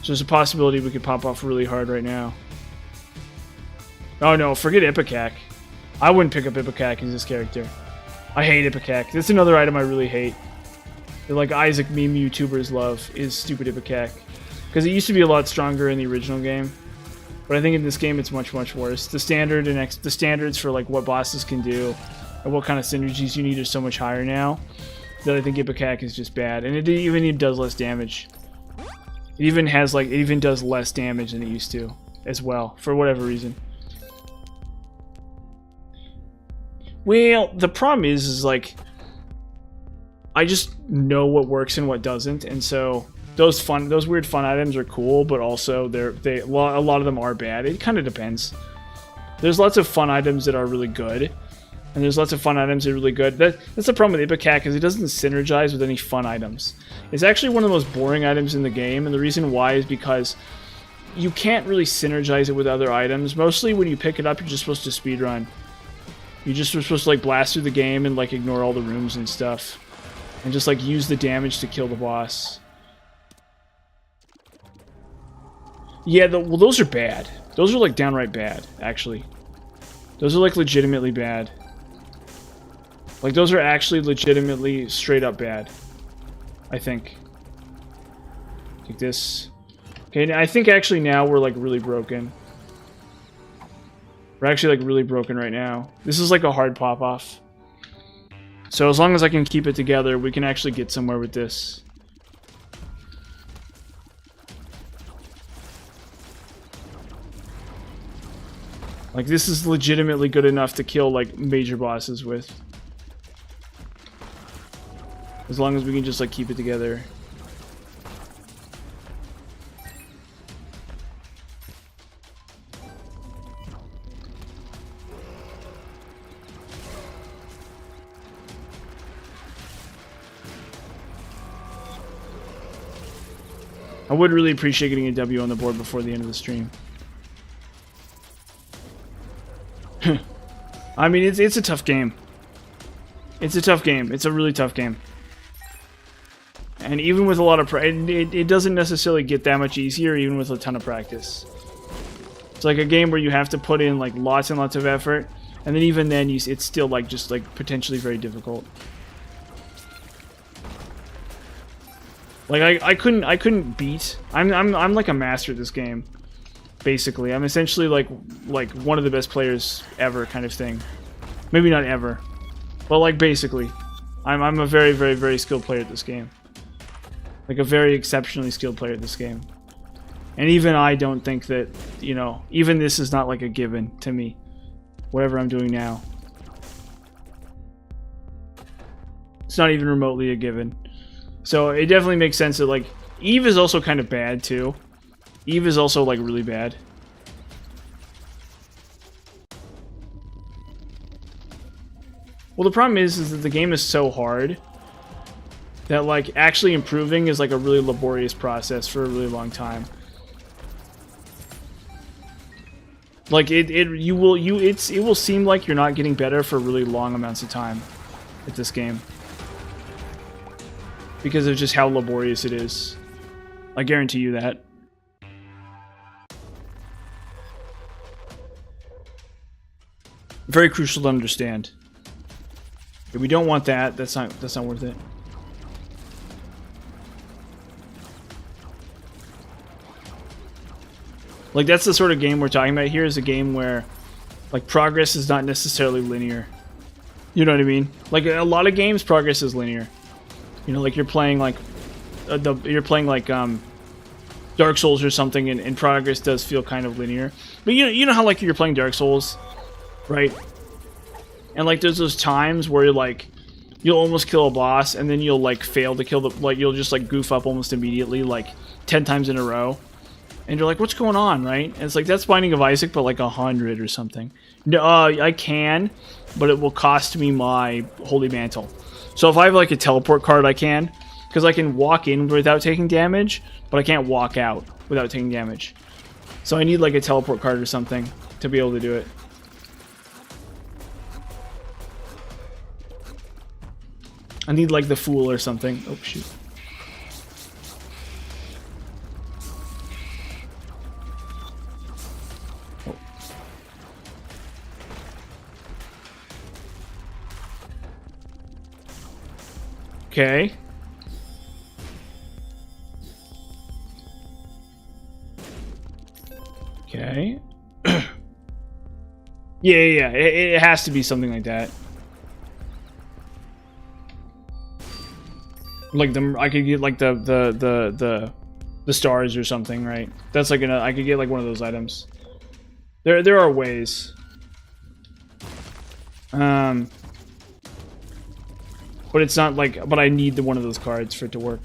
So there's a possibility we could pop off really hard right now. Oh no, forget Ipecac. I wouldn't pick up Ipecac as this character. I hate Ipecac. That's another item I really hate. That like Isaac meme YouTubers love is stupid Ipecac. Because it used to be a lot stronger in the original game. But I think in this game it's much worse. The standards for like what bosses can do and what kind of synergies you need are so much higher now that I think Ipecac is just bad. And it even does less damage. It even does less damage than it used to. as well, for whatever reason. Well, the problem is like, I just know what works and what doesn't, and so those weird fun items are cool, but also a lot of them are bad. It kind of depends. There's lots of fun items that are really good, and there's lots of fun items that are really good. That's the problem with Ipecac, because it doesn't synergize with any fun items. It's actually one of the most boring items in the game, and the reason why is because you can't really synergize it with other items. Mostly when you pick it up, you're just supposed to speedrun. You're just supposed to like blast through the game and like ignore all the rooms and stuff. And just like use the damage to kill the boss. Yeah, well, those are bad. Those are like downright bad, actually. Those are like legitimately bad. Like those are actually legitimately straight up bad. I think. Take this. Okay, I think actually now we're like really broken. We're actually like really broken right now. This is like a hard pop off. So as long as I can keep it together, we can actually get somewhere with this. Like this is legitimately good enough to kill like major bosses with. As long as we can just like keep it together. I would really appreciate getting a W on the board before the end of the stream. I mean, it's a tough game. It's a tough game. It's a really tough game. And even with a lot of it doesn't necessarily get that much easier, even with a ton of practice. It's like a game where you have to put in like lots and lots of effort, and then even then, it's still like just like potentially very difficult. Like I couldn't beat. I'm like a master at this game. Basically, I'm essentially like one of the best players ever, kind of thing. Maybe not ever, but like basically, I'm a very, very, very skilled player at this game. Like a very exceptionally skilled player at this game. And even I don't think that, you know, even this is not like a given to me. Whatever I'm doing now, it's not even remotely a given. So it definitely makes sense that like Eve is also kind of bad too. Eve is also like really bad. Well, the problem is that the game is so hard that like actually improving is like a really laborious process for a really long time. Like it will seem like you're not getting better for really long amounts of time at this game. Because of just how laborious it is. I guarantee you that. Very crucial to understand. If we don't want that, that's not worth it. Like that's the sort of game we're talking about here, is a game where like progress is not necessarily linear. You know what I mean? Like a lot of games, progress is linear. You know, like you're playing like Dark Souls or something, and progress does feel kind of linear. But you know how like you're playing Dark Souls, right? And like there's those times where you'll almost kill a boss, and then you'll like fail to kill you'll just like goof up almost immediately, like 10 times in a row. And you're like, what's going on, right? And it's like, that's Binding of Isaac, but like 100 or something. No, I can, but it will cost me my Holy Mantle. So if I have like a teleport card, I can. Because I can walk in without taking damage, but I can't walk out without taking damage. So I need like a teleport card or something to be able to do it. I need like the Fool or something. Oh, shoot. Okay. Okay. yeah. It has to be something like that. Like I could get like the stars or something, right? That's like I could get like one of those items. There are ways. But it's not like, but I need one of those cards for it to work.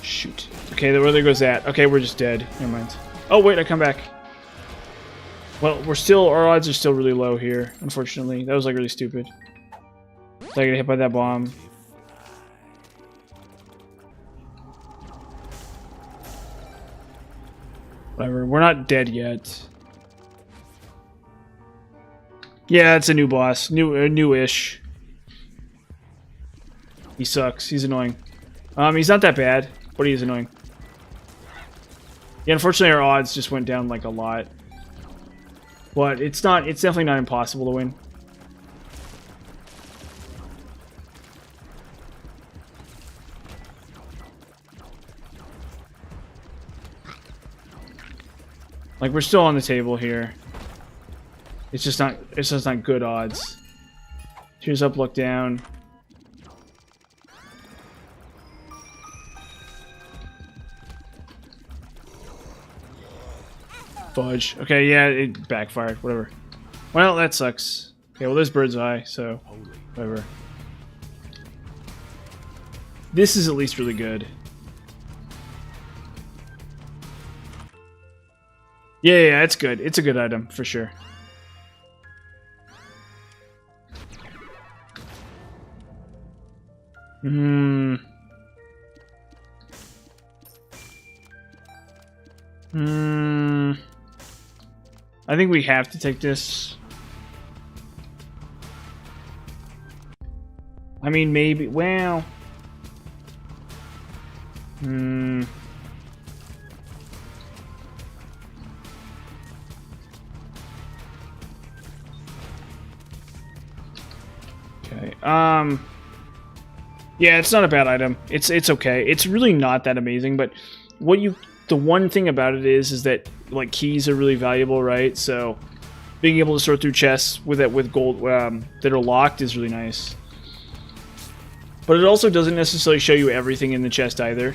Shoot. Okay, where there goes that. Okay, we're just dead. Never mind. Oh wait, I come back. Well, our odds are still really low here, unfortunately. That was like really stupid. So I get hit by that bomb. Whatever, we're not dead yet. Yeah, it's a new boss. New-ish. He sucks. He's annoying. He's not that bad, but he is annoying. Yeah, unfortunately our odds just went down like a lot. But it's definitely not impossible to win. Like, we're still on the table here. It's just not good odds. Cheers up, look down. Fudge. Okay, yeah, it backfired. Whatever. Well, that sucks. Okay, well, there's bird's eye, so whatever. This is at least really good. Yeah, it's good. It's a good item, for sure. I think we have to take this. I mean, maybe. Well. Okay. Yeah, it's not a bad item. It's okay. It's really not that amazing, but the one thing about it is that like keys are really valuable, right? So being able to sort through chests with gold that are locked is really nice. But it also doesn't necessarily show you everything in the chest either.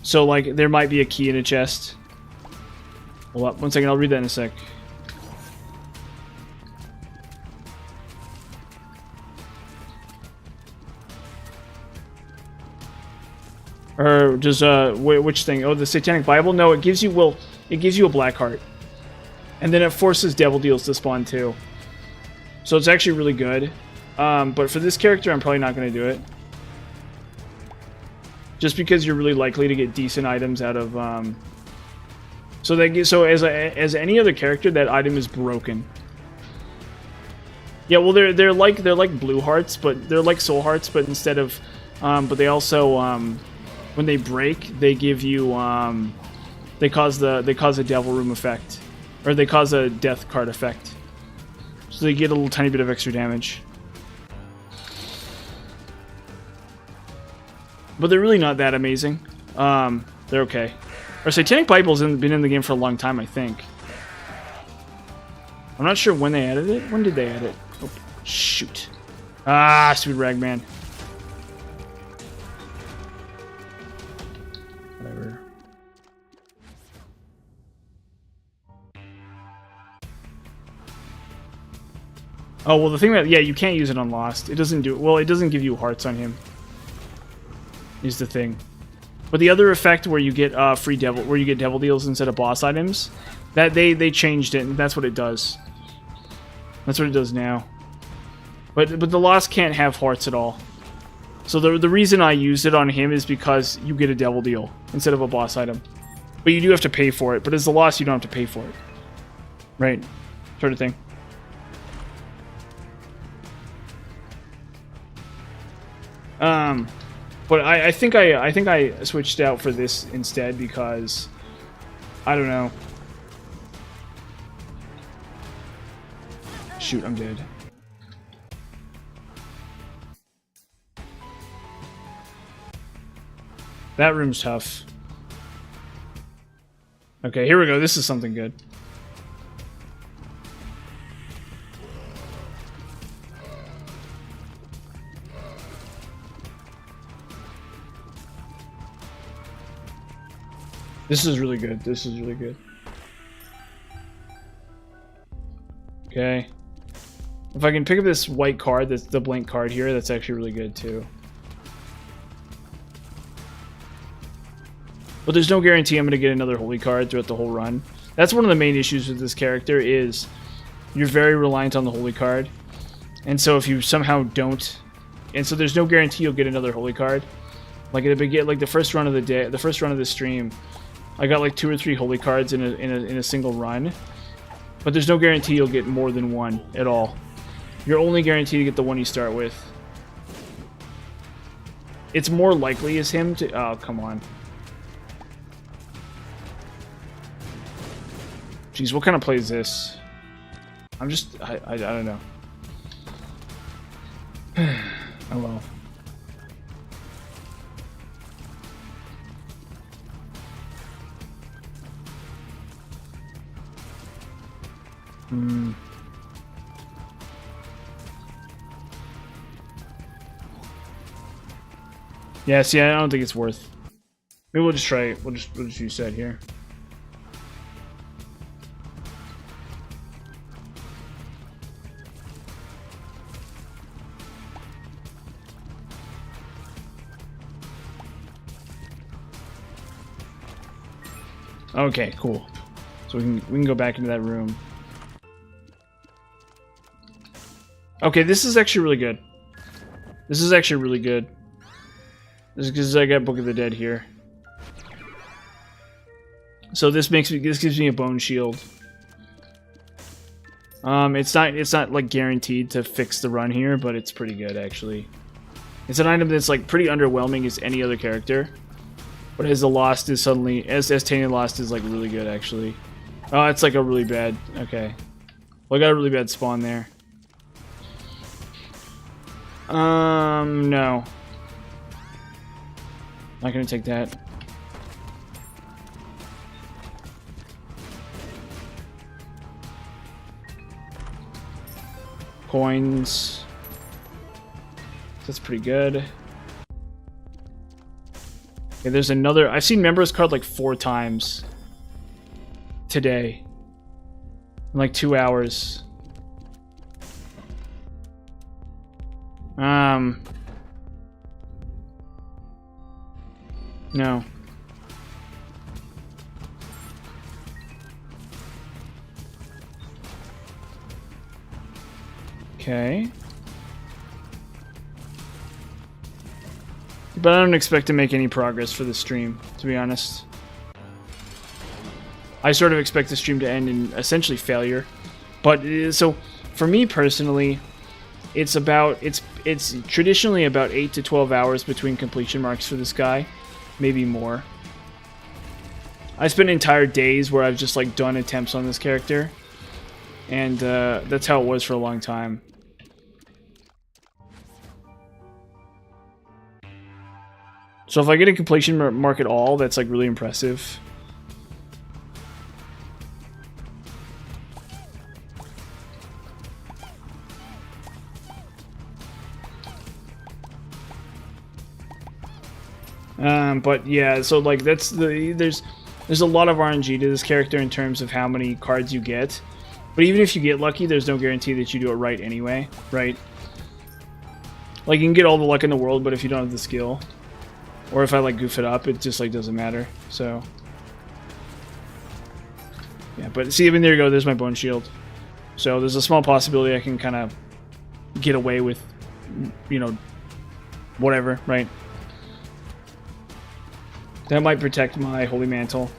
So like there might be a key in a chest. Hold up, 1 second, I'll read that in a sec. Or does which thing? Oh, the Satanic Bible? No, it gives you a black heart, and then it forces devil deals to spawn too. So it's actually really good. But for this character, I'm probably not going to do it, just because you're really likely to get decent items out of. So as any other character, that item is broken. Yeah, well they're like blue hearts, but they're like soul hearts, but instead of, but they also when they break, they give you they cause a devil room effect, or they cause a death card effect. So they get a little tiny bit of extra damage. But they're really not that amazing. They're okay. Our Satanic Bible's been in the game for a long time, I think. I'm not sure when they added it. When did they add it? Oh, shoot. Ah, stupid Ragman. Whatever. Oh, well, the thing that... Yeah, you can't use it on Lost. It doesn't do... Well, it doesn't give you hearts on him. Is the thing. But the other effect where you get free devil... Where you get devil deals instead of boss items... That they changed it, and that's what it does. That's what it does now. But the Lost can't have hearts at all. So the reason I used it on him is because you get a devil deal instead of a boss item. But you do have to pay for it. But as the Lost, you don't have to pay for it. Right. Sort of thing. But I think I switched out for this instead because I don't know. Shoot, I'm dead. That room's tough. Okay, here we go. This is something good. This is really good. This is really good. Okay. If I can pick up this white card, that's the blank card here, that's actually really good too. But there's no guarantee I'm going to get another holy card throughout the whole run. That's one of the main issues with this character is you're very reliant on the holy card. And so if you somehow don't... And so there's no guarantee you'll get another holy card. Like at the beginning, like the first run of the day, the first run of the stream, I got like 2 or 3 holy cards in a single run. But there's no guarantee you'll get more than one at all. You're only guaranteed to get the one you start with. It's more likely as him to... Oh, come on. Jeez, what kind of play is this? I'm just... I don't know. Oh well. Yeah, see, I don't think it's worth. Maybe we'll just try it. We'll just use that here. Okay, cool. So we can go back into that room. Okay, this is actually really good. This is actually really good. This is because I got Book of the Dead here. So this gives me a bone shield. It's not like guaranteed to fix the run here, but it's pretty good actually. It's an item that's like pretty underwhelming as any other character. But as the Lost is suddenly, as Tainted Lost is like really good actually. Oh, it's like a really bad, okay. Well, I got a really bad spawn there. No. Not gonna take that. Coins. That's pretty good. Okay, there's another. I've seen members card like 4 times today. In like 2 hours. No. Okay. But I don't expect to make any progress for the stream, to be honest. I sort of expect the stream to end in essentially failure. But so for me personally, it's traditionally about 8 to 12 hours between completion marks for this guy, maybe more. I spent entire days where I've just like done attempts on this character, and that's how it was for a long time. So if I get a completion mark at all, that's like really impressive. But yeah, so like that's there's a lot of RNG to this character in terms of how many cards you get. But even if you get lucky, there's no guarantee that you do it right anyway, right? Like you can get all the luck in the world, but if you don't have the skill, or if I like goof it up, it just like doesn't matter. So yeah, but see, even there you go. There's my bone shield. So there's a small possibility I can kind of get away with, you know, whatever, right? That might protect my Holy Mantle.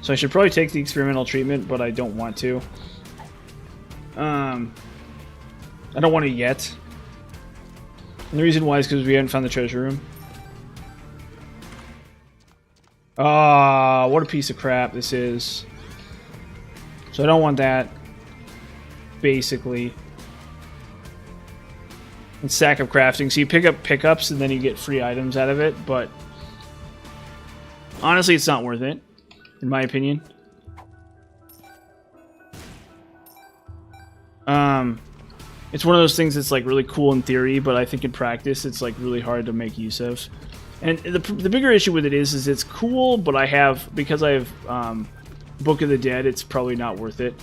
So I should probably take the experimental treatment, but I don't want to. I don't want to yet. And the reason why is because we haven't found the treasure room. Ah, what a piece of crap this is. So I don't want that, basically. And Sack of Crafting. So you pick up pickups and then you get free items out of it, but honestly it's not worth it, in my opinion. It's one of those things that's like really cool in theory, but I think in practice it's like really hard to make use of. And the bigger issue with it is it's cool, but because I have Book of the Dead, it's probably not worth it.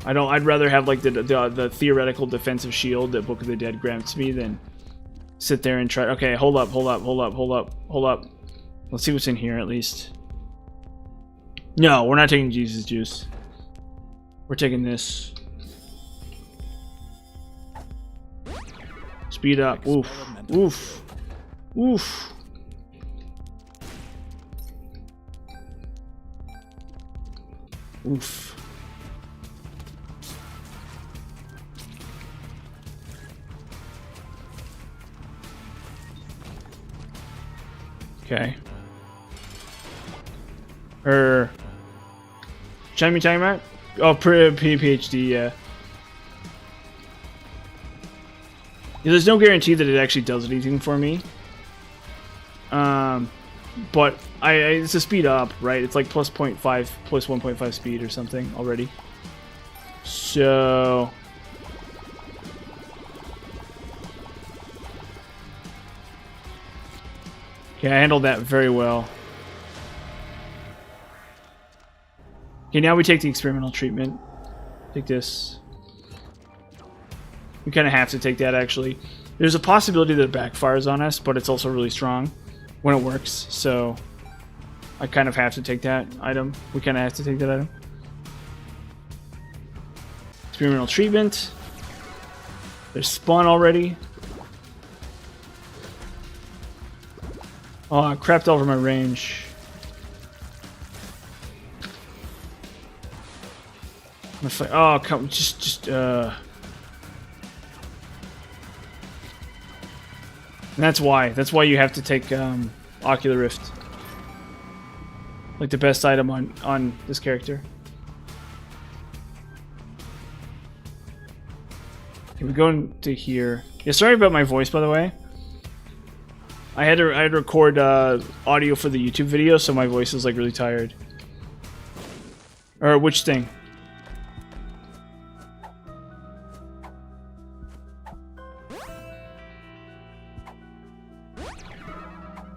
I'd rather have like the theoretical defensive shield that Book of the Dead grants me than sit there and try. Okay, hold up. Let's see what's in here at least. No, we're not taking Jesus juice. We're taking this. Speed up. Oof. Oof. Oof. Oof. Okay. Chime you talking about? Oh, PhD, yeah. There's no guarantee that it actually does anything for me. But it's a speed up, right? It's like plus 0.5, plus 1.5 speed or something already. So... okay, I handled that very well. Okay, now we take the experimental treatment. Take this. We kind of have to take that, actually. There's a possibility that it backfires on us, but it's also really strong when it works, so I kind of have to take that item. We kind of have to take that item. Experimental treatment. There's spawn already. Oh, I crapped over my range. Oh, come, and that's why you have to take Ocular Rift, like the best item on this character. Okay, we go into here. Yeah, sorry about my voice, by the way. I had to record audio for the YouTube video, so my voice is like really tired. Or which thing?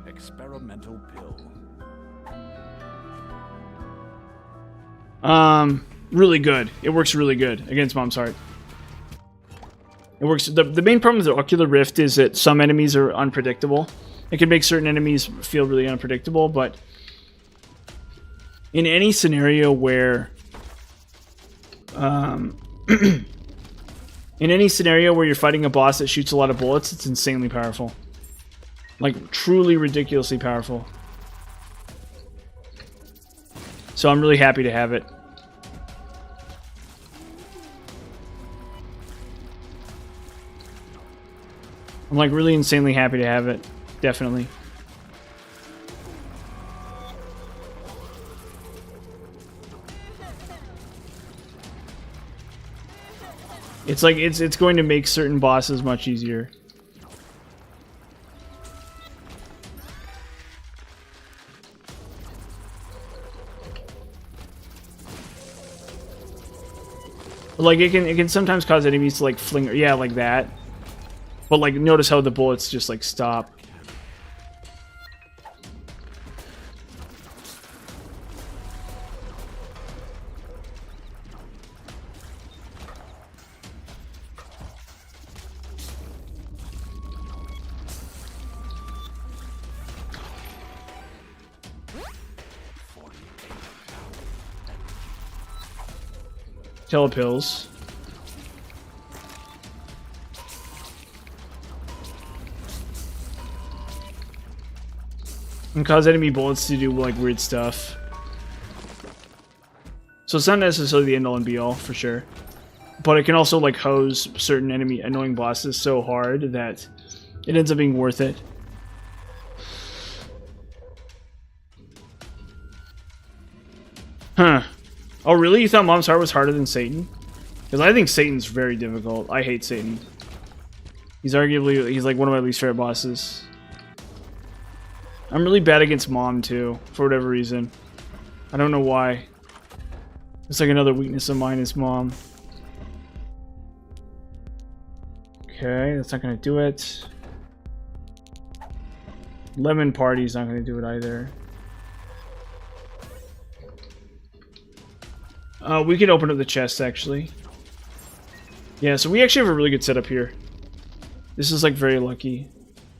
Experimental pill. Really good. It works really good against Mom's Heart. It works. The main problem with the Ocular Rift is that some enemies are unpredictable. It can make certain enemies feel really unpredictable, but in any scenario where in any scenario where you're fighting a boss that shoots a lot of bullets, it's insanely powerful. Like, truly ridiculously powerful. So I'm really happy to have it. I'm like really insanely happy to have it. Definitely. It's like it's going to make certain bosses much easier. Like it can sometimes cause enemies to like fling, yeah, like that. But like notice how the bullets just like stop. Telepills. And cause enemy bullets to do like weird stuff. So it's not necessarily the end all and be all for sure. But it can also like hose certain enemy annoying bosses so hard that it ends up being worth it. Huh. Oh really? You thought Mom's Heart was harder than Satan? Because I think Satan's very difficult. I hate Satan. He's like one of my least favorite bosses. I'm really bad against Mom too, for whatever reason. I don't know why. It's like another weakness of mine is Mom. Okay, that's not gonna do it. Lemon Party's not gonna do it either. We could open up the chest, actually. Yeah, so we actually have a really good setup here. This is, like, very lucky.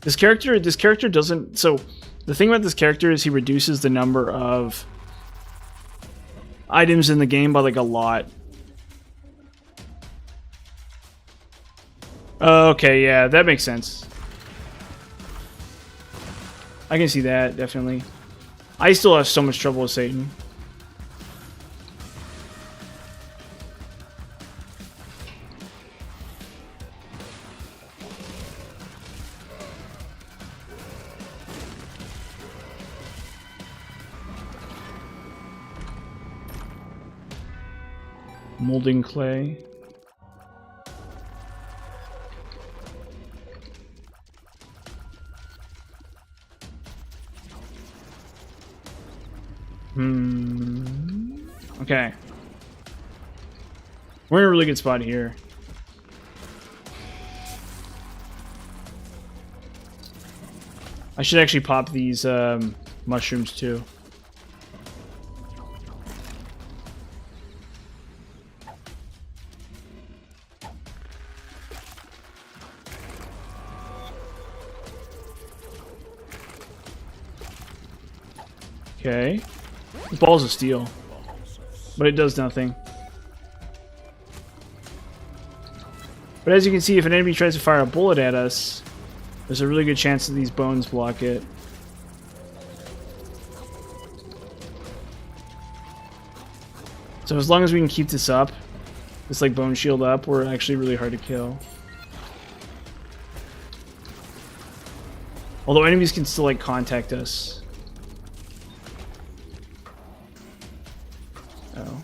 This character doesn't... So, the thing about this character is he reduces the number of items in the game by, like, a lot. Okay, yeah, that makes sense. I can see that, definitely. I still have so much trouble with Satan. Molding clay. Okay. We're in a really good spot here. I should actually pop these mushrooms too. Okay. Balls of steel. But it does nothing. But as you can see, if an enemy tries to fire a bullet at us, there's a really good chance that these bones block it. So as long as we can keep this up, this like bone shield up, we're actually really hard to kill. Although enemies can still like contact us. Oh.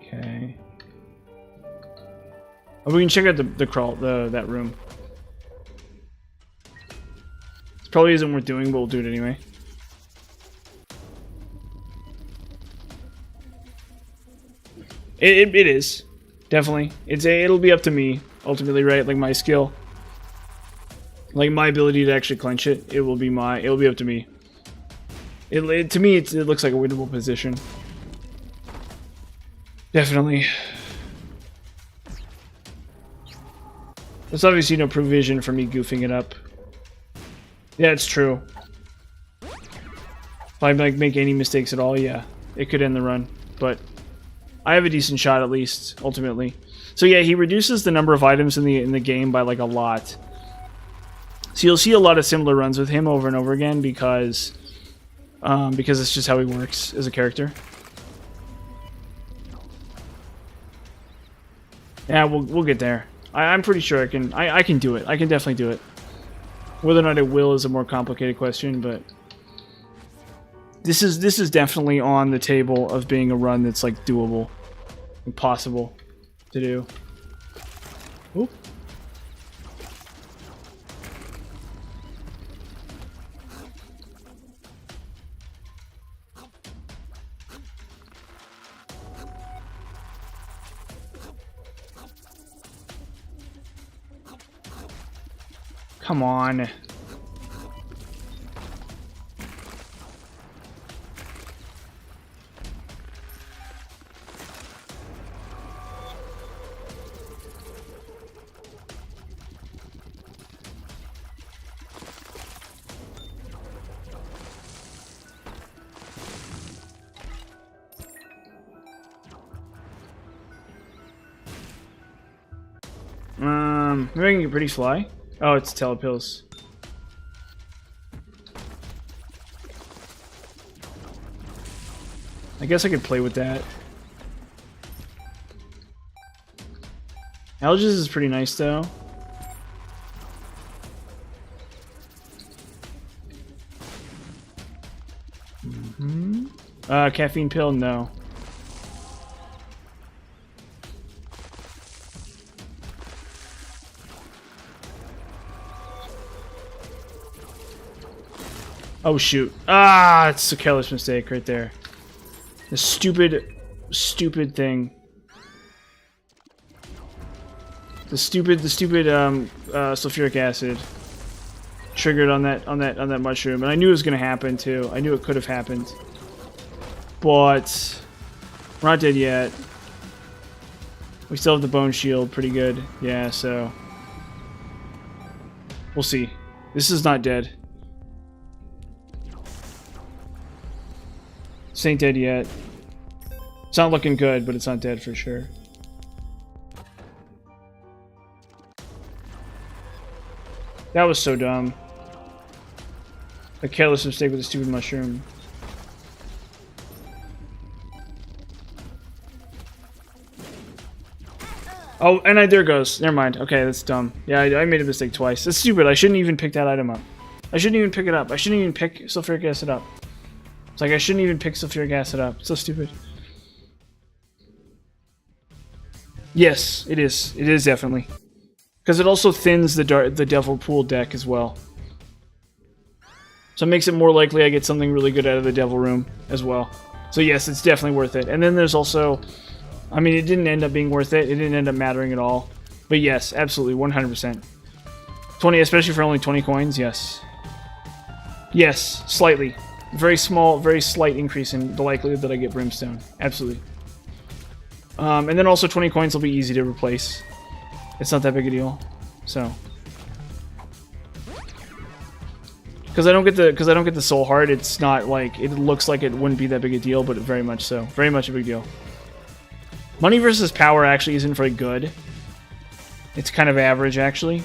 Okay. Oh, we can check out that room. This probably isn't worth doing, but we'll do it anyway. It is. Definitely. It'll be up to me, ultimately, right? Like my skill. Like my ability to actually clench it. It'll be up to me. To me, it looks like a winnable position. Definitely. There's obviously no provision for me goofing it up. Yeah, it's true. If I like make any mistakes at all, yeah, it could end the run. But I have a decent shot at least, ultimately. So yeah, he reduces the number of items in the game by like a lot. So you'll see a lot of similar runs with him over and over again because it's just how he works as a character. Yeah, we'll get there. I'm pretty sure I can do it. I can definitely do it. Whether or not it will is a more complicated question, but this is definitely on the table of being a run that's like doable and possible to do. Oop. Come on. Maybe I can get pretty fly. Oh, it's telepills. I guess I could play with that. Algis is pretty nice though. Caffeine pill? No. Oh shoot. Ah, it's a careless mistake right there. The stupid thing. The stupid sulfuric acid triggered on that mushroom, and I knew it was gonna happen too. I knew it could have happened. But we're not dead yet. We still have the bone shield, pretty good. Yeah, so we'll see. This is not dead. This ain't dead yet. It's not looking good, but it's not dead for sure. That was so dumb. A careless mistake with a stupid mushroom. Oh, and there it goes. Never mind. Okay, that's dumb. Yeah, I made a mistake twice. That's stupid. I shouldn't even pick that item up. I shouldn't even pick it up. I shouldn't even pick sulfuric acid up. It's like I shouldn't even pick sulfuric acid up. It's so stupid. Yes, it is. It is definitely. Because it also thins the Devil Pool deck as well. So it makes it more likely I get something really good out of the Devil Room as well. So yes, it's definitely worth it. And then there's also... I mean, it didn't end up being worth it. It didn't end up mattering at all. But yes, absolutely, 100%. 20, especially for only 20 coins, yes. Yes, slightly. Very small, very slight increase in the likelihood that I get Brimstone. Absolutely. And then also 20 coins will be easy to replace. It's not that big a deal. So. Because I don't get the soul heart, it's not like, it looks like it wouldn't be that big a deal, but very much so. Very much a big deal. Money versus power actually isn't very good. It's kind of average, actually.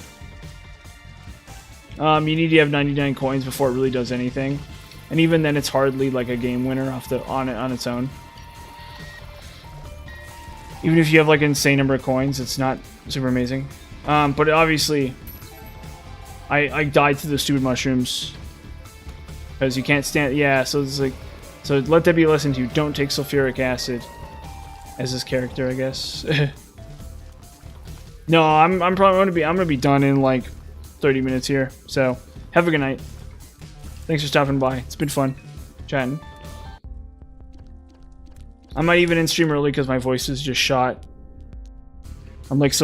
You need to have 99 coins before it really does anything. And even then, it's hardly like a game winner on its own. Even if you have like an insane number of coins, it's not super amazing. But obviously, I died to the stupid mushrooms. Because you can't stand... Yeah, so it's like... So let that be a lesson to you. Don't take sulfuric acid. As this character, I guess. No, I'm probably gonna be done in like 30 minutes here. So have a good night. Thanks for stopping by. It's been fun chatting. I might even end stream early because my voice is just shot. My voice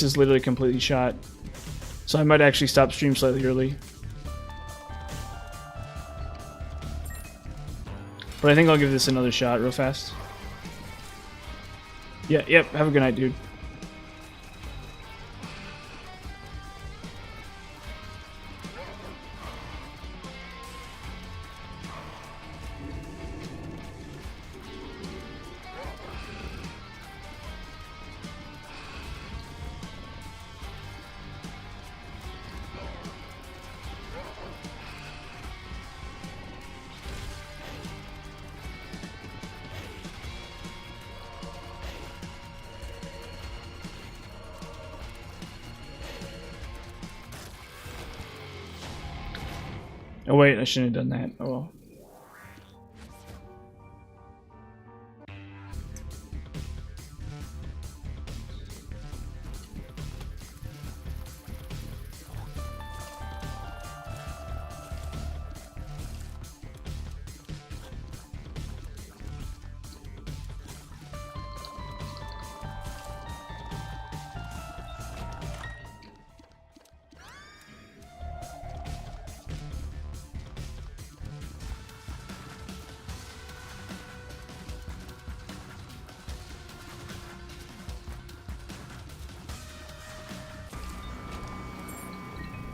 is literally completely shot. So I might actually stop stream slightly early. But I think I'll give this another shot real fast. Yeah, yep, have a good night, dude. Oh wait, I shouldn't have done that. Oh well.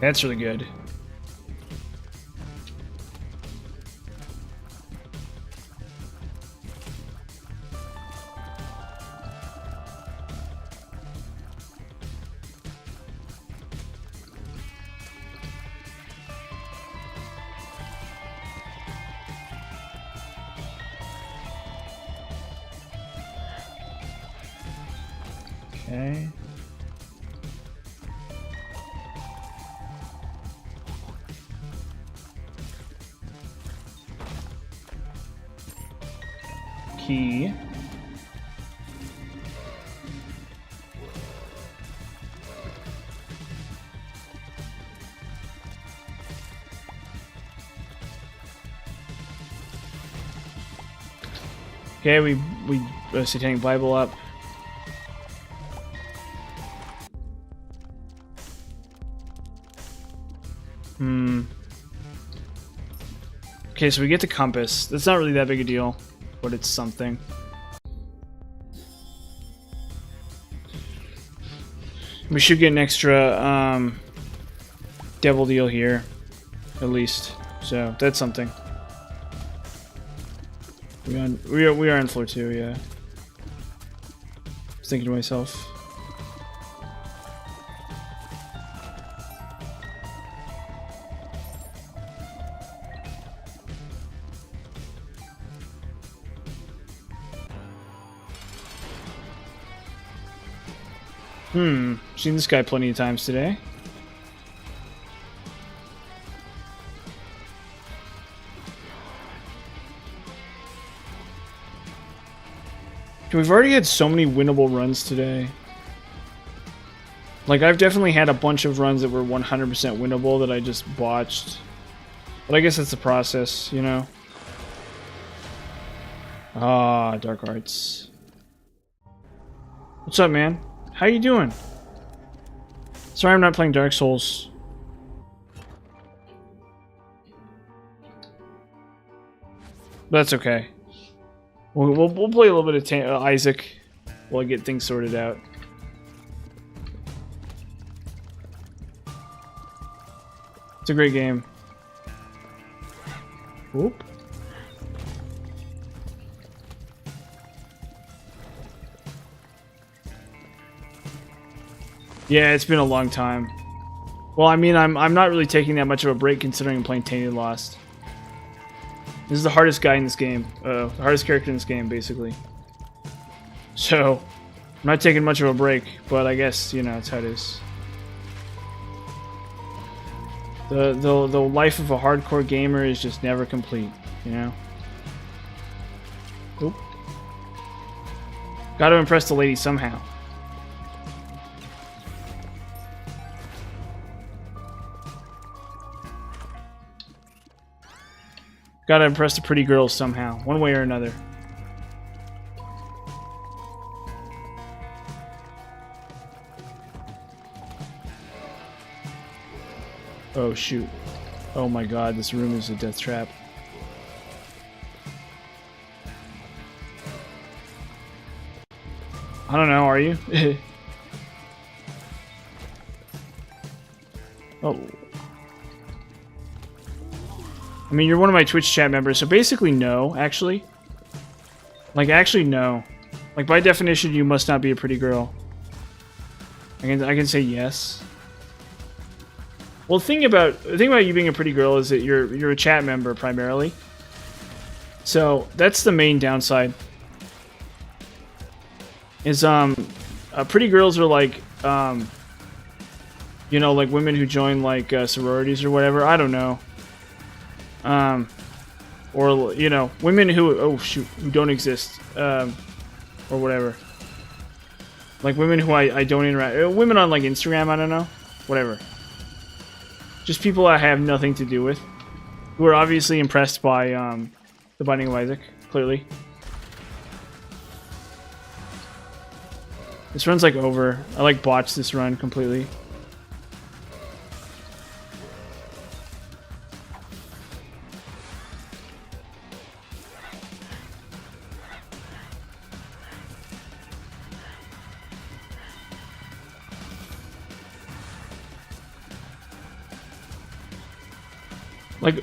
That's really good. Okay. key. Okay, we Satanic Bible up. Okay, so we get the compass. That's not really that big a deal, but it's something. We should get an extra devil deal here, at least. So that's something. We are on floor 2, yeah. I was thinking to myself. Seen this guy plenty of times today. We've already had so many winnable runs today. Like, I've definitely had a bunch of runs that were 100% winnable that I just botched. But I guess that's the process, you know? Ah, Dark Arts. What's up, man? How you doing? Sorry I'm not playing Dark Souls. But that's okay. We'll play a little bit of Isaac while I get things sorted out. It's a great game. Whoop. Yeah, it's been a long time. Well, I mean, I'm not really taking that much of a break considering I'm playing Tainted Lost. This is the hardest guy in this game. The hardest character in this game, basically. So, I'm not taking much of a break, but I guess, you know, that's how it is. The life of a hardcore gamer is just never complete, you know? Oop. Gotta impress the lady somehow. Gotta impress the pretty girls somehow, one way or another. Oh shoot. Oh my god, this room is a death trap. I don't know, are you? Oh. I mean, you're one of my Twitch chat members, so basically no, actually. Like, actually no. Like, by definition, you must not be a pretty girl. I can say yes. Well, the thing about you being a pretty girl is that you're a chat member primarily. So that's the main downside. Is pretty girls are like you know, like women who join like sororities or whatever. I don't know. Or you know, women who who don't exist, or whatever. Like women who I don't interact. Women on like Instagram. I don't know. Whatever. Just people I have nothing to do with, who are obviously impressed by the Binding of Isaac. Clearly, this run's like over. I like botched this run completely.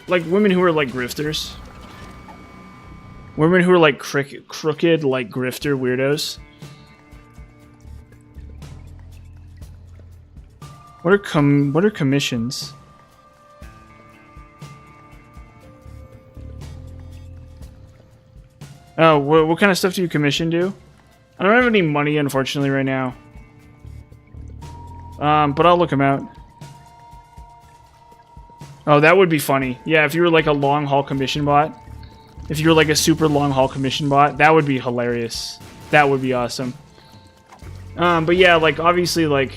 Like women who are like grifters. Women who are like crooked, like grifter weirdos. What are commissions? Oh, what kind of stuff do you commission do? I don't have any money, unfortunately, right now. But I'll look them out. Oh, that would be funny. Yeah, if you were like a long haul commission bot, If you're like a super long haul commission bot, that would be hilarious. That would be awesome. But yeah, like obviously, like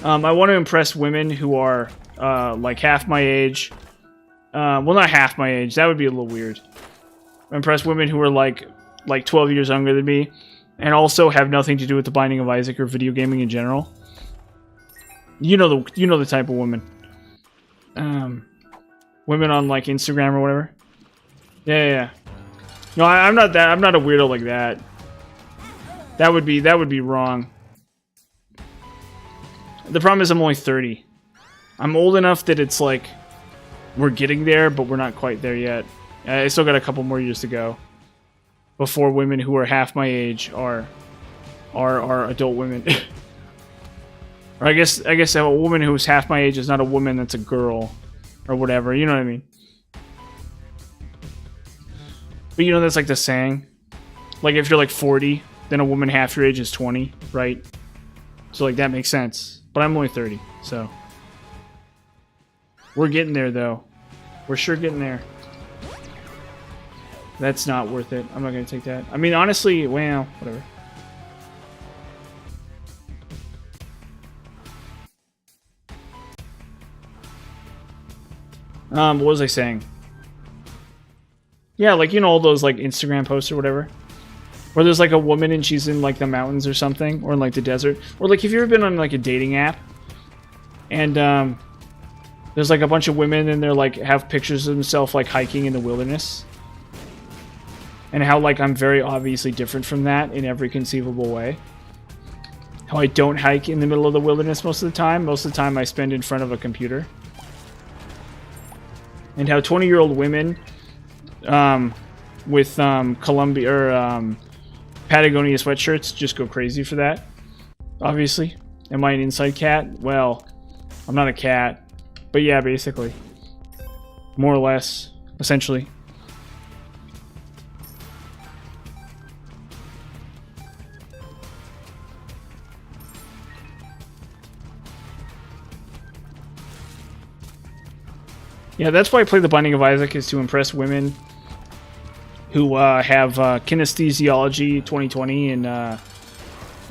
I want to impress women who are like half my age. Well, not half my age. That would be a little weird. Impress women who are like 12 years younger than me, and also have nothing to do with the Binding of Isaac or video gaming in general. You know the type of woman. Women on like Instagram or whatever. Yeah. No, I'm not that. I'm not a weirdo like that. That would be wrong. The problem is I'm only 30. I'm old enough that it's like we're getting there, but we're not quite there yet. I still got a couple more years to go before women who are half my age are adult women. Or I guess a woman who's half my age is not a woman, that's a girl or whatever. You know what I mean? But you know that's like the saying. Like if you're like 40, then a woman half your age is 20, right? So like that makes sense. But I'm only 30, so we're getting there though. We're sure getting there. That's not worth it. I'm not gonna take that. I mean, honestly, well, whatever. What was I saying? Yeah, like, you know, all those like Instagram posts or whatever, where there's like a woman and she's in like the mountains or something, or in like the desert, or like, have you ever been on like a dating app and there's like a bunch of women and they're like have pictures of themselves like hiking in the wilderness, and how like I'm very obviously different from that in every conceivable way. How I don't hike in the middle of the wilderness most of the time. Most of the time I spend in front of a computer. And how 20-year-old women with Columbia or Patagonia sweatshirts just go crazy for that. Obviously. Am I an inside cat? Well, I'm not a cat. But yeah, basically. More or less. Essentially. Yeah, that's why I play the Binding of Isaac, is to impress women who have Kinesthesiology 2020 and at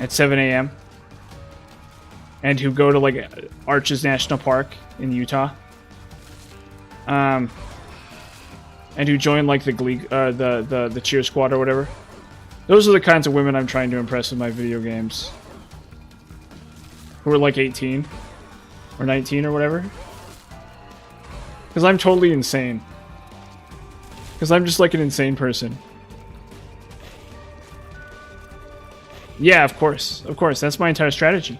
7 a.m. and who go to like Arches National Park in Utah, and who join like the Glee, the cheer squad or whatever. Those are the kinds of women I'm trying to impress with my video games. Who are like 18 or 19 or whatever. Because I'm totally insane. Because I'm just like an insane person. Yeah, of course. Of course. That's my entire strategy.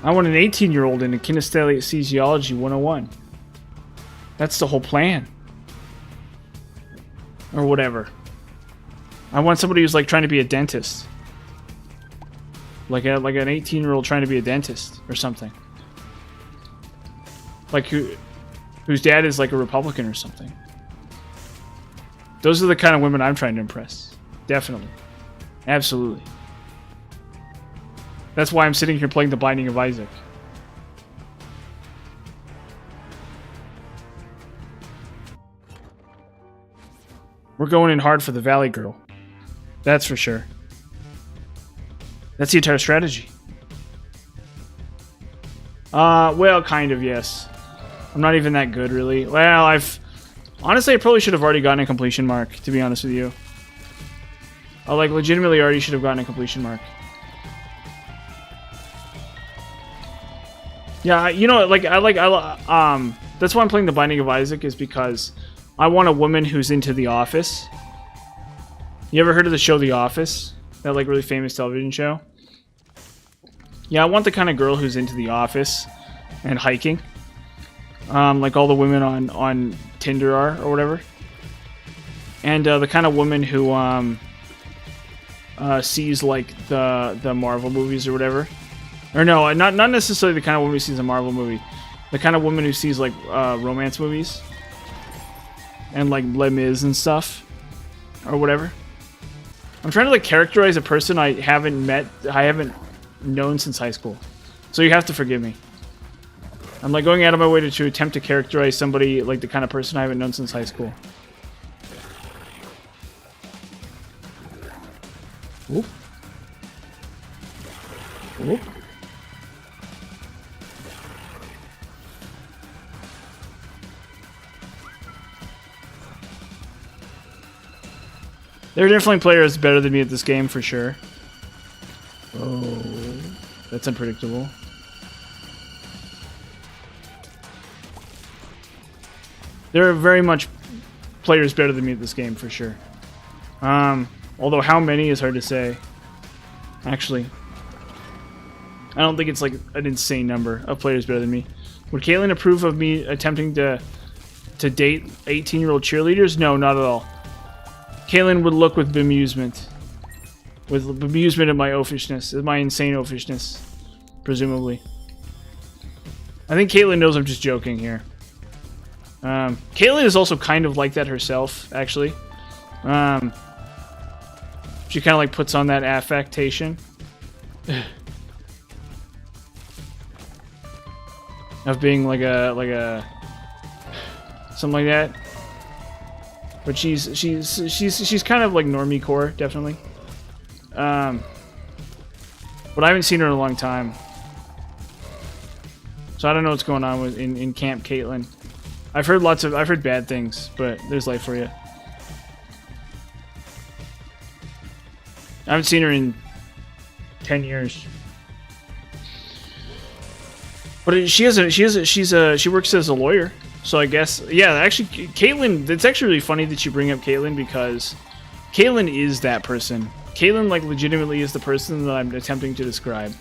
I want an 18-year-old in a Kinesthesiology 101. That's the whole plan. Or whatever. I want somebody who's like trying to be a dentist. Like an 18-year-old trying to be a dentist or something. Like whose dad is like a Republican or something. Those are the kind of women I'm trying to impress. Definitely. Absolutely. That's why I'm sitting here playing the Binding of Isaac. We're going in hard for the Valley Girl. That's for sure. That's the entire strategy. Well, kind of, yes. I'm not even that good, really. Well, honestly, I probably should have already gotten a completion mark, to be honest with you. I, like, legitimately already should have gotten a completion mark. Yeah, you know, like, that's why I'm playing the Binding of Isaac, is because I want a woman who's into The Office. You ever heard of the show The Office? That, like, really famous television show? Yeah, I want the kind of girl who's into The Office and hiking. Like all the women on Tinder are, or whatever. And the kind of woman who sees, like, the Marvel movies or whatever. Or no, not necessarily the kind of woman who sees a Marvel movie. The kind of woman who sees, like, romance movies. And, like, Les Mis and stuff. Or whatever. I'm trying to, like, characterize a person I haven't known since high school. So you have to forgive me. I'm like going out of my way to attempt to characterize somebody like the kind of person I haven't known since high school. Whoop. Whoop. There are definitely players better than me at this game, for sure. Oh, that's unpredictable. There are very much players better than me at this game, for sure. Although how many is hard to say. Actually, I don't think it's like an insane number of players better than me. Would Caitlyn approve of me attempting to date 18-year-old cheerleaders? No, not at all. Caitlyn would look with bemusement. With bemusement at my oafishness, at my insane oafishness, presumably. I think Caitlyn knows I'm just joking here. Caitlyn is also kind of like that herself, actually. She kind of like puts on that affectation of being like a something like that. But she's kind of like normie core, definitely. But I haven't seen her in a long time, so I don't know what's going on with in Camp Caitlyn. I've heard bad things, but there's life for you. I haven't seen her in 10 years. But she works as a lawyer. So I guess, yeah, actually, Caitlyn, it's actually really funny that you bring up Caitlyn because Caitlyn is that person. Caitlyn, like, legitimately is the person that I'm attempting to describe.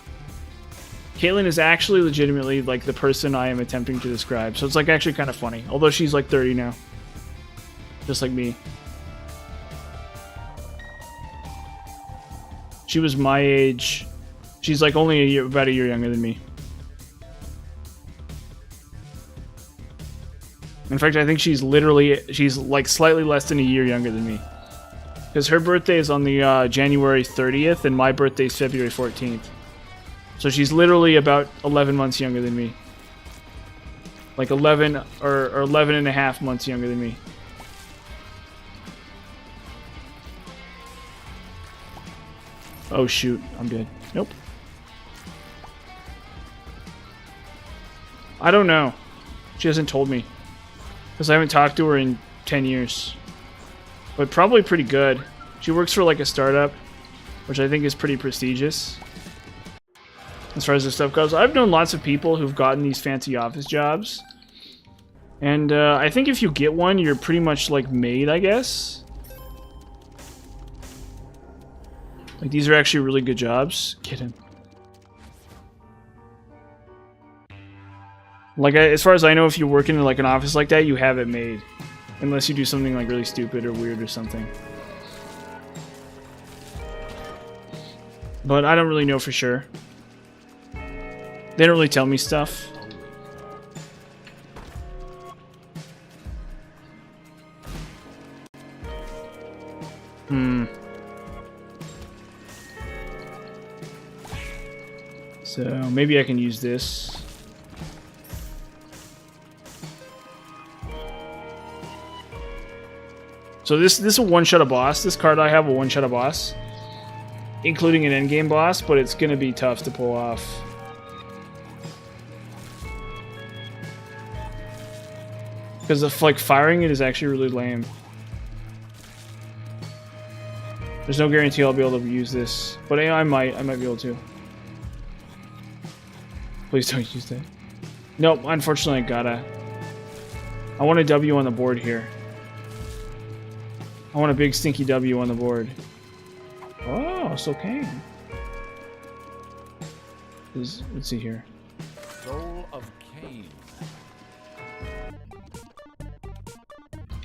Caitlyn is actually legitimately, like, the person I am attempting to describe. So it's, like, actually kind of funny. Although she's, like, 30 now. Just like me. She was my age. She's, like, only about a year younger than me. In fact, I think she's like slightly less than a year younger than me. Because her birthday is on the January 30th, and my birthday is February 14th. So she's literally about 11 months younger than me. Like 11 or 11 and a half months younger than me. Oh shoot, I'm dead. Nope. I don't know. She hasn't told me. Because I haven't talked to her in 10 years. But probably pretty good. She works for like a startup, which I think is pretty prestigious. As far as this stuff goes, I've known lots of people who've gotten these fancy office jobs. And I think if you get one, you're pretty much like made, I guess. Like these are actually really good jobs. Get him. Like, as far as I know, if you work in like an office like that, you have it made. Unless you do something like really stupid or weird or something. But I don't really know for sure. They don't really tell me stuff. So maybe I can use this. So this will one-shot a boss. This card I have will one-shot a boss, including an endgame boss, but it's gonna be tough to pull off. Because if like firing it is actually really lame. There's no guarantee I'll be able to use this, but I might be able to. Please don't use that. Nope, unfortunately I gotta. I want a W on the board here. I want a big stinky W on the board. Oh, so Kane. Let's see here. Soul of Cain.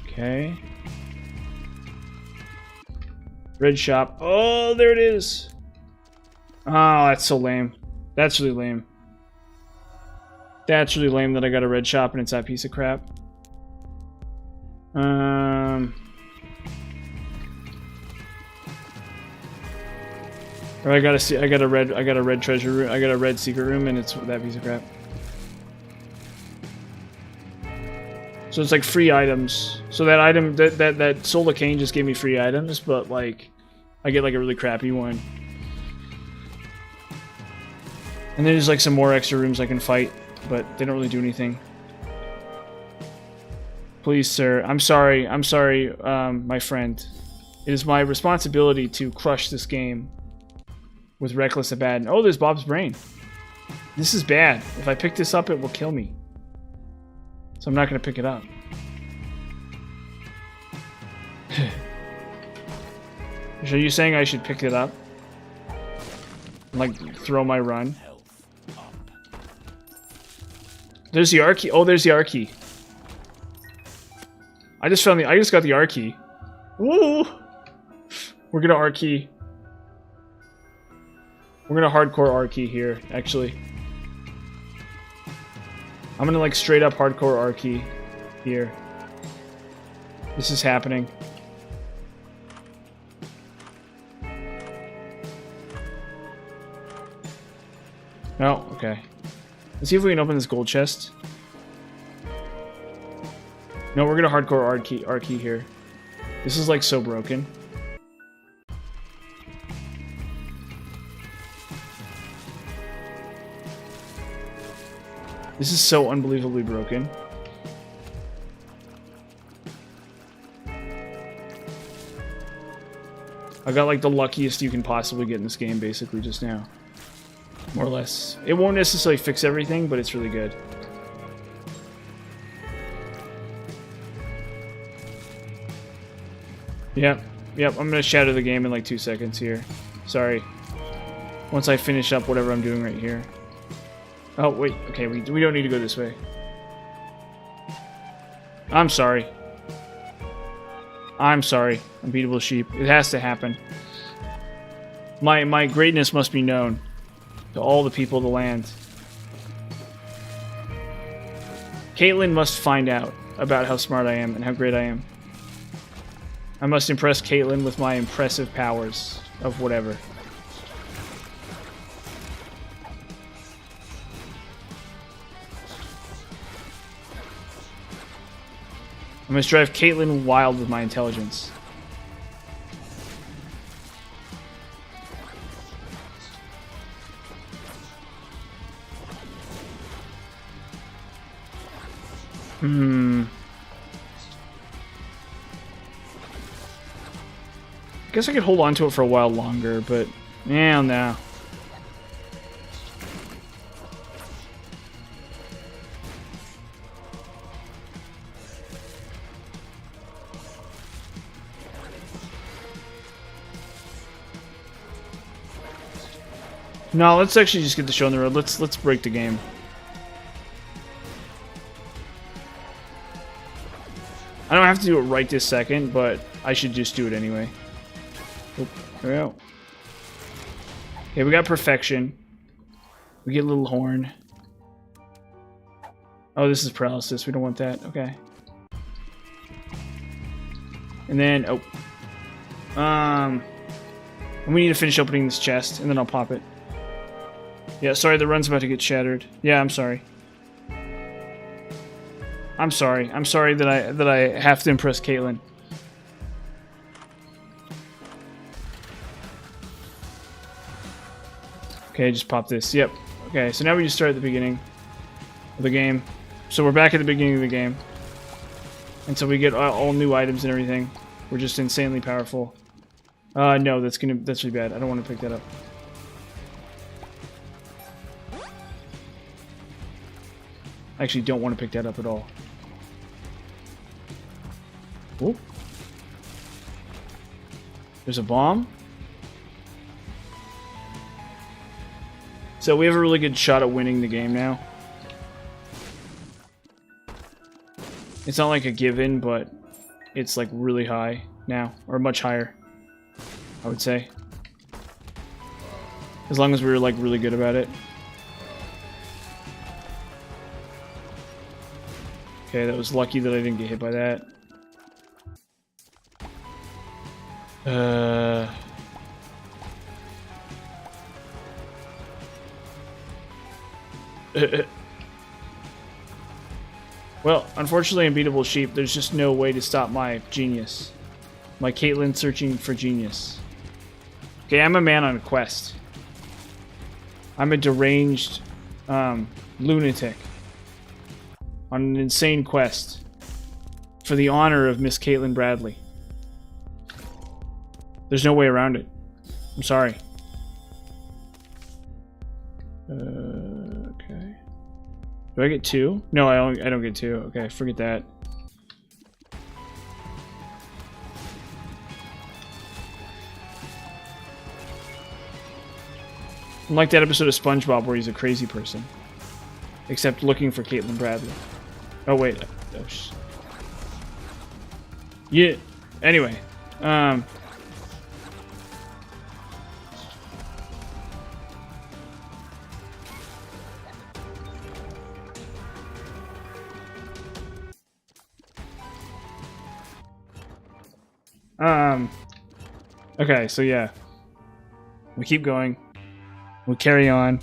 Okay. Red shop. Oh, there it is. Oh, that's so lame. That's really lame. That's really lame that I got a red shop and it's that piece of crap. Or I got a red treasure room. I got a red secret room and it's that piece of crap. So it's like free items. So that item, that Solar Cane just gave me free items, but like, I get like a really crappy one. And then there's like some more extra rooms I can fight, but they don't really do anything. Please, sir. I'm sorry, my friend. It is my responsibility to crush this game with reckless abandon. Oh, there's Bob's brain. This is bad. If I pick this up, it will kill me. So I'm not going to pick it up. Are you saying I should pick it up? Like, throw my run? There's the R key. Oh, there's the R key. I just got the R key. Woo! We're gonna R key. We're gonna hardcore R key here, actually. I'm gonna like straight up hardcore R key here. This is happening. Oh, okay. Let's see if we can open this gold chest. No, we're gonna hardcore R key here. This is like so broken. This is so unbelievably broken. I got like the luckiest you can possibly get in this game basically just now. More or less. It won't necessarily fix everything, but it's really good. Yep, I'm gonna shatter the game in like 2 seconds here. Sorry. Once I finish up whatever I'm doing right here. Oh, wait, okay, we don't need to go this way. I'm sorry. I'm sorry, unbeatable sheep. It has to happen. My greatness must be known to all the people of the land. Caitlin must find out about how smart I am and how great I am. I must impress Caitlin with my impressive powers of whatever. I must drive Caitlin wild with my intelligence. I guess I could hold on to it for a while longer, but yeah, no. No, let's actually just get the show on the road. Let's break the game. I don't have to do it right this second, but I should just do it anyway. Oop, there we go. Okay, we got perfection. We get a little horn. Oh, this is paralysis. We don't want that. Okay. And then, we need to finish opening this chest, and then I'll pop it. Yeah, sorry, the run's about to get shattered. Yeah, I'm sorry. I'm sorry. I'm sorry that I have to impress Caitlin. Okay, just pop this. Yep. Okay, so now we just start at the beginning of the game. So we're back at the beginning of the game. Until we get all new items and everything. We're just insanely powerful. No, that's really bad. I don't want to pick that up. I actually don't want to pick that up at all. Ooh. There's a bomb. So we have a really good shot at winning the game now. It's not like a given, but it's like really high now, or much higher, I would say. As long as we were like really good about it. Okay, that was lucky that I didn't get hit by that. Well, unfortunately, Unbeatable Sheep, there's just no way to stop my genius. My Caitlyn searching for genius. Okay, I'm a man on a quest. I'm a deranged lunatic on an insane quest for the honor of Miss Caitlyn Bradley. There's no way around it. I'm sorry. Okay. Do I get 2? No, I don't get 2. Okay, forget that. I'm like that episode of SpongeBob where he's a crazy person. Except looking for Caitlyn Bradley. Oh, wait. Oh, yeah. Anyway. Okay, so yeah. We keep going. We carry on.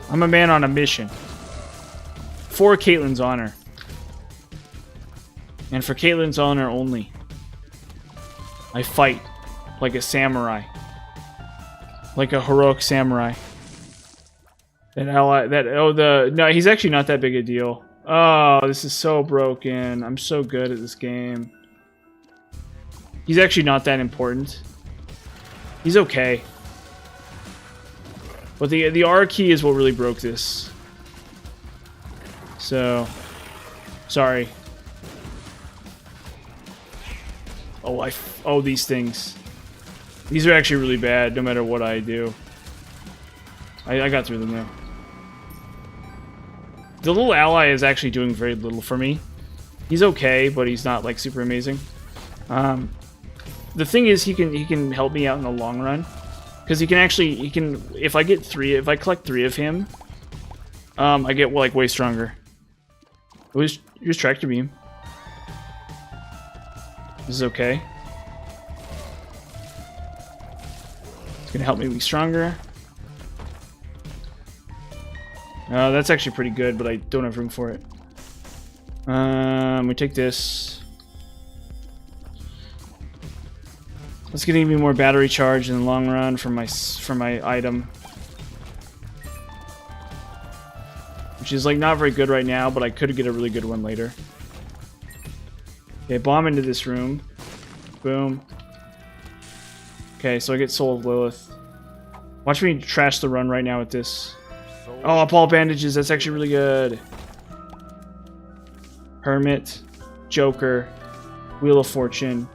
I'm a man on a mission. For Caitlyn's honor. And for Caitlyn's honor only. I fight like a samurai. Like a heroic samurai. That ally, no, he's actually not that big a deal. Oh, this is so broken. I'm so good at this game. He's actually not that important. He's okay. But the R key is what really broke this. So, sorry. Oh, these things. These are actually really bad, no matter what I do. I got through them though. The little ally is actually doing very little for me. He's okay, but he's not like super amazing. The thing is, he can help me out in the long run, because he can if I collect 3 of him, I get like way stronger. Here's Tractor Beam. This is okay. It's gonna help me be stronger. That's actually pretty good, but I don't have room for it. We take this. Let's get even more battery charge in the long run for my item, which is like not very good right now, but I could get a really good one later. Okay, bomb into this room. Boom. Okay, so I get Soul of Lilith. Watch me trash the run right now with this. Oh, ball bandages. That's actually really good. Hermit, Joker, Wheel of Fortune,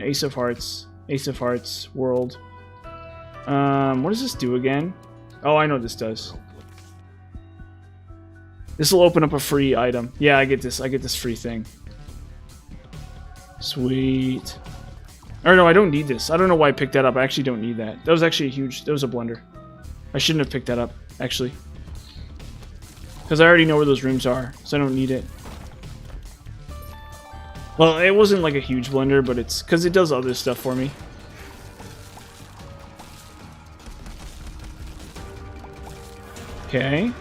Ace of Hearts, World. What does this do again? Oh, I know what this does. This will open up a free item. Yeah, I get this free thing. Sweet. Or no, I don't need this. I don't know why I picked that up. I actually don't need that. That was actually that was a blunder. I shouldn't have picked that up, actually. Because I already know where those rooms are, so I don't need it. Well, it wasn't like a huge blunder, but it's because it does other stuff for me. Okay.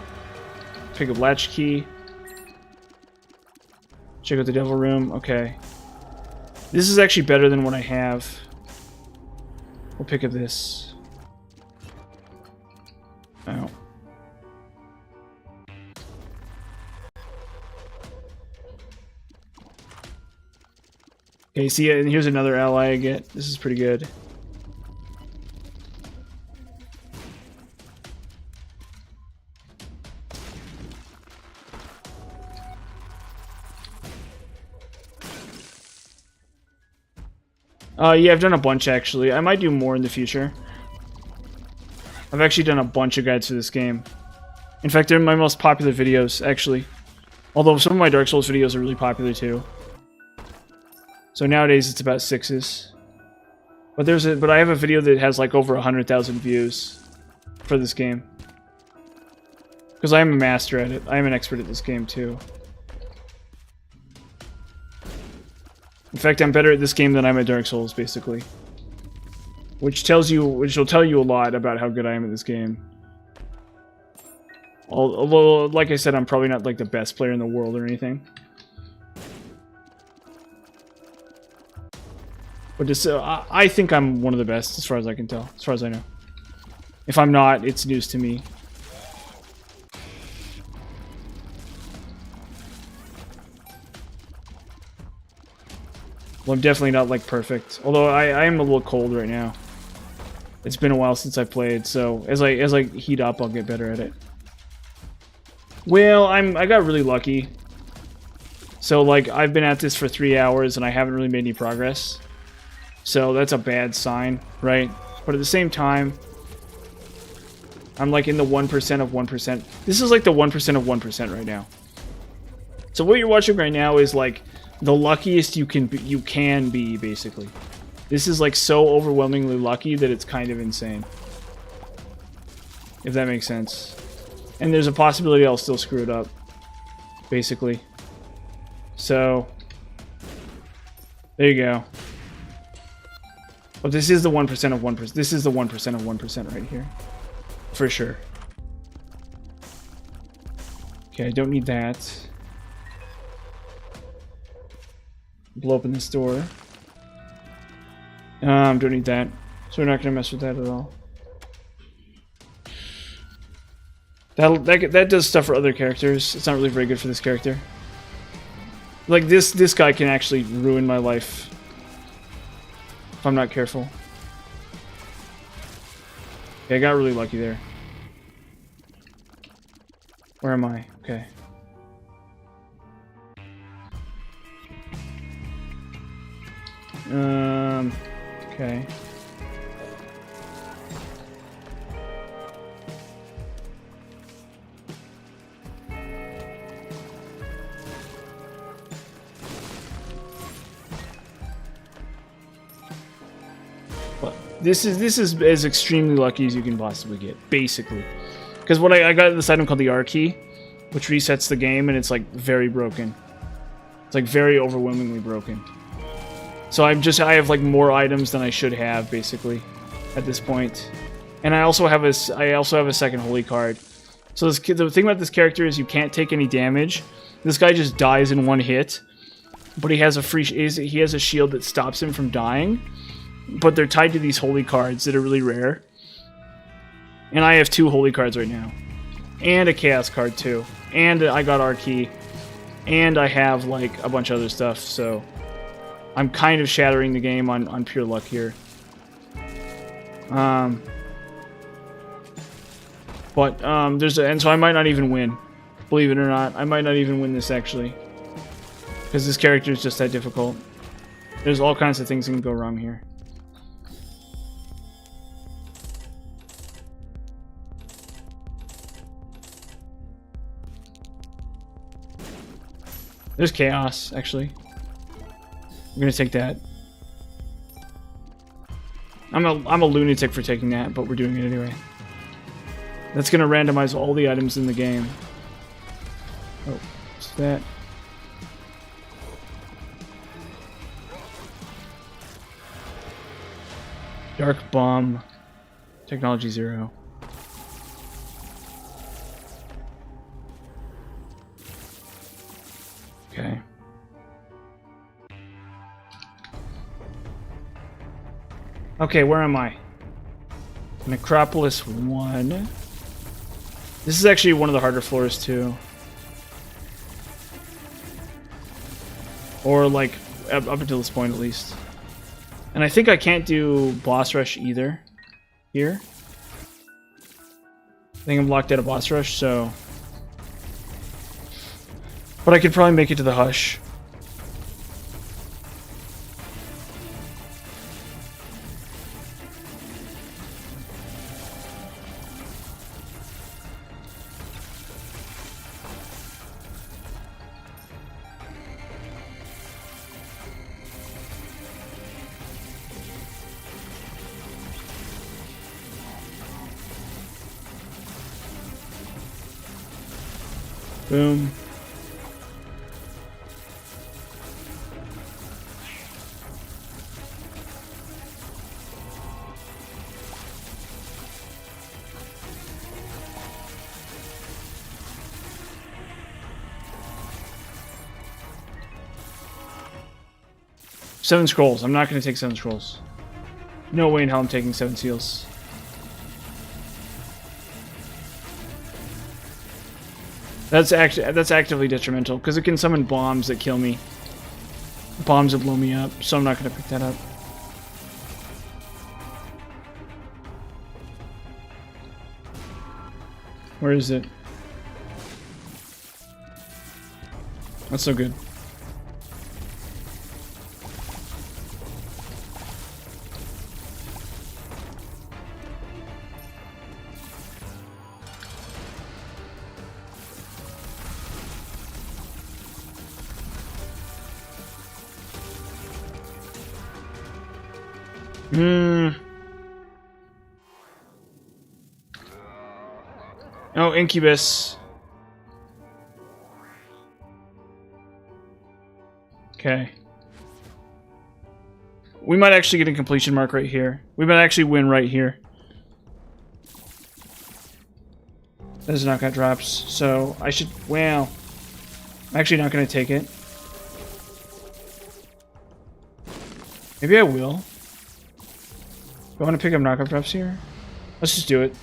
Pick up latch key. Check out the devil room. Okay. This is actually better than what I have. We'll pick up this. Oh. Okay, see, and here's another ally I get. This is pretty good. Yeah, I've done a bunch actually. I might do more in the future. I've actually done a bunch of guides for this game. In fact, they're my most popular videos, actually. Although some of my Dark Souls videos are really popular too. So nowadays it's about 6s. But I have a video that has like over 100,000 views for this game. Because I am a master at it. I am an expert at this game too. In fact, I'm better at this game than I'm at Dark Souls, basically. which will tell you a lot about how good I am at this game. Although, like I said, I'm probably not like the best player in the world or anything. But just, I think I'm one of the best as far as I can tell, as far as I know. If I'm not, it's news to me. Well, I'm definitely not like perfect. Although I am a little cold right now. It's been a while since I played, so as I heat up, I'll get better at it. Well, I got really lucky. So like I've been at this for 3 hours and I haven't really made any progress. So that's a bad sign, right? But at the same time, I'm like in the 1% of 1%. This is like the 1% of 1% right now. So what you're watching right now is like the luckiest you can be, basically. This is like so overwhelmingly lucky that it's kind of insane. If that makes sense. And there's a possibility I'll still screw it up, basically. So there you go. But this is the 1% of 1%. This is the 1% of 1% right here. For sure. Okay, I don't need that. Blow open this door. Don't need that. So we're not going to mess with that at all. That does stuff for other characters. It's not really very good for this character. Like, this guy can actually ruin my life. If I'm not careful. Okay, I got really lucky there. Where am I? Okay. Okay. Well, this is as extremely lucky as you can possibly get, basically. Because what I got this item called the R key, which resets the game, and it's like very broken. It's like very overwhelmingly broken. So I have like more items than I should have, basically, at this point. And I also have a second holy card. So the thing about this character is you can't take any damage. This guy just dies in one hit, but he has a shield that stops him from dying. But they're tied to these holy cards that are really rare. And I have 2 holy cards right now, and a chaos card too, and I got R key, and I have like a bunch of other stuff. So I'm kind of shattering the game on pure luck here. And so I might not even win. Believe it or not, I might not even win this actually. Because this character is just that difficult. There's all kinds of things that can go wrong here. There's chaos, actually. I'm gonna take that. I'm a lunatic for taking that, but we're doing it anyway. That's gonna randomize all the items in the game. Oh, what's that? Dark Bomb. Technology 0. Okay. Okay, where am I? Necropolis 1. This is actually one of the harder floors too. Or like up until this point at least. And I think I can't do boss rush either here. I think I'm locked out of boss rush, so. But I could probably make it to the Hush. Boom. 7 scrolls. I'm not going to take 7 scrolls. No way in hell I'm taking 7 seals. That's actively detrimental because it can summon bombs that kill me. Bombs that blow me up, so I'm not going to pick that up. Where is it? That's so good. Oh, Incubus. Okay. We might actually get a completion mark right here. We might actually win right here. That is not got drops, so I should... Well, I'm actually not going to take it. Maybe I will. Do I want to pick up knockoff drops here? Let's just do it.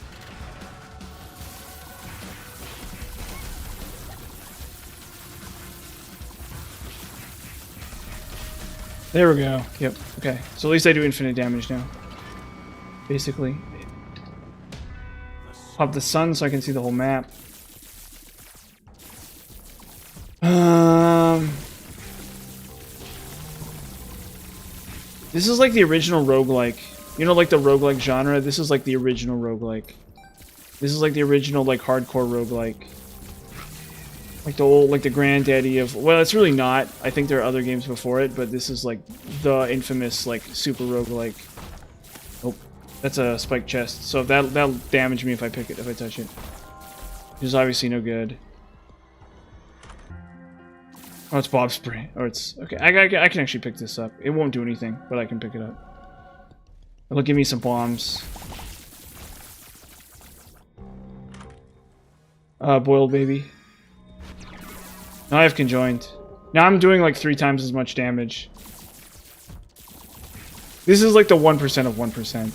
There we go. Yep. Okay. So at least I do infinite damage now. Basically. Pop the sun so I can see the whole map. This is like the original roguelike. You know, like the roguelike genre? This is like the original roguelike. This is like the original, like, hardcore roguelike. Like the old, like the granddaddy of... Well, it's really not. I think there are other games before it, but this is like the infamous, like, super roguelike. Oh, that's a spiked chest. So that'll damage me if I pick it, if I touch it. Which is obviously no good. Oh, it's Bob Spray. Or it's... Okay, I can actually pick this up. It won't do anything, but I can pick it up. It'll give me some bombs. Boiled baby. Now I have conjoined. Now I'm doing like 3 times as much damage. This is like the 1% of 1%.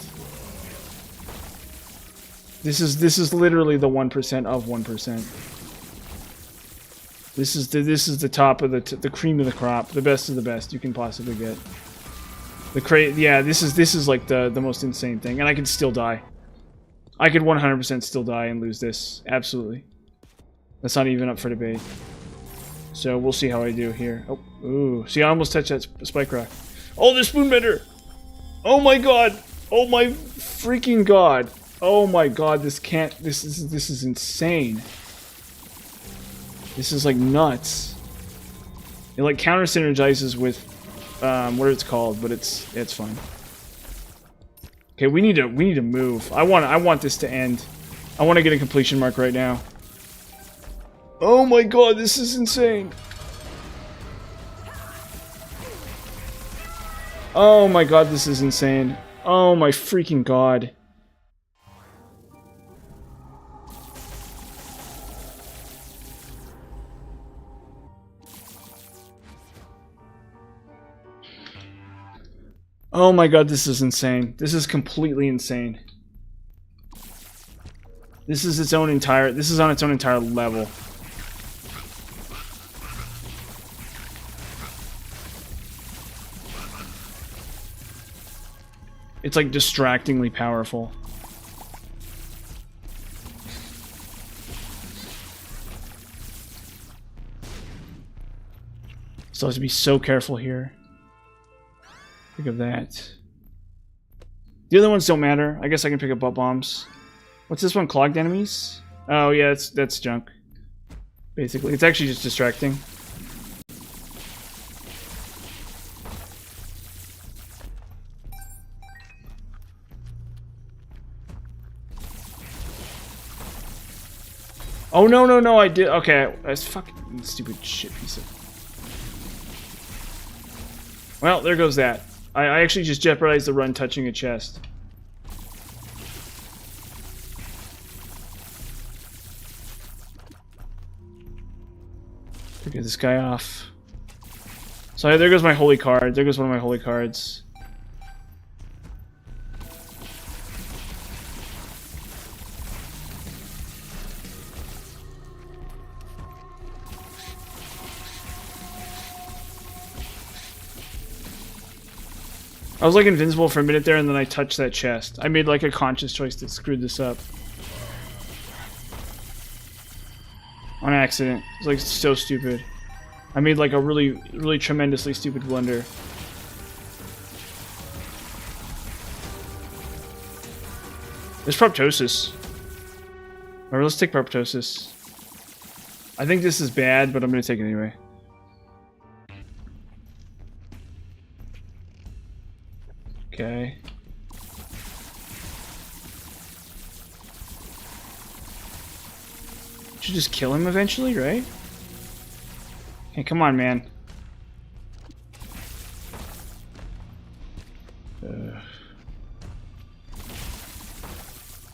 This is literally the 1% of 1%. This is the top of the cream of the crop, the best of the best you can possibly get. Yeah, this is like the most insane thing, and I can still die. I could 100% still die and lose this. Absolutely. That's not even up for debate. So we'll see how I do here. Oh, ooh. See, I almost touched that spike rock. Oh, there's Spoonbender! Oh my god! Oh my freaking god! Oh my god, this is insane. This is like nuts. It like counter synergizes with what it's called, but it's fine. Okay, we need to move. I want this to end. I want to get a completion mark right now. Oh my god, this is insane. Oh my god, this is insane. Oh my freaking god. Oh my god, this is insane. This is completely insane. This is on its own entire level. It's like distractingly powerful. So I have to be so careful here. Think of that. The other ones don't matter. I guess I can pick up butt bombs. What's this one? Clogged enemies? Oh yeah, that's junk. Basically, it's actually just distracting. Oh no, I did. Okay, that's fucking stupid shit piece of... Well, there goes that. I actually just jeopardized the run touching a chest. Get this guy off. So there goes my holy card. There goes one of my holy cards. I was like invincible for a minute there, and then I touched that chest. I made like a conscious choice that screwed this up. On accident. It's like so stupid. I made like a really tremendously stupid blunder. There's proptosis. Alright, let's take proptosis. I think this is bad, but I'm gonna take it anyway. Okay. Should just kill him eventually, right? Hey, come on, man.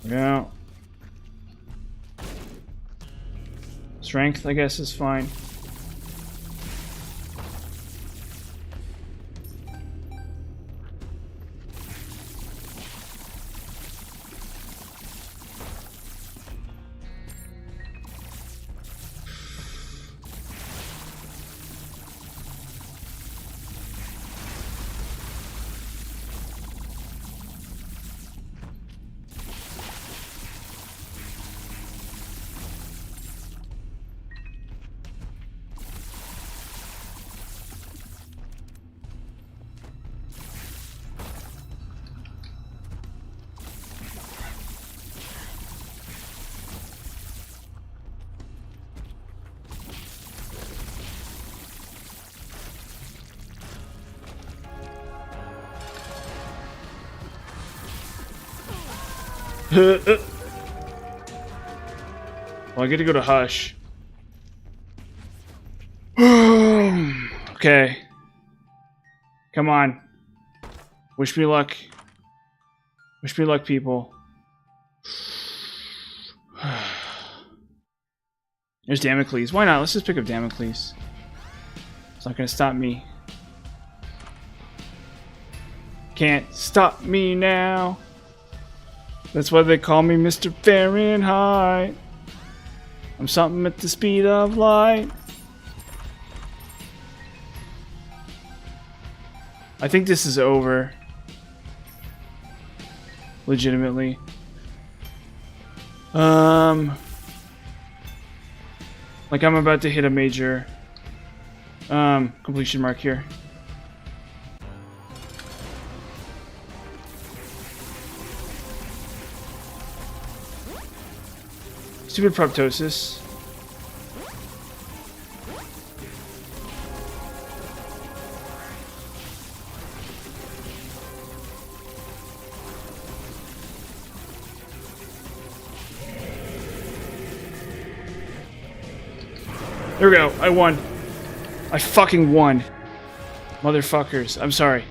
Yeah. Strength, I guess, is fine. Well, I get to go to Hush. Okay. Come on. Wish me luck. Wish me luck, people. There's Damocles. Why not? Let's just pick up Damocles. It's not gonna stop me. Can't stop me now. That's why they call me Mr. Fahrenheit. I'm something at the speed of light. I think this is over. Legitimately. Like I'm about to hit a major completion mark here. Stupid proptosis. There we go. I won. I fucking won. Motherfuckers. I'm sorry.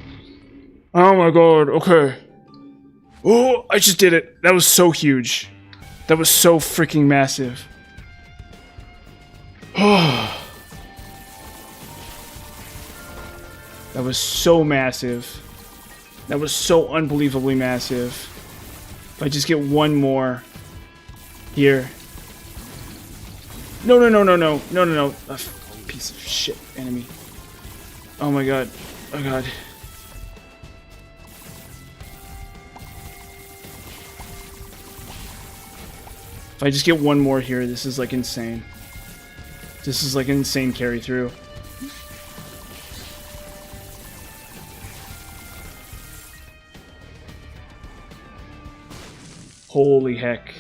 Oh my god. Okay. Oh, I just did it. That was so huge. That was so freaking massive. That was so massive. That was so unbelievably massive. If I just get one more here. No, no, no, no, no. No, no, no. A piece of shit enemy. Oh my god. Oh god. If I just get one more here, this is like insane. This is like an insane carry through. Holy heck.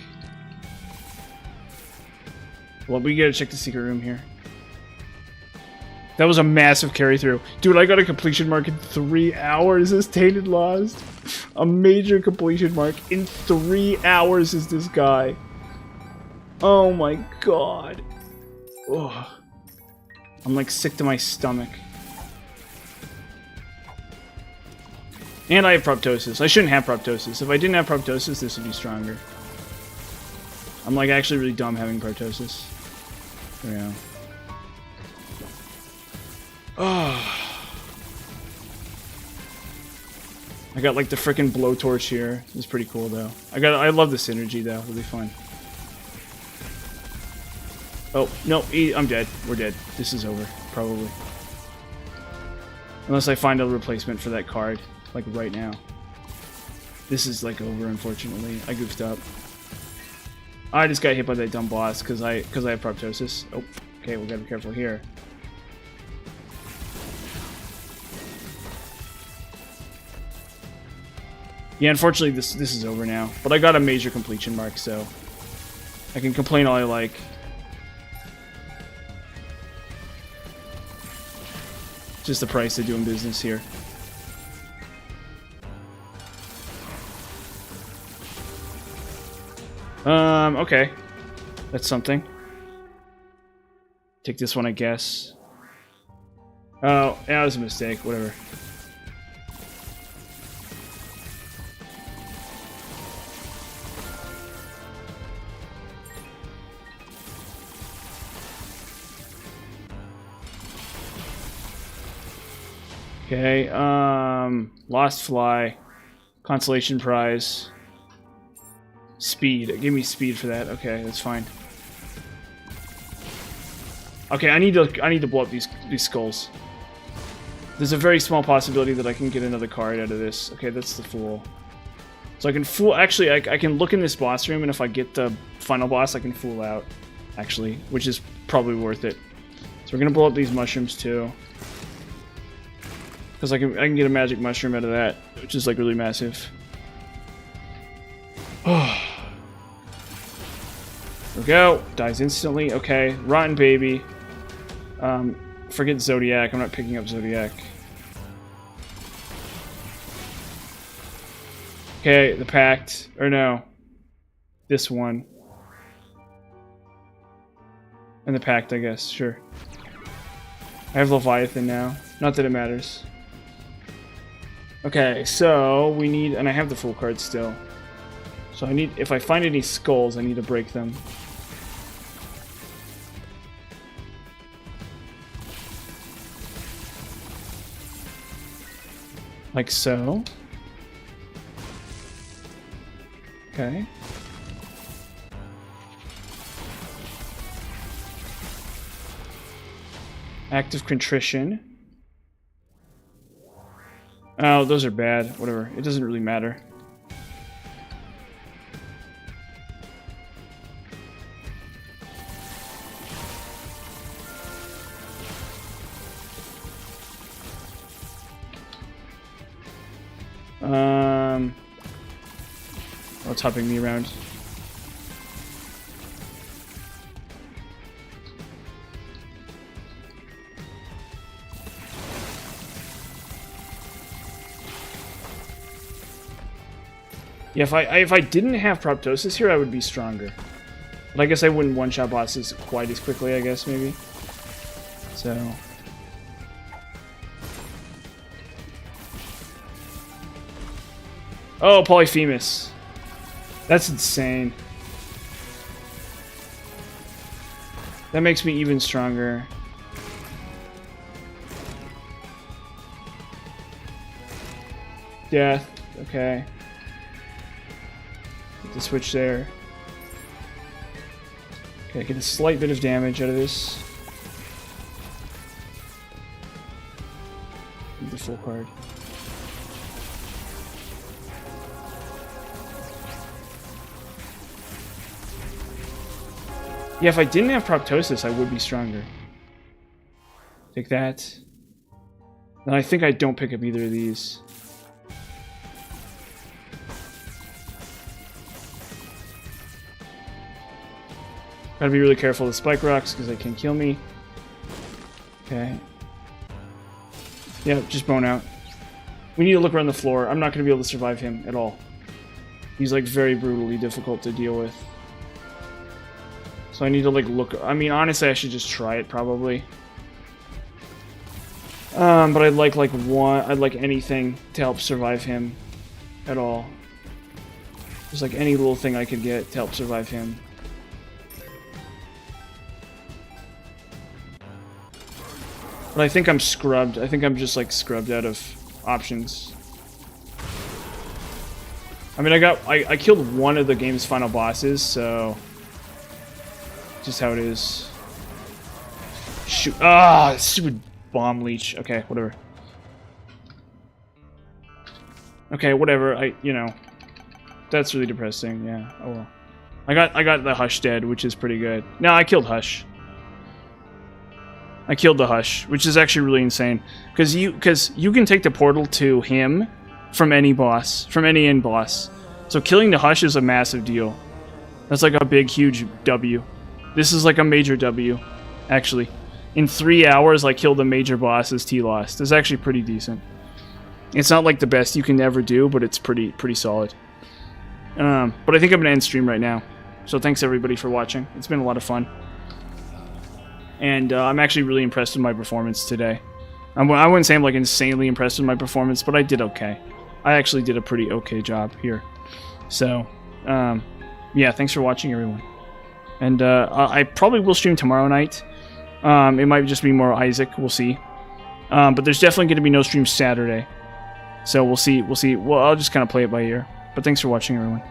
Well, we gotta check the secret room here. That was a massive carry through. Dude, I got a completion mark in 3 hours. This Tainted lost. A major completion mark in 3 hours is this guy. Oh my god. Oh. I'm like sick to my stomach. And I have proptosis. I shouldn't have proptosis. If I didn't have proptosis, this would be stronger. I'm like actually really dumb having proptosis. There we go. Oh. I got like the frickin' blowtorch here. It's pretty cool though. I love the synergy though. It'll be fun. Oh, no, I'm dead. We're dead. This is over, probably. Unless I find a replacement for that card, like right now. This is like over, unfortunately. I goofed up. I just got hit by that dumb boss because I have proptosis. Oh, okay, we gotta be careful here. Yeah, unfortunately this is over now. But I got a major completion mark, so I can complain all I like. Just the price of doing business here. Okay. That's something. Take this one, I guess. Oh, yeah, that was a mistake. Whatever. Okay, Lost Fly. Consolation prize. Speed. Give me speed for that. Okay, that's fine. Okay, I need to blow up these skulls. There's a very small possibility that I can get another card out of this. Okay, that's the Fool. So I can Fool... Actually, I can look in this boss room, and if I get the final boss, I can Fool out. Actually, which is probably worth it. So we're gonna blow up these mushrooms, too. Because I can get a magic mushroom out of that, which is, like, really massive. Oh. There we go. Dies instantly. Okay. Rotten Baby. Forget Zodiac. I'm not picking up Zodiac. Okay, the Pact. Or no. This one. And the Pact, I guess. Sure. I have Leviathan now. Not that it matters. Okay, so we need... And I have the full card still. So I need... If I find any skulls, I need to break them. Like so. Okay. Act of Contrition. Oh, those are bad. Whatever. It doesn't really matter. Oh, it's hopping me around. Yeah, if I didn't have proptosis here, I would be stronger. But I guess I wouldn't one-shot bosses quite as quickly, I guess, maybe. So... Oh, Polyphemus. That's insane. That makes me even stronger. Death. Okay. Get the switch there. Okay, get a slight bit of damage out of this. Need the full card. Yeah, if I didn't have proptosis, I would be stronger. Take that. And I think I don't pick up either of these. Gotta be really careful with spike rocks because they can kill me. Okay. Yeah, just bone out. We need to look around the floor. I'm not gonna be able to survive him at all. He's like very brutally difficult to deal with. So I need to like look. I mean, honestly, I should just try it probably. But I'd like one. I'd like anything to help survive him, at all. Just like any little thing I could get to help survive him. But I think I'm scrubbed. I think I'm just like scrubbed out of options. I mean, I killed one of the game's final bosses, so just how it is. Shoot! Ah, stupid bomb leech. Okay, whatever. Okay, whatever. You know, that's really depressing. Yeah. Oh well. I got the Hush dead, which is pretty good. No, I killed Hush. I killed the Hush, which is actually really insane. Because you can take the portal to him from any boss, from any end boss. So killing the Hush is a massive deal. That's like a big, huge W. This is like a major W, actually. In 3 hours, I killed a major boss as T-Lost. It's actually pretty decent. It's not like the best you can ever do, but it's pretty solid. But I think I'm going to end stream right now. So thanks everybody for watching. It's been a lot of fun. And I'm actually really impressed with my performance today. I wouldn't say I'm like insanely impressed with my performance, but I did okay. I actually did a pretty okay job here. So, yeah, thanks for watching everyone. And I probably will stream tomorrow night. It might just be more Isaac, we'll see. But there's definitely going to be no stream Saturday. So we'll see. Well, I'll just kind of play it by ear. But thanks for watching everyone.